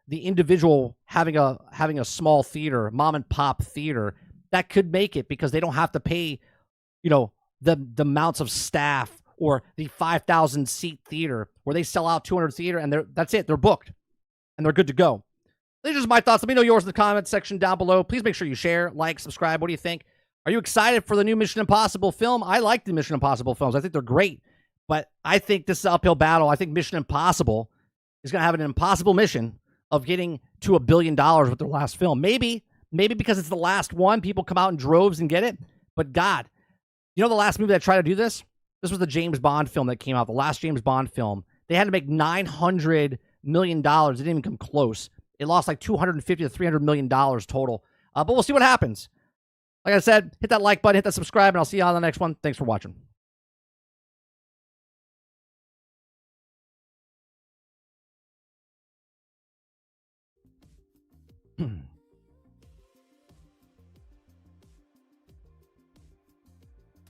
the individual having a small theater, mom and pop theater that could make it because they don't have to pay, the amounts of staff or the 5,000 seat theater where they sell out 200 theater and that's it. They're booked and they're good to go. These are just my thoughts. Let me know yours in the comment section down below. Please make sure you share, like, subscribe. What do you think? Are you excited for the new Mission Impossible film? I like the Mission Impossible films. I think they're great, but I think this is an uphill battle. I think Mission Impossible is going to have an impossible mission of getting to $1 billion with their last film. Maybe because it's the last one, people come out in droves and get it. But God, the last movie that tried to do this? This was the James Bond film that came out, the last James Bond film. They had to make $900 million. It didn't even come close. It lost like $250 to $300 million total. But we'll see what happens. Like I said, hit that like button, hit that subscribe, and I'll see you on the next one. Thanks for watching.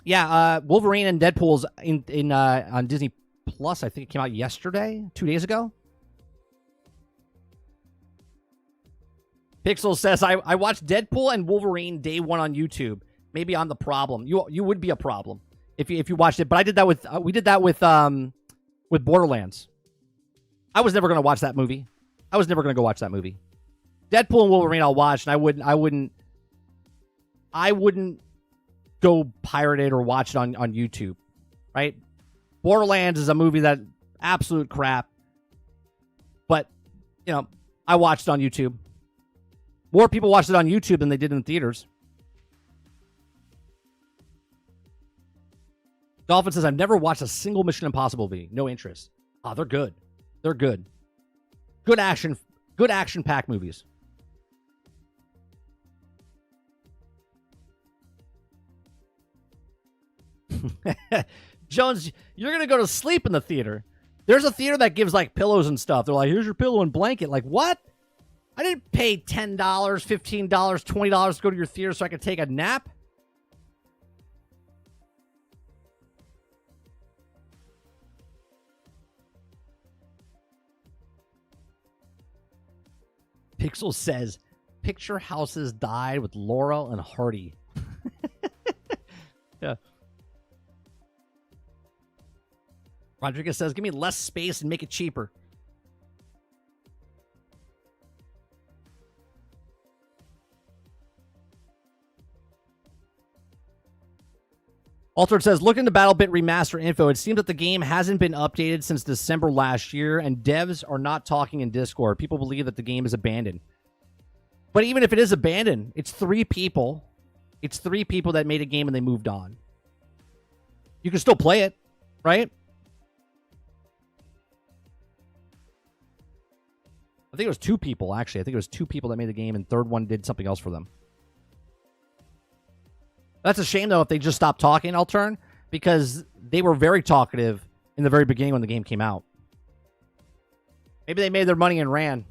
Yeah, Wolverine and Deadpool's in on Disney Plus. I think it came out yesterday, 2 days ago. Pixel says I watched Deadpool and Wolverine day one on YouTube. Maybe I'm the problem. You would be a problem if you watched it. But I did that with we did that with Borderlands. I was never gonna watch that movie. I was never gonna go watch that movie. Deadpool and Wolverine I'll watch, and I wouldn't go pirate it or watch it on YouTube, right? Borderlands is a movie that absolute crap. But, you know, I watched it on YouTube. More people watched it on YouTube than they did in theaters. Dolphin says, I've never watched a single Mission Impossible movie. No interest. Ah, they're good. They're good. Good action-packed movies. Jones, you're going to go to sleep in the theater. There's a theater that gives, like, pillows and stuff. They're like, here's your pillow and blanket. Like, what? I didn't pay $10, $15, $20 to go to your theater so I could take a nap. Pixel says, picture houses died with Laurel and Hardy. Yeah. Rodriguez says, give me less space and make it cheaper. Altered says, look into BattleBit remaster info. It seems that the game hasn't been updated since December last year, and devs are not talking in Discord. People believe that the game is abandoned. But even if it is abandoned, it's 3 people. It's 3 people that made a game and they moved on. You can still play it, right? I think it was 2 people, actually. I think it was 2 people that made the game, and third one did something else for them. That's a shame, though, if they just stopped talking, I'll turn, because they were very talkative in the very beginning when the game came out. Maybe they made their money and ran.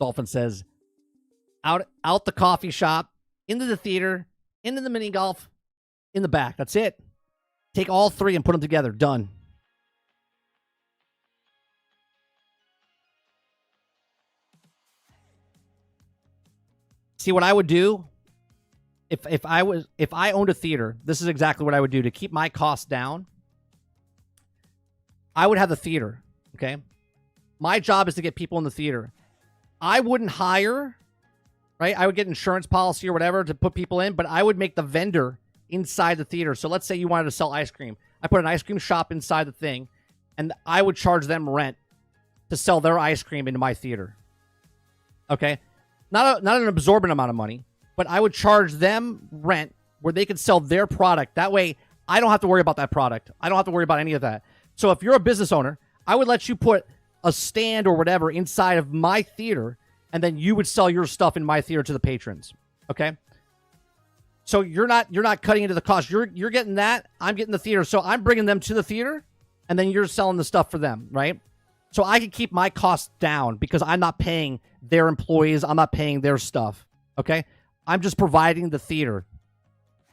Dolphin says, out the coffee shop, into the theater, into the mini golf, in the back. That's it. Take all 3 and put them together. Done. See what I would do if I owned a theater. This is exactly what I would do to keep my costs down. I would have the theater. Okay, my job is to get people in the theater. I wouldn't hire. Right? I would get insurance policy or whatever to put people in, but I would make the vendor inside the theater. So let's say you wanted to sell ice cream. I put an ice cream shop inside the thing, and I would charge them rent to sell their ice cream into my theater. Okay? Not an absorbent amount of money, but I would charge them rent where they could sell their product. That way, I don't have to worry about that product. I don't have to worry about any of that. So if you're a business owner, I would let you put a stand or whatever inside of my theater, and then you would sell your stuff in my theater to the patrons. Okay? So you're not cutting into the cost. You're getting that. I'm getting the theater. So I'm bringing them to the theater, and then you're selling the stuff for them, right? So I can keep my costs down because I'm not paying their employees. I'm not paying their stuff. Okay? I'm just providing the theater.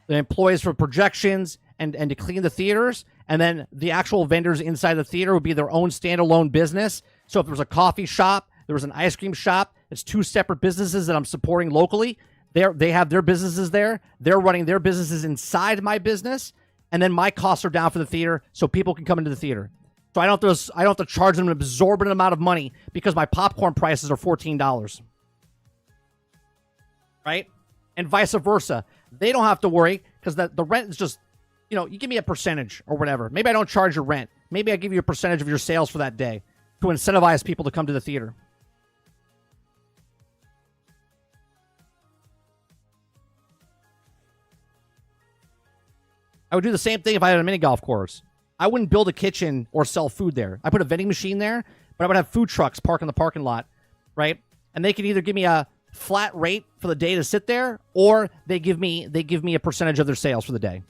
The employees for projections and to clean the theaters, and then the actual vendors inside the theater would be their own standalone business. So if there was a coffee shop, there was an ice cream shop, it's 2 separate businesses that I'm supporting locally. They have their businesses there. They're running their businesses inside my business, and then my costs are down for the theater so people can come into the theater. So I don't have to charge them an absorbent amount of money because my popcorn prices are $14. Right? And vice versa. They don't have to worry because the rent is just, you give me a percentage or whatever. Maybe I don't charge your rent. Maybe I give you a percentage of your sales for that day to incentivize people to come to the theater. I would do the same thing if I had a mini golf course. I wouldn't build a kitchen or sell food there. I put a vending machine there, but I would have food trucks park in the parking lot, right? And they can either give me a flat rate for the day to sit there, or they give me a percentage of their sales for the day.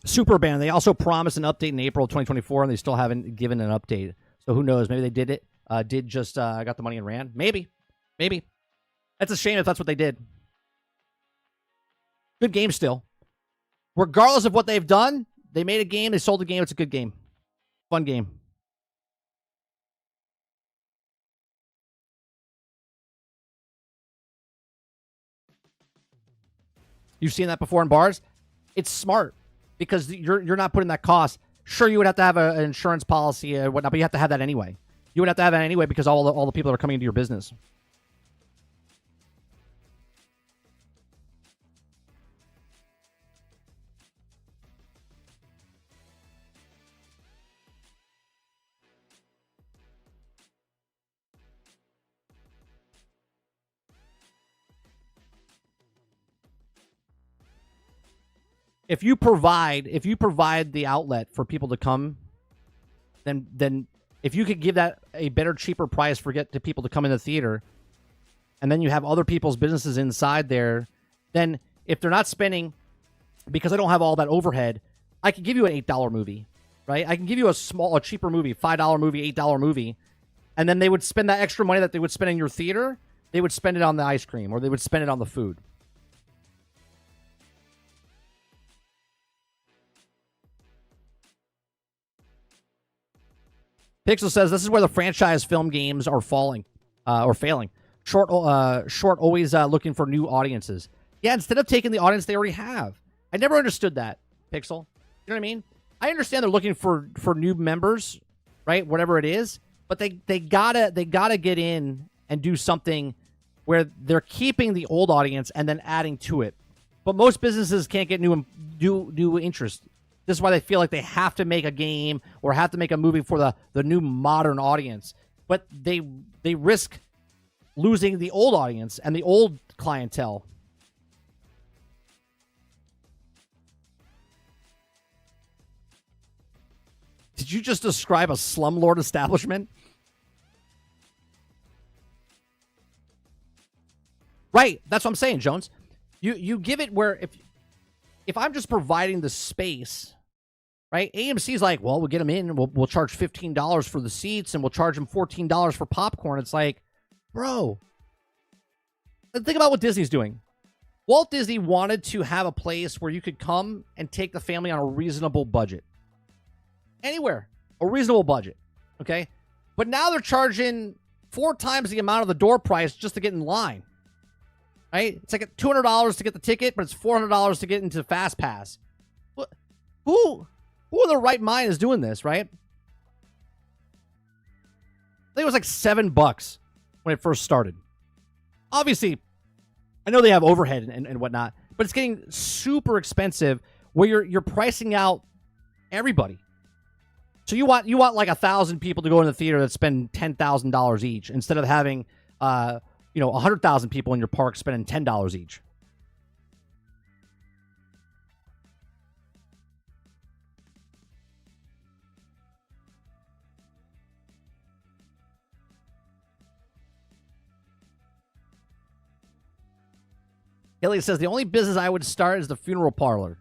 Superband, they also promised an update in April 2024, and they still haven't given an update. So who knows? Maybe they did it. Got the money and ran. Maybe. That's a shame if that's what they did. Good game still. regardless of what they've done, they made a game, they sold a game, it's a good game. Fun game. You've seen that before in bars? It's smart because you're not putting that cost. Sure, you would have to have an insurance policy and whatnot, but you have to have that anyway. You would have to have that anyway because all the people that are coming into your business. If you provide the outlet for people to come, then if you could give that a better, cheaper price for get to people to come in the theater, and then you have other people's businesses inside there, then if they're not spending, because I don't have all that overhead, I can give you an $8 movie, right? I can give you a cheaper movie, $5 movie, $8 movie, and then they would spend that extra money that they would spend in your theater, they would spend it on the ice cream or they would spend it on the food. Pixel says this is where the franchise film games are falling or failing. Short always looking for new audiences. Yeah, instead of taking the audience they already have. I never understood that, Pixel. You know what I mean? I understand they're looking for new members, right? Whatever it is, but they gotta get in and do something where they're keeping the old audience and then adding to it. But most businesses can't get new interest. This is why they feel like they have to make a game or have to make a movie for the new modern audience. But they risk losing the old audience and the old clientele. Did you just describe a slumlord establishment? Right. That's what I'm saying, Jones. You give it where if I'm just providing the space, right? AMC's like, well, we'll get them in. We'll charge $15 for the seats, and we'll charge them $14 for popcorn. It's like, bro, think about what Disney's doing. Walt Disney wanted to have a place where you could come and take the family on a reasonable budget. Anywhere, a reasonable budget, okay? But now they're charging 4 times the amount of the door price just to get in line, right? It's like $200 to get the ticket, but it's $400 to get into Fast Pass. Who in the right mind is doing this, right? I think it was like $7 when it first started. Obviously, I know they have overhead and whatnot, but it's getting super expensive where you're pricing out everybody. So you want like 1,000 people to go in the theater that spend $10,000 each instead of having 100,000 people in your park spending $10 each. Hilly says, the only business I would start is the funeral parlor.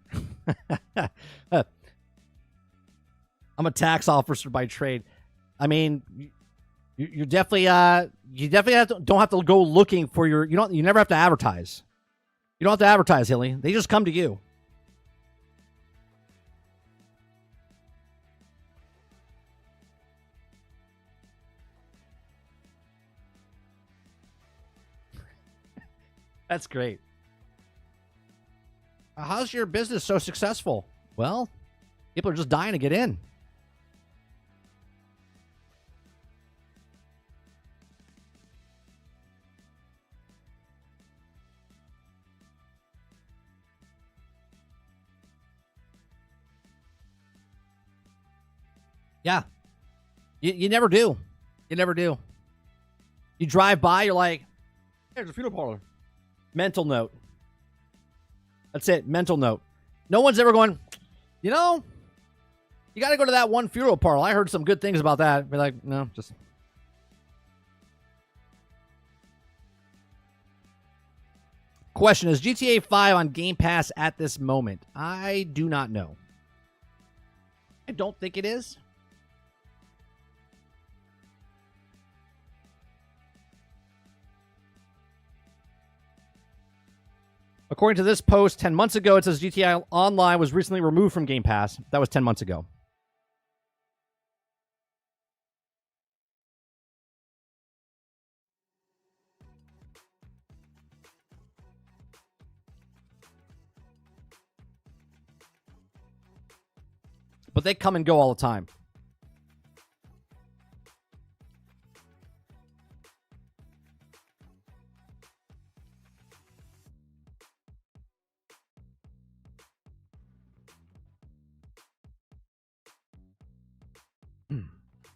I'm a tax officer by trade. I mean, you definitely don't have to go looking for you never have to advertise. You don't have to advertise, Hilly. They just come to you. That's great. How's your business so successful? Well, people are just dying to get in. Yeah. You never do. You never do. You drive by, you're like, there's a funeral parlor. Mental note. That's it. Mental note. No one's ever going, you got to go to that one funeral parlor. I heard some good things about that. Be like, no, just. Question, is GTA 5 on Game Pass at this moment? I do not know. I don't think it is. According to this post, 10 months ago, it says GTA Online was recently removed from Game Pass. That was 10 months ago. But they come and go all the time.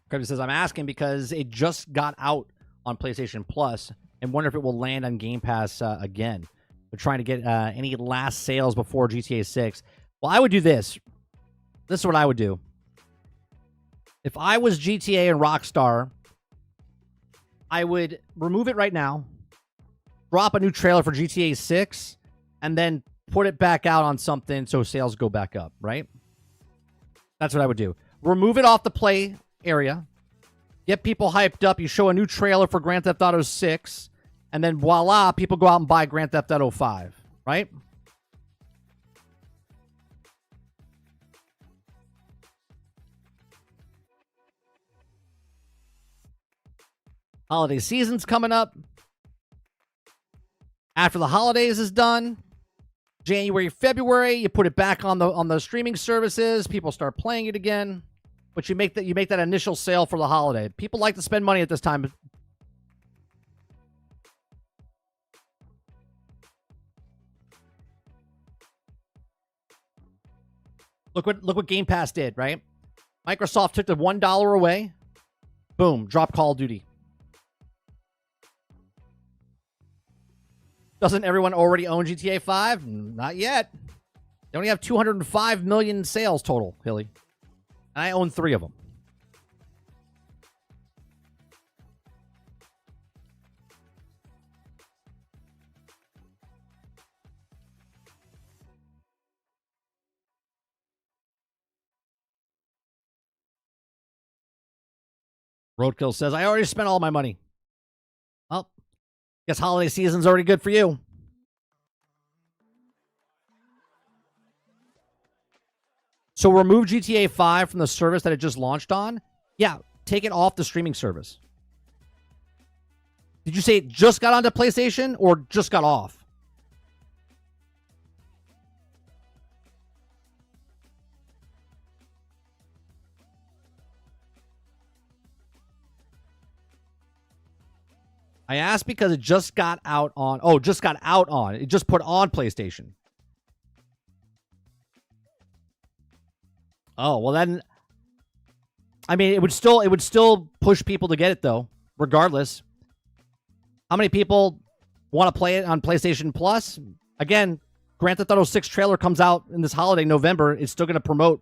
Kevin says, I'm asking because it just got out on PlayStation Plus and wonder if it will land on Game Pass again. They're trying to get any last sales before GTA 6. Well, I would do this. This is what I would do. If I was GTA and Rockstar, I would remove it right now, drop a new trailer for GTA 6, and then put it back out on something so sales go back up, right? That's what I would do. Remove it off the play area, get people hyped up. You show a new trailer for Grand Theft Auto 6, and then voila, people go out and buy Grand Theft Auto 5, right? Holiday season's coming up. After the holidays is done, January, February, you put it back on the streaming services. People start playing it again, but you make that initial sale for the holiday. People like to spend money at this time. Look what Game Pass did, right? Microsoft took the $1 away. Boom, drop Call of Duty. Doesn't everyone already own GTA 5? Not yet. They only have 205 million sales total, Hilly. And I own 3 of them. Roadkill says, I already spent all my money. Well, guess holiday season's already good for you. So remove GTA 5 from the service that it just launched on. Yeah, take it off the streaming service. Did you say it just got onto PlayStation or just got off? I asked because it just got out on... Oh, just got out on. It just put on PlayStation. Oh, well then... I mean, it would still push people to get it, though, regardless. How many people want to play it on PlayStation Plus? Again, Grand Theft Auto 6 trailer comes out in this holiday, November. It's still going to promote.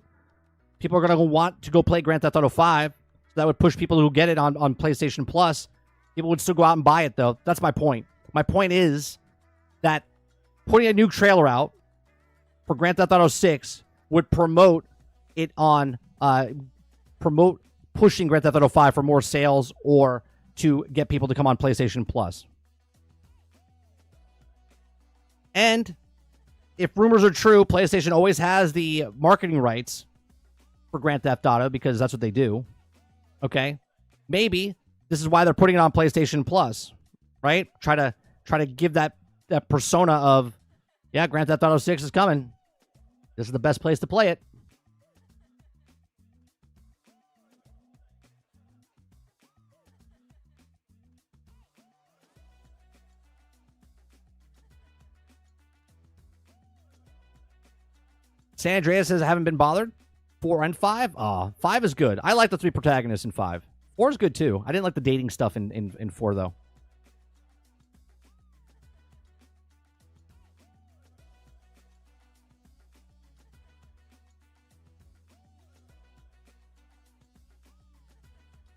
People are going to want to go play Grand Theft Auto 5. So that would push people who get it on PlayStation Plus. People would still go out and buy it, though. That's my point. My point is that putting a new trailer out for Grand Theft Auto 6 would promote it on, promote pushing Grand Theft Auto 5 for more sales or to get people to come on PlayStation Plus. And if rumors are true, PlayStation always has the marketing rights for Grand Theft Auto because that's what they do. Okay? Maybe this is why they're putting it on PlayStation Plus, right? Try to give that persona of, yeah, Grand Theft Auto 6 is coming. This is the best place to play it. San Andreas says, I haven't been bothered. 4 and 5? 5 is good. I like the 3 protagonists in 5. 4 is good, too. I didn't like the dating stuff in 4, though.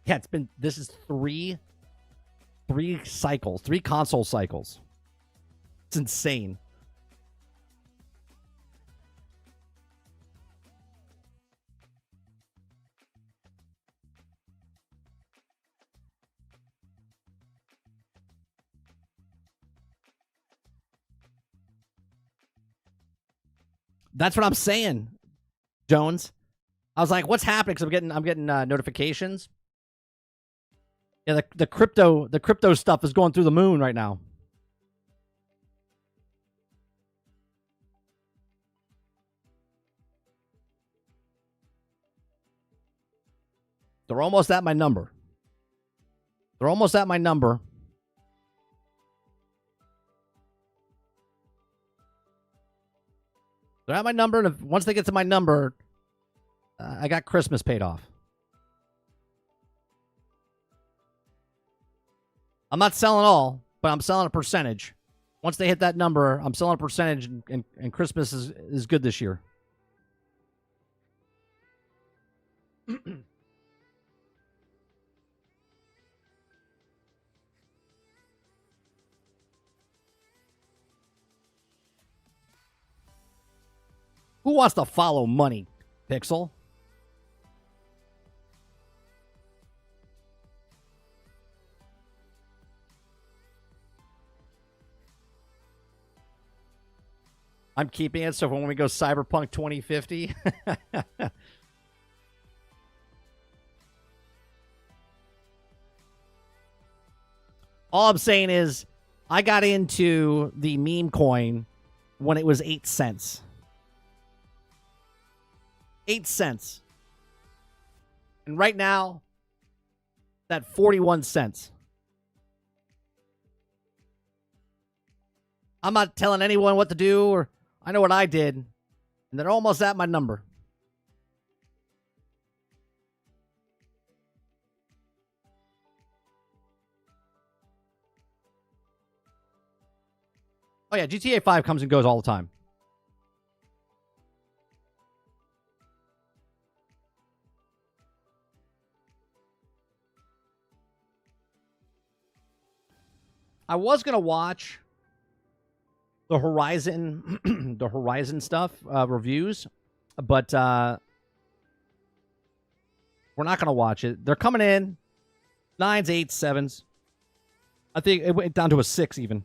Yeah, this is three cycles, 3 console cycles. It's insane. That's what I'm saying, Jones. I was like, what's happening? Because I'm getting notifications. Yeah, the crypto stuff is going through the moon right now. They're almost at my number. They're almost at my number. They're at my number, and once they get to my number, I got Christmas paid off. I'm not selling all, but I'm selling a percentage. Once they hit that number, I'm selling a percentage, and Christmas is good this year. Who wants to follow money, Pixel? I'm keeping it, so when we go Cyberpunk 2050... All I'm saying is, I got into the meme coin when it was 8 cents. 8 cents. And right now, that 41 cents. I'm not telling anyone what to do, or I know what I did, and they're almost at my number. Oh yeah, GTA 5 comes and goes all the time. I was gonna watch the Horizon, the Horizon stuff reviews, but we're not gonna watch it. They're coming in 9s, 8s, 7s. I think it went down to a 6 even.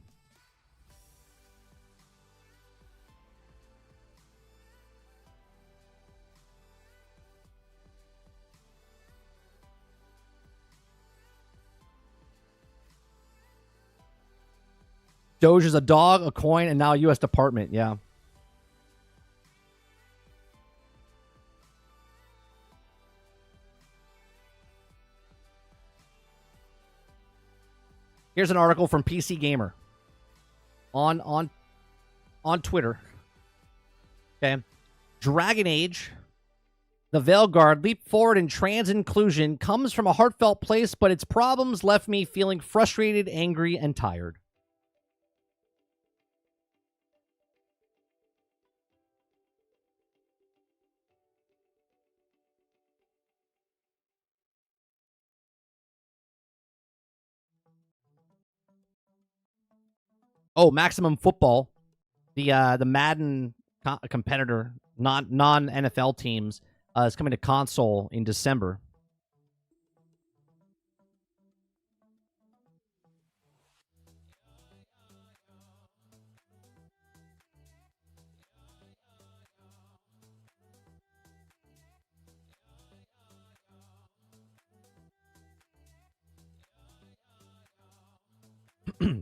Doge is a dog, a coin, and now a U.S. department. Yeah. Here's an article from PC Gamer on Twitter. Okay. Dragon Age, the Veilguard leap forward in trans inclusion comes from a heartfelt place, but its problems left me feeling frustrated, angry, and tired. Oh, Maximum Football, the Madden competitor, non NFL teams, is coming to console in December.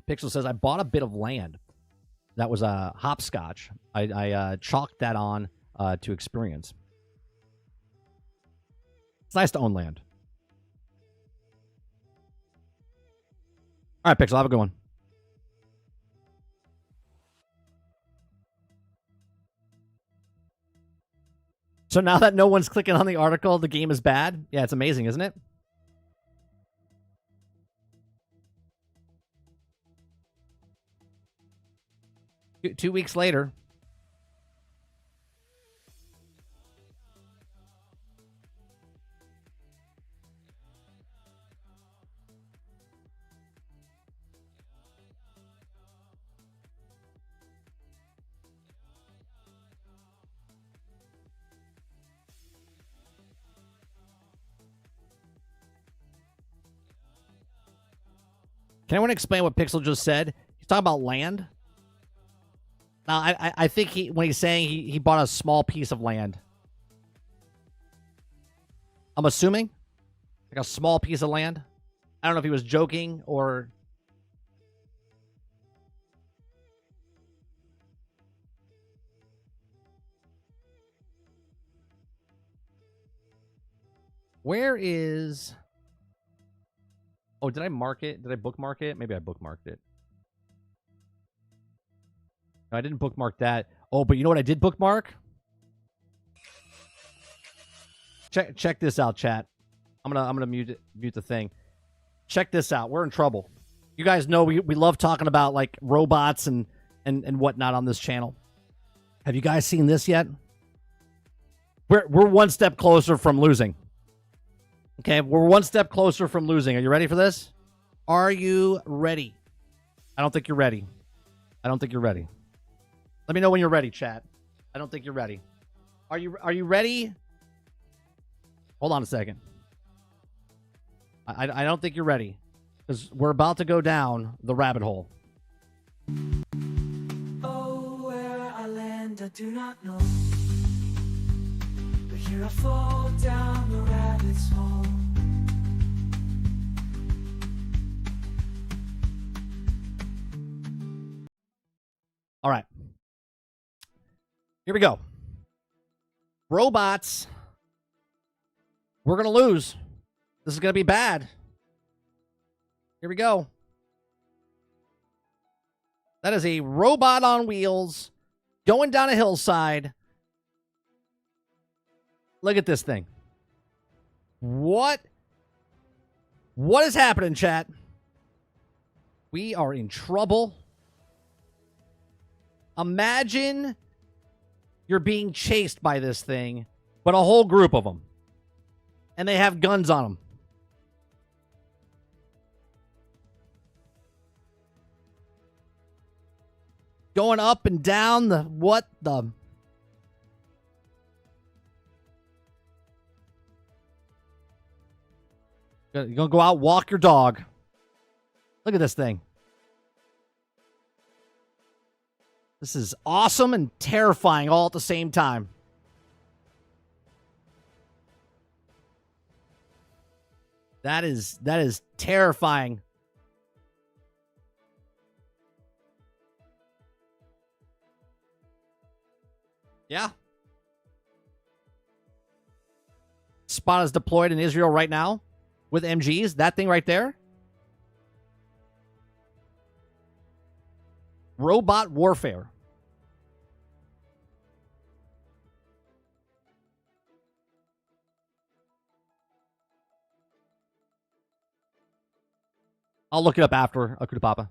Pixel says, I bought a bit of land that was a hopscotch. I chalked that on to experience. It's nice to own land. All right, Pixel, have a good one. So now that no one's clicking on the article, the game is bad? Yeah, it's amazing, isn't it? Two weeks later. Can anyone explain what Pixel just said? He's talking about land. Now, I think when he's saying he bought a small piece of land, I'm assuming like a small piece of land. I don't know if he was joking or. Where is... Oh, did I mark it? Did I bookmark it? Maybe I bookmarked it. No, I didn't bookmark that. Oh, but you know what I did bookmark? Check this out, chat. I'm gonna mute the thing. Check this out. We're in trouble. You guys know we love talking about like robots and whatnot on this channel. Have you guys seen this yet? We're one step closer from losing. Okay, we're one step closer from losing. Are you ready for this? Are you ready? I don't think you're ready. I don't think you're ready. Let me know when you're ready, chat. I don't think you're ready. Are you ready? Hold on a second. I don't think you're ready. Because we're about to go down the rabbit hole. Oh, where I land, I do not know. But here I fall down the rabbit's hole. All right. Here we go. Robots. We're going to lose. This is going to be bad. Here we go. That is a robot on wheels going down a hillside. Look at this thing. What is happening, chat? We are in trouble. Imagine you're being chased by this thing, but a whole group of them. And they have guns on them. Going up and down the... What the... You're going to go out, walk your dog. Look at this thing. This is awesome and terrifying all at the same time. That is terrifying. Yeah. Spot is deployed in Israel right now with MGs. That thing right there. Robot warfare. I'll look it up after Akuta Papa.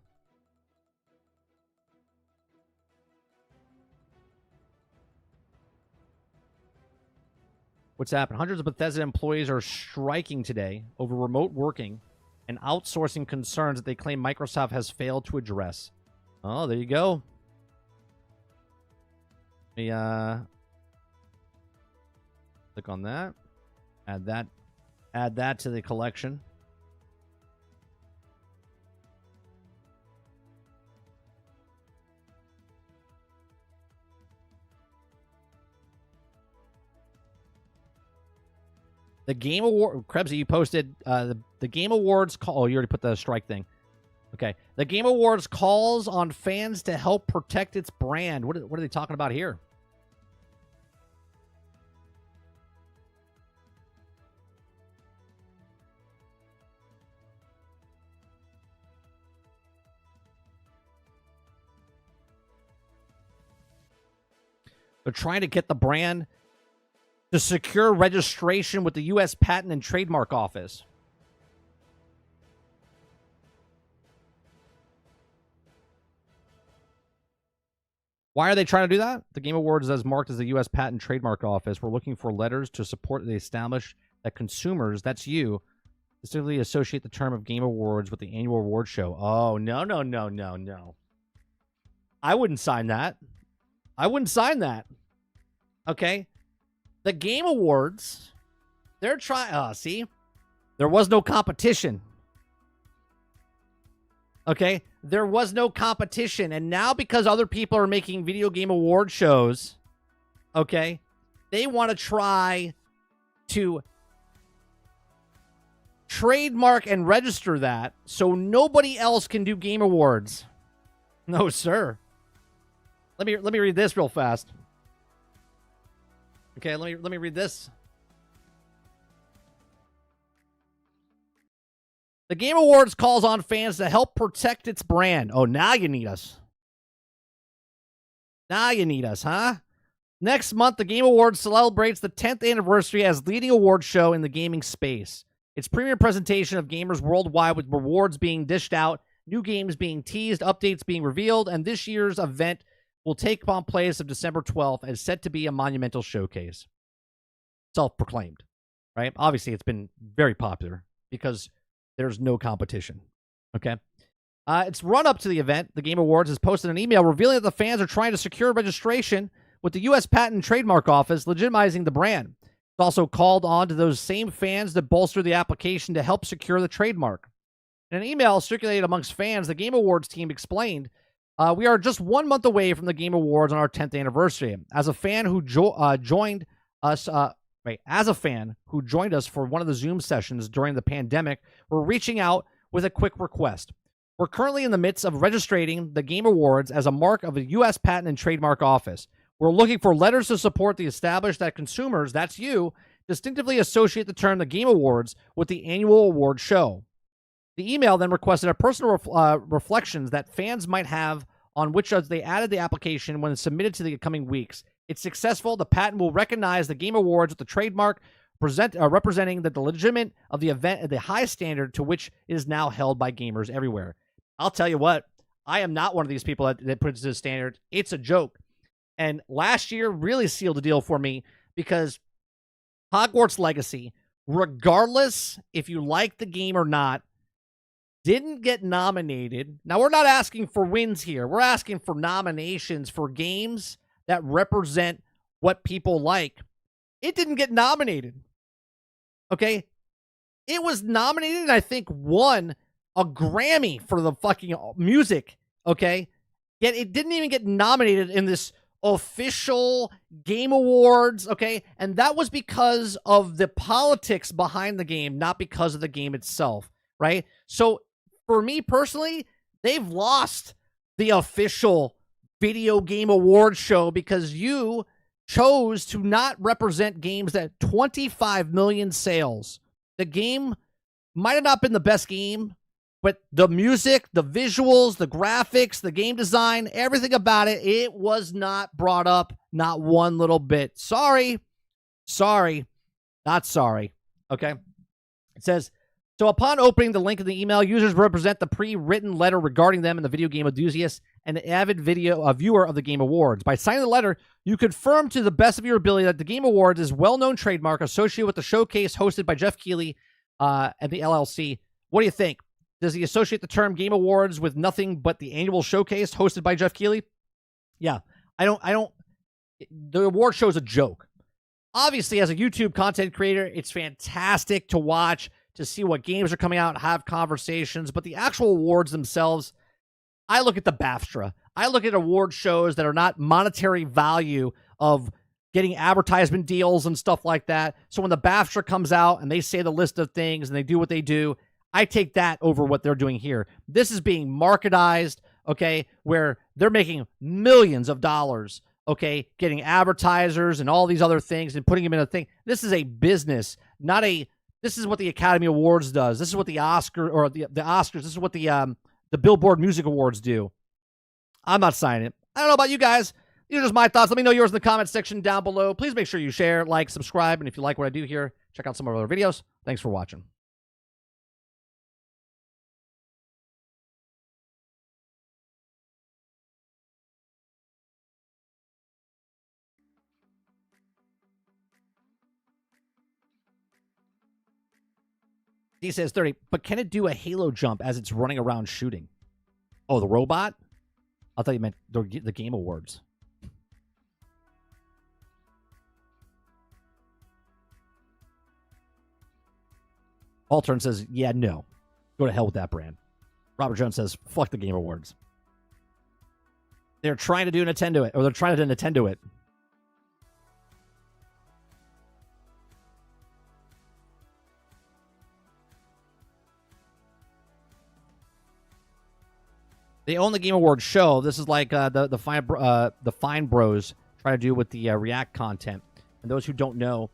What's happened? Hundreds of Bethesda employees are striking today over remote working and outsourcing concerns that they claim Microsoft has failed to address. Oh, there you go. Let me click on that. Add that to the collection. The Game Award, Krebsy, you posted the Game Awards call. Oh, you already put the strike thing. Okay. The Game Awards calls on fans to help protect its brand. What are they talking about here? They're trying to get the brand to secure registration with the U.S. Patent and Trademark Office. Why are they trying to do that? The Game Awards is marked as the U.S. Patent and Trademark Office. We're looking for letters to support the establish that consumers, that's you, specifically associate the term of Game Awards with the annual award show. Oh, no. I wouldn't sign that. I wouldn't sign that. Okay? The Game Awards, they're trying... see? There was no competition. Okay? there was no competition. And now because other people are making video game award shows, okay, they want to try to trademark and register that so nobody else can do game awards. No, sir. Let me read this real fast. Okay, let me read this. The Game Awards calls on fans to help protect its brand. Oh, now you need us. Now you need us, huh? Next month, the Game Awards celebrates the 10th anniversary as leading award show in the gaming space. Its premier presentation of gamers worldwide, with rewards being dished out, new games being teased, updates being revealed, and this year's event will take on place of December 12th and is set to be a monumental showcase. Self-proclaimed, right? Obviously, it's been very popular because there's no competition, okay? It's run up to the event. The Game Awards has posted an email revealing that the fans are trying to secure registration with the U.S. Patent and Trademark Office, legitimizing the brand. It's also called on to those same fans to bolster the application to help secure the trademark. In an email circulated amongst fans, the Game Awards team explained, we are just 1 month away from the Game Awards on our 10th anniversary. As a fan who joined us for one of the Zoom sessions during the pandemic, we're reaching out with a quick request. We're currently in the midst of registering the Game Awards as a mark of the U.S. Patent and Trademark Office. We're looking for letters to support the established that consumers, that's you, distinctively associate the term the Game Awards with the annual award show. The email then requested a personal reflections that fans might have on which they added the application when submitted to the coming weeks. It's successful. The patent will recognize the Game Awards with the trademark representing the legitimate of the event at the high standard to which it is now held by gamers everywhere. I'll tell you what, I am not one of these people that puts this standard. It's a joke. And last year really sealed the deal for me because Hogwarts Legacy, regardless if you like the game or not, didn't get nominated. Now, we're not asking for wins here. We're asking for nominations for games that represent what people like. It didn't get nominated. Okay? It was nominated and I think won a Grammy for the fucking music. Okay? Yet it didn't even get nominated in this official Game Awards. Okay? And that was because of the politics behind the game, not because of the game itself. Right? So, for me personally, they've lost the official video game award show because you chose to not represent games that 25 million sales. The game might have not been the best game, but the music, the visuals, the graphics, the game design, everything about it, it was not brought up, not one little bit. Sorry, not sorry. Okay. It says, so upon opening the link in the email, users represent the pre-written letter regarding them and the video game enthusiast and the avid viewer of the Game Awards. By signing the letter, you confirm to the best of your ability that the Game Awards is a well-known trademark associated with the showcase hosted by Jeff Keighley and the LLC. What do you think? Does he associate the term Game Awards with nothing but the annual showcase hosted by Jeff Keighley? Yeah, I don't. The award show is a joke. Obviously, as a YouTube content creator, it's fantastic to watch, to see what games are coming out, have conversations, but the actual awards themselves, I look at the BAFTA. I look at award shows that are not monetary value of getting advertisement deals and stuff like that. So when the BAFTA comes out and they say the list of things and they do what they do, I take that over what they're doing here. This is being marketized, okay, where they're making millions of dollars, okay, getting advertisers and all these other things and putting them in a thing. This is a business, not a... This is what the Academy Awards does. This is what the Oscars, this is what the Billboard Music Awards do. I'm not signing it. I don't know about you guys. These are just my thoughts. Let me know yours in the comment section down below. Please make sure you share, like, subscribe, and if you like what I do here, check out some of our other videos. Thanks for watching. He says 30, but can it do a halo jump as it's running around shooting? Oh, the robot? I thought you meant the Game Awards. Altern says, yeah, no. Go to hell with that brand. Robert Jones says, fuck the Game Awards. They're trying to do Nintendo it, or they're trying to do Nintendo it. They own the Game Awards show. This is like the Fine Bros try to do with the React content. And those who don't know,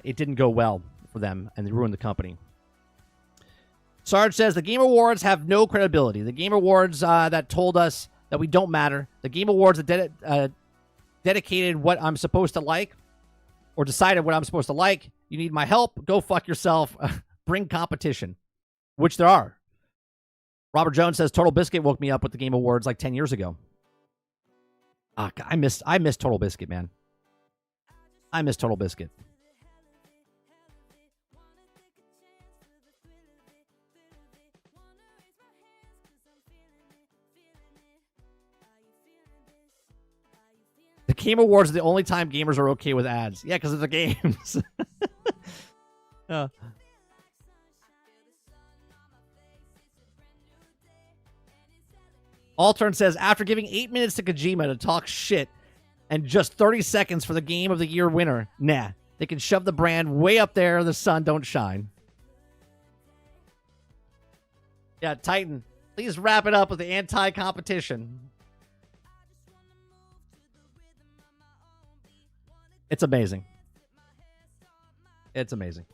it didn't go well for them, and they ruined the company. Sarge says, the Game Awards have no credibility. The Game Awards that told us that we don't matter. The Game Awards that dedicated what I'm supposed to like, or decided what I'm supposed to like. You need my help? Go fuck yourself. Bring competition, which there are. Robert Jones says, Total Biscuit woke me up with the Game Awards like 10 years ago. God, I miss Total Biscuit, man. I miss Total Biscuit. The Game Awards are the only time gamers are okay with ads. Yeah, because of the games. Altern says, after giving 8 minutes to Kojima to talk shit and just 30 seconds for the Game of the Year winner, nah, they can shove the brand way up there. The sun don't shine. Yeah, Titan, please wrap it up with the anti-competition. It's amazing. It's amazing.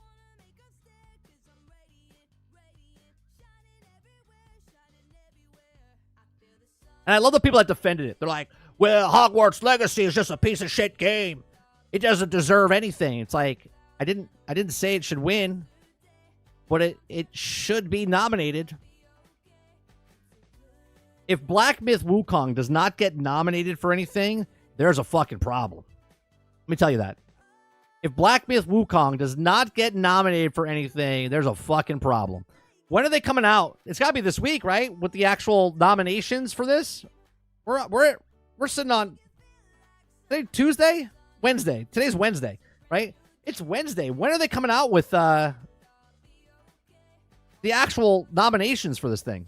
And I love the people that defended it. They're like, well, Hogwarts Legacy is just a piece of shit game. It doesn't deserve anything. It's like, I didn't say it should win, but it should be nominated. If Black Myth Wukong does not get nominated for anything, there's a fucking problem. Let me tell you that. If Black Myth Wukong does not get nominated for anything, there's a fucking problem. When are they coming out? It's got to be this week, right? With the actual nominations for this. We're sitting on today, Tuesday, Wednesday. Today's Wednesday, right? It's Wednesday. When are they coming out with the actual nominations for this thing?